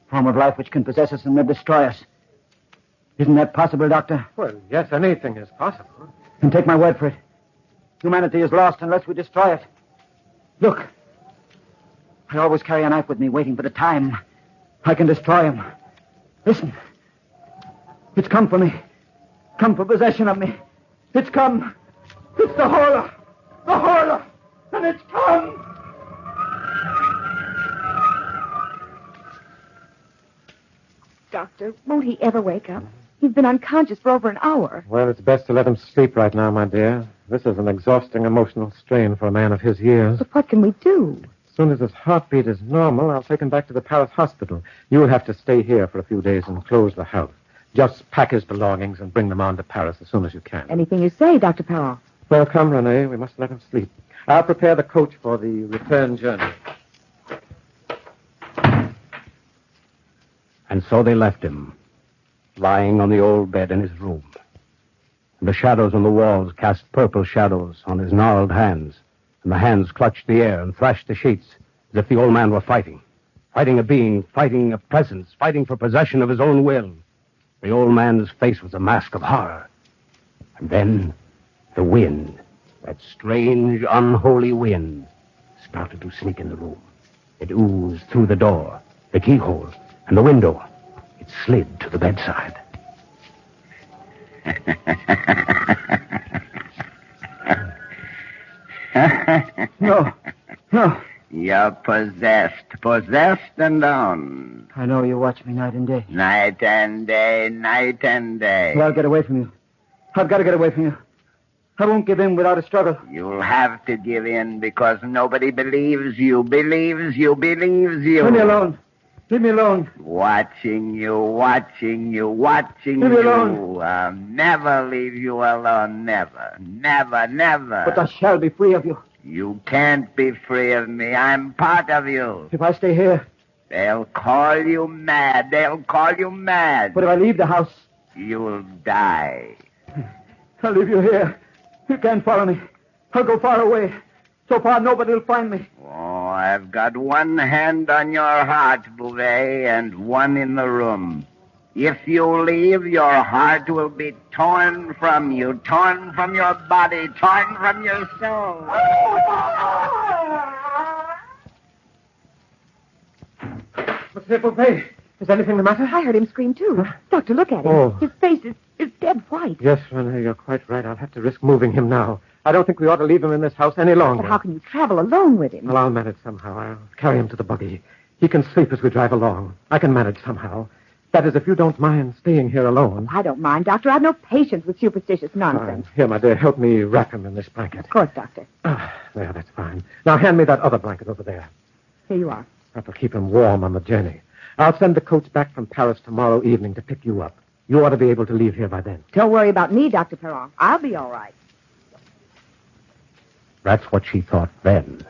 Form of life which can possess us and then destroy us. Isn't that possible, Doctor?
Well, yes, anything is possible.
Then take my word for it. Humanity is lost unless we destroy it. Look. I always carry a knife with me, waiting for the time I can destroy him. Listen. It's come for me. Come for possession of me. It's come. It's the Horla. The Horla. And it's come.
Doctor, won't he ever wake up? He's been unconscious for over an hour.
Well, it's best to let him sleep right now, my dear. This is an exhausting emotional strain for a man of his years.
But what can we do?
As soon as his heartbeat is normal, I'll take him back to the Paris hospital. You'll have to stay here for a few days and close the house. Just pack his belongings and bring them on to Paris as soon as you can.
Anything you say, Dr. Perron.
Well, come, Renee. We must let him sleep. I'll prepare the coach for the return journey.
And so they left him, lying on the old bed in his room. The shadows on the walls cast purple shadows on his gnarled hands, and the hands clutched the air and thrashed the sheets as if the old man were fighting. Fighting a being, fighting a presence, fighting for possession of his own will. The old man's face was a mask of horror. And then the wind, that strange, unholy wind, started to sneak in the room. It oozed through the door, the keyhole, and the window. It slid to the bedside.
No.
You're possessed and owned.
I know you watch me night and day.
Night and day.
Well, I'll get away from you. I've got to get away from you. I won't give in without a struggle.
You'll have to give in because nobody believes you.
Leave me alone. Leave me alone.
Watching you.
Leave me alone.
I'll never leave you alone. Never.
But I shall be free of you.
You can't be free of me. I'm part of you.
If I stay here.
They'll call you mad.
But if I leave the house.
You'll die.
I'll leave you here. You can't follow me. I'll go far away. So far, nobody will find me.
Oh, I've got one hand on your heart, Bouvet, and one in the room. If you leave, your heart will be torn from you, torn from your body, torn from your soul.
Monsieur Bouvet, is anything the matter?
I heard him scream, too. Doctor, look at him.
Oh.
His face is dead white.
Yes, Renee, you're quite right. I'll have to risk moving him now. I don't think we ought to leave him in this house any longer.
But how can you travel alone with him?
Well, I'll manage somehow. I'll carry him to the buggy. He can sleep as we drive along. I can manage somehow. That is, if you don't mind staying here alone.
I don't mind, Doctor. I've no patience with superstitious nonsense.
Here, my dear, help me wrap him in this blanket.
Of course, Doctor.
There, that's fine. Now hand me that other blanket over there.
Here you are.
That'll keep him warm on the journey. I'll send the coach back from Paris tomorrow evening to pick you up. You ought to be able to leave here by then.
Don't worry about me, Dr. Perron. I'll be all right.
That's what she thought then.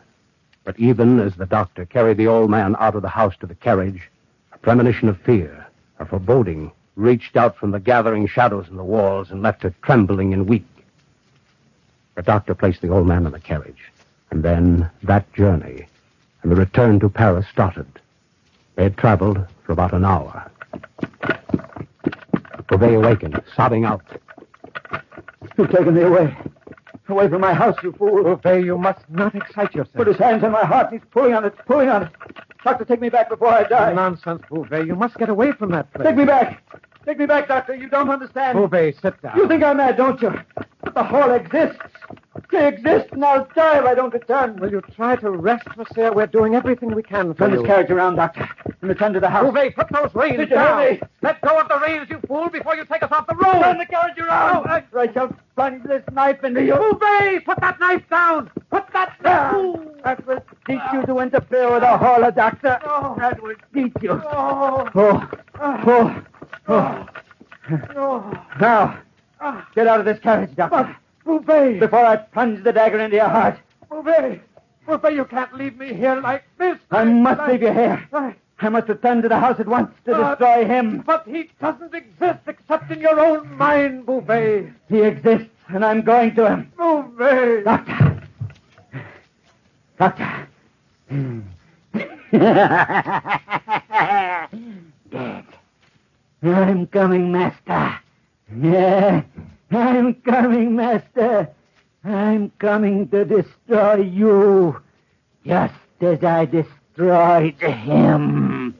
But even as the doctor carried the old man out of the house to the carriage, a premonition of fear, a foreboding, reached out from the gathering shadows in the walls and left her trembling and weak. The doctor placed the old man in the carriage, and then that journey and the return to Paris started. They had traveled for about an hour. Bouvet awakened, sobbing out.
You've taken me away. Away from my house, you fool.
Bouvet, you must not excite yourself.
Put his hands on my heart. He's pulling on it. Doctor, take me back before I die.
Nonsense, Bouvet. You must get away from that place.
Take me back. Take me back, Doctor. You don't understand.
Bouvet, sit down.
You think I'm mad, don't you? But the Hall exists. They exist, and I'll die if I don't return.
Will you try to rest, monsieur? We're doing everything we can for
Turn
you.
this carriage around, Doctor. and return to the house.
Bouvet, put those reins
Did you
down.
hear me?
Let go of the reins, you fool, before you take us off the road.
Turn the carriage around. I shall plunge this knife into you.
Bouvet, put that knife down. Put that down.
That will teach you to interfere with a Horla, Doctor. That will teach you. Now, get out of this carriage, Doctor.
Bouvet.
Before I plunge the dagger into your heart.
Bouvet, you can't leave me here like this.
I must leave you here. I must return to the house at once to destroy him.
But he doesn't exist except in your own mind, Bouvet.
He exists, and I'm going to him.
Bouvet.
Doctor. Dead. I'm coming, Master. Yeah, I'm coming, Master. I'm coming to destroy you, just as I destroyed him.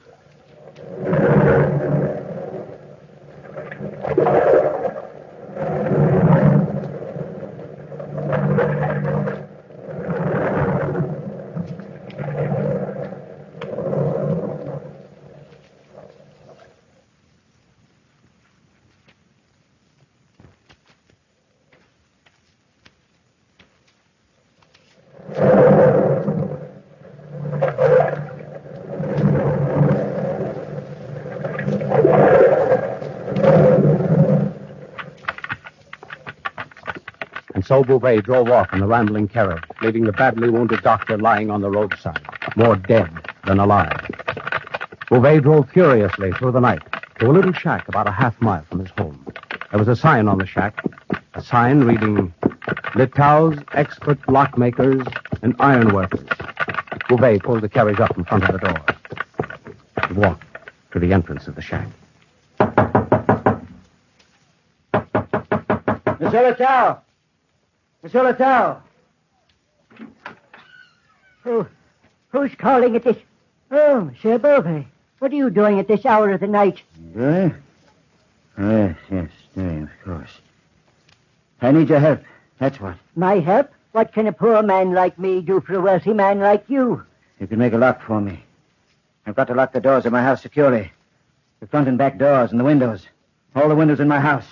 So Bouvet drove off in the rambling carriage, leaving the badly wounded doctor lying on the roadside, more dead than alive. Bouvet drove furiously through the night to a little shack about a half-mile from his home. There was a sign on the shack, a sign reading, Litau's expert lockmakers and ironworkers. Bouvet pulled the carriage up in front of the door. He walked to the entrance of the shack.
Monsieur Litau! Monsieur Litau! Who's calling at this? Oh, Monsieur Bouvet. What are you doing at this hour of the night?
Yes, of course. I need your help. That's what.
My help? What can a poor man like me do for a wealthy man like you?
You can make a lock for me. I've got to lock the doors of my house securely. The front and back doors and the windows. All the windows in my house.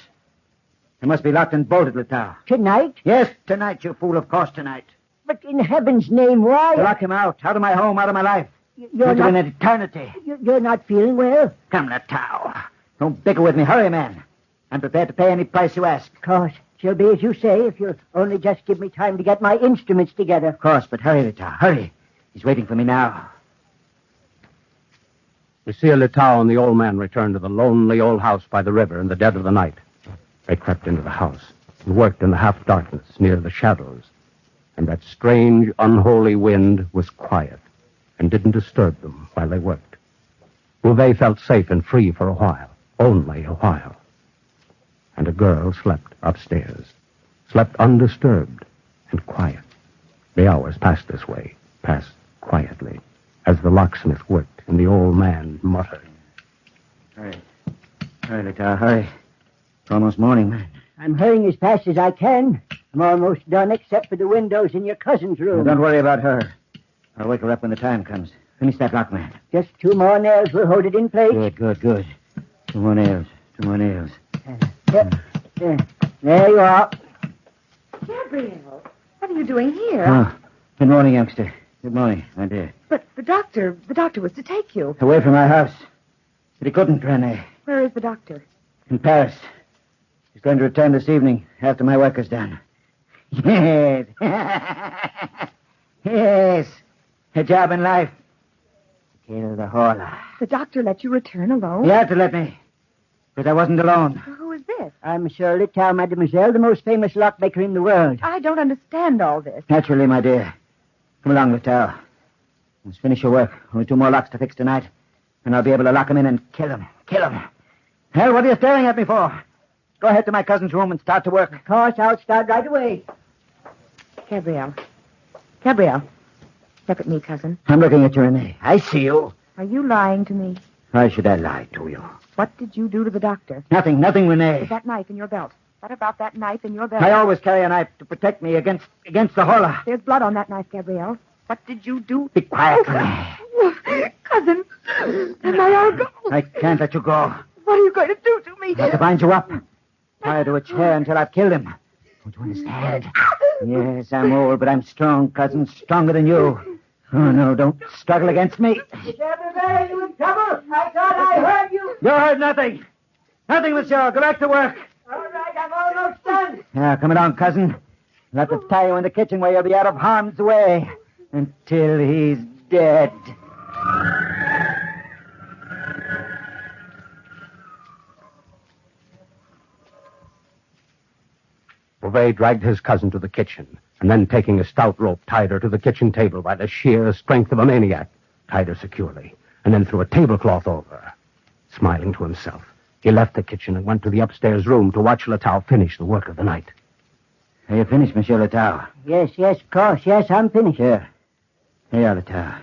They must be locked and bolted, Litau.
Tonight?
Yes, tonight, you fool. Of course, tonight.
But in heaven's name, why?
To lock him out of my home, out of my life.
You're
into
not...
an eternity.
You're not feeling well?
Come, Litau. Don't bicker with me. Hurry, man. I'm prepared to pay any price you ask.
Of course. She'll be as you say if you'll only just give me time to get my instruments together.
Of course, but hurry, Litau. Hurry. He's waiting for me now.
Monsieur Litau and the old man returned to the lonely old house by the river in the dead of the night. They crept into the house and worked in the half-darkness near the shadows. And that strange, unholy wind was quiet and didn't disturb them while they worked. Bouvet felt safe and free for a while, only a while. And a girl slept upstairs, slept undisturbed and quiet. The hours passed this way, passed quietly, as the locksmith worked and the old man muttered.
Hurry. Hurry, Litau, hurry. It's almost morning, man.
I'm hurrying as fast as I can. I'm almost done, except for the windows in your cousin's room.
Now, don't worry about her. I'll wake her up when the time comes. Finish that lock, man.
Just 2 more nails will hold it in place.
Good. 2 more nails.
There you are.
Gabriel, what are you doing here?
Oh, good morning, youngster. Good morning, my dear.
But the doctor was to take you.
Away from my house. But he couldn't, Rene.
Where is the doctor?
In Paris. He's going to return this evening after my work is done. Yes. Yes. A job in life. Kill the Horla.
The doctor let you return alone?
He had to let me. Because I wasn't alone.
Who is this?
I'm Monsieur Litau, mademoiselle, the most famous lockmaker in the world.
I don't understand all this.
Naturally, my dear. Come along, Litau. Let's finish your work. Only 2 more locks to fix tonight. And I'll be able to lock him in and kill him. Hell, what are you staring at me for? Go ahead to my cousin's room and start to work.
Of course, I'll start right away.
Gabriel, look at me, cousin.
I'm looking at you, Renee. I see you.
Are you lying to me?
Why should I lie to you?
What did you do to the doctor?
Nothing, Renee.
With that knife in your belt. What about that knife in your belt?
I always carry a knife to protect me against the Horla.
There's blood on that knife, Gabriel.
What did you do?
Be quiet.
Cousin, am I all go?
I can't let you go.
What are you going to do to me?
I have to bind you up. Tie you to a chair until I've killed him. Don't you understand? Yes, I'm old, but I'm strong, cousin. Stronger than you. Oh, no, don't struggle against me.
Are you in trouble? I thought I heard you.
You heard nothing. Nothing, monsieur. Go back to work.
All right, I'm almost done.
Now, come along, cousin. I'll have to tie you in the kitchen where you'll be out of harm's way until he's dead.
Beauvais dragged his cousin to the kitchen, and then taking a stout rope, tied her to the kitchen table by the sheer strength of a maniac, tied her securely, and then threw a tablecloth over her. Smiling to himself, he left the kitchen and went to the upstairs room to watch Letao finish the work of the night.
Are you finished, Monsieur Letao?
Yes, of course. Yes, I'm finished.
Here. Here you are, Letao.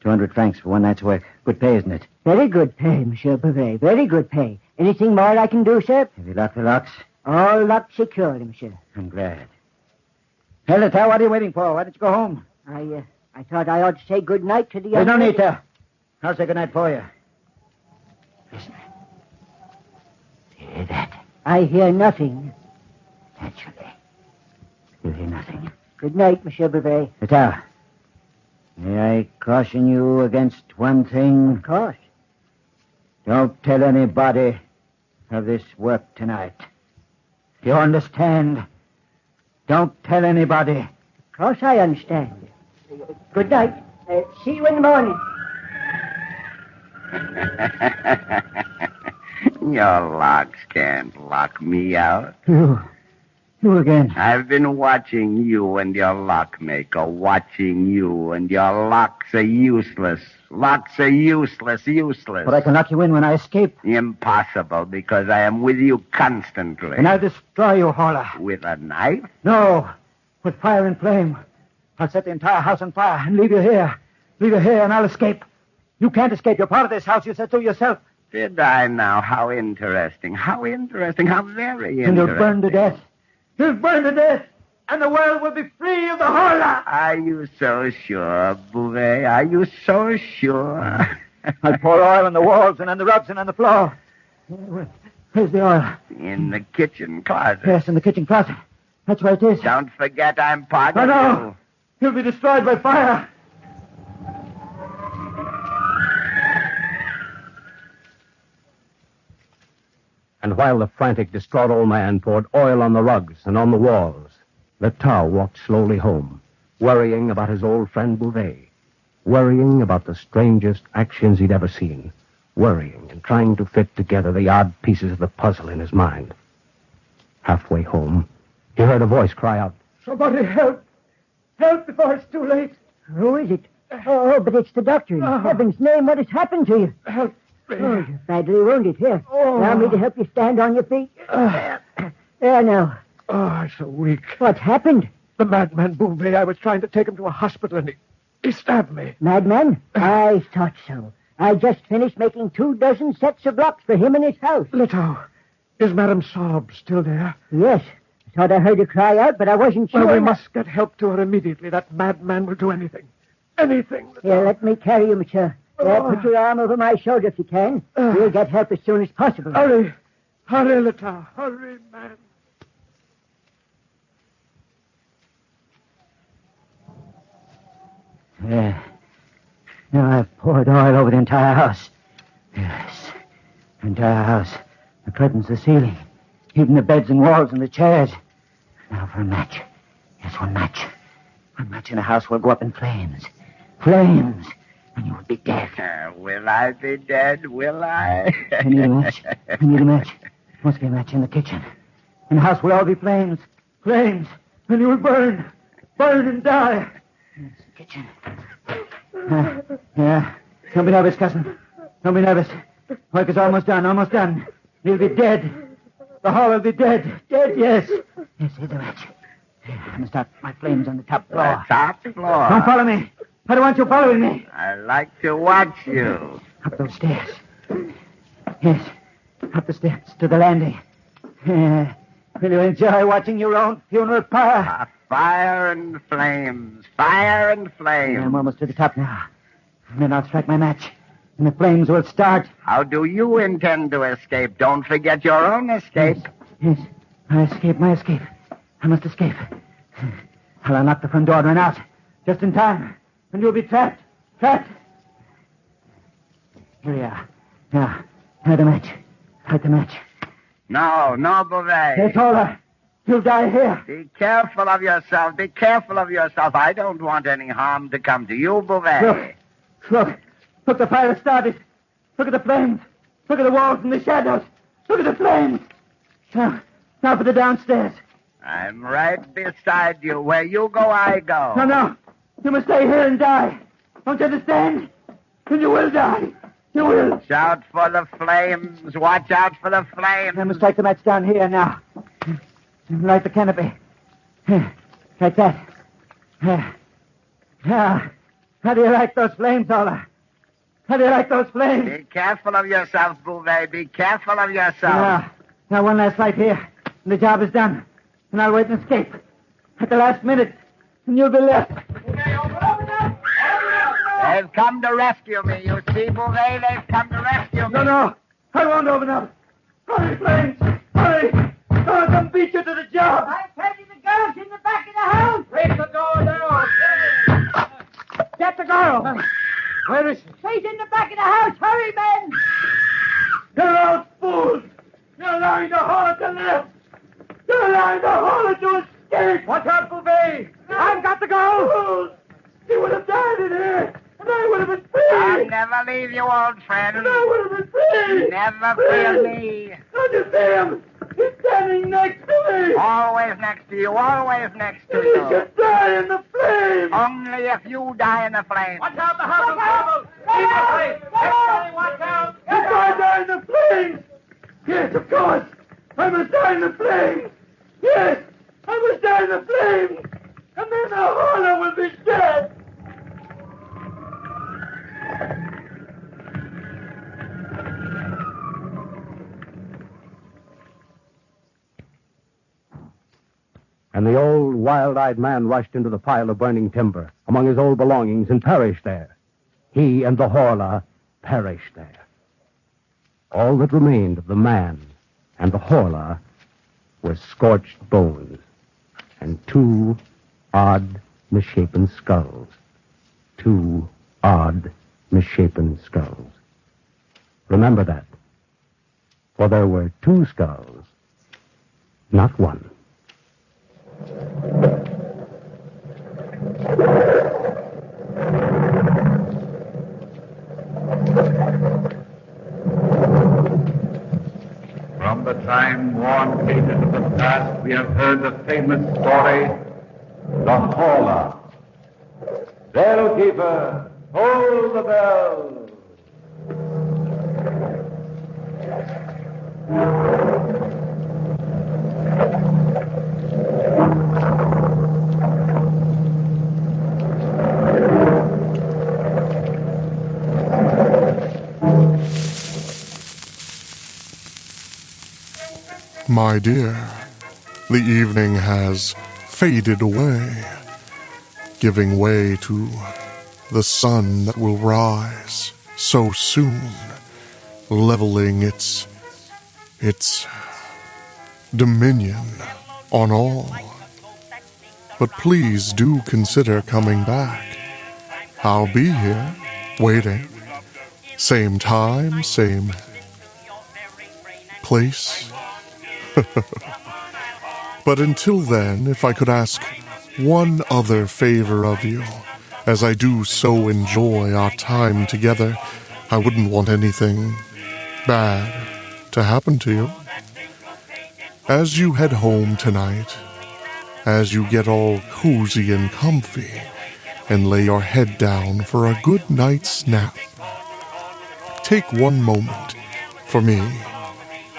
200 francs for one night's work. Good pay, isn't it?
Very good pay, Monsieur Beauvais. Very good pay. Anything more I can do, sir?
Have you locked the locks?
All locked securely, Monsieur.
I'm glad. Hey, Letao, what are you waiting for? Why don't you go home?
I thought I ought to say good night to the young
There's no
lady.
need to. I'll say good night for you. Listen. Do you hear that?
I hear nothing.
Naturally. You hear nothing.
Good night, Monsieur Beauvais.
Letao, may I caution you against one thing?
Of course.
Don't tell anybody of this work tonight. Do you understand? Don't tell anybody.
Of course I understand. Good night. See you in the morning.
Your locks can't lock me out.
You again.
I've been watching you and your lockmaker, watching you, and your locks are useless. Locks are useless.
But I can lock you in when I escape.
Impossible, because I am with you constantly.
And I'll destroy you, Horla.
With a knife?
No, with fire and flame. I'll set the entire house on fire and leave you here. Leave you here and I'll escape. You can't escape. You're part of this house. You said so yourself.
Did I now? How interesting. How interesting. How very interesting.
And you'll burn to death. You'll burn to death. And the world will be free of the Horla.
Are you so sure, Beauvais? Are you so sure?
I'll pour oil on the walls and on the rugs and on the floor. Where's the oil?
In the kitchen closet.
Yes, in the kitchen closet. That's where it is.
Don't forget I'm part of
no. He'll be destroyed by fire.
And while the frantic, distraught old man poured oil on the rugs and on the walls, Letao walked slowly home, worrying about his old friend Beauvais, worrying about the strangest actions he'd ever seen, worrying and trying to fit together the odd pieces of the puzzle in his mind. Halfway home, he heard a voice cry out,
Somebody help! Help before it's too late. Who is it? Oh, but it's the doctor. In heaven's name, what has happened to you? Help me. Oh, you're badly wounded. Here, allow me to help you stand on your feet. There now.
Oh, I'm so weak.
What happened?
The madman Beauvais. I was trying to take him to a hospital, and he stabbed me.
Madman? I thought so. I just finished making 24 sets of locks for him in his house.
Letao, is Madame Saab still there?
Yes. I thought I heard her cry out, but I wasn't sure.
Well, we must get help to her immediately. That madman will do anything. Anything.
Here, let me carry you, monsieur. There, put your arm over my shoulder if you can. We'll get help as soon as possible.
Hurry. Hurry, Letao. Hurry, man.
Yeah. Now I've poured oil over the entire house. Yes. The entire house. The curtains, the ceiling. Even the beds and walls and the chairs. Now for a match. Yes, one match. One match in the house will go up in flames. Flames. And you will be dead.
Will I be dead? Will I?
I need a match. I need a match. Must be a match in the kitchen. And the house will all be flames. Flames. And you will burn. Burn and die. Yes, the kitchen. Yeah. Don't be nervous, cousin. Don't be nervous. Work is almost done. Almost done. He'll be dead. The hall will be dead. Dead, yes. Yes, here's the match. I must start my flames on the top floor.
The top floor?
Don't follow me. I don't want you following me.
I like to watch you.
Up those stairs. Yes. Up the steps to the landing. Will you enjoy watching your own funeral pyre?
Fire and flames. Fire and flames.
I'm almost to the top now. And then I'll strike my match. And the flames will start.
How do you intend to escape? Don't forget your own escape.
Yes. I escape, my escape. I must escape. I'll unlock the front door and run out. Just in time. And you'll be trapped. Trapped. Here we are. Now, light the match. Light the match.
No, Beauvais.
It's Horla. You'll die here.
Be careful of yourself. Be careful of yourself. I don't want any harm to come to you, Beauvais.
Look. Look, the fire has started. Look at the flames. Look at the walls and the shadows. Look at the flames. Now for the downstairs.
I'm right beside you. Where you go, I go.
No. You must stay here and die. Don't you understand? And you will die. You will.
Watch out for the flames. Watch out for the flames.
I must strike the match down here now. Light the canopy. Like that. Now, how do you like those flames, Horla? How do you like those flames?
Be careful of yourself, Beauvais. Be careful of yourself.
Now one last light here. And the job is done. And I'll wait and escape. At the last minute. And you'll be left.
They've come to rescue me. You see, Beauvais? They've come to rescue me.
No. I won't open up. Hurry, flames. Hurry. I'll come beat you to the job.
I tell you, the girl's in the back of the house.
Break the door down.
Get the girl.
Where is she?
She's in the back of the house. Hurry, men.
You're all fools. You're allowing the Horla to live. You're allowing the Horla to escape.
Watch out, Beauvais. I've got the girl.
Fools. He would have died in here. And I would have been free.
I'll never leave you, old friend.
And I would have been free.
Never fear me.
Don't you see him? He's standing next to me.
Always next to you. Always next to
He
you.
should die in the flames.
Only if you die in the flames.
Watch out, the house of trouble. Everybody, watch out.
If I die in the flames. Yes, of course. I must die in the flames. Yes, I must die in the flames. And then the Horla will be dead.
And the old wild-eyed man rushed into the pile of burning timber among his old belongings and perished there. He and the Horla perished there. All that remained of the man and the Horla were scorched bones and two odd, misshapen skulls. Two odd, misshapen skulls. Remember that. For there were two skulls, not one.
From the time-worn pages of the past, we have heard the famous story, the Horla. Bellkeeper, hold the bell.
My dear, the evening has faded away, giving way to the sun that will rise so soon, leveling its dominion on all. But please do consider coming back. I'll be here, waiting. Same time, same place. But until then, if I could ask one other favor of you, as I do so enjoy our time together, I wouldn't want anything bad to happen to you. As you head home tonight, as you get all cozy and comfy, and lay your head down for a good night's nap, take one moment for me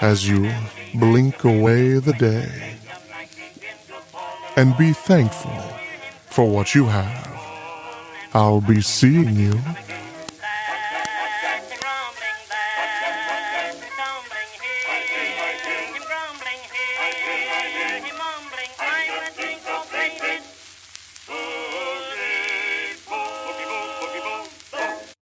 as you blink away the day, and be thankful for what you have. I'll be seeing you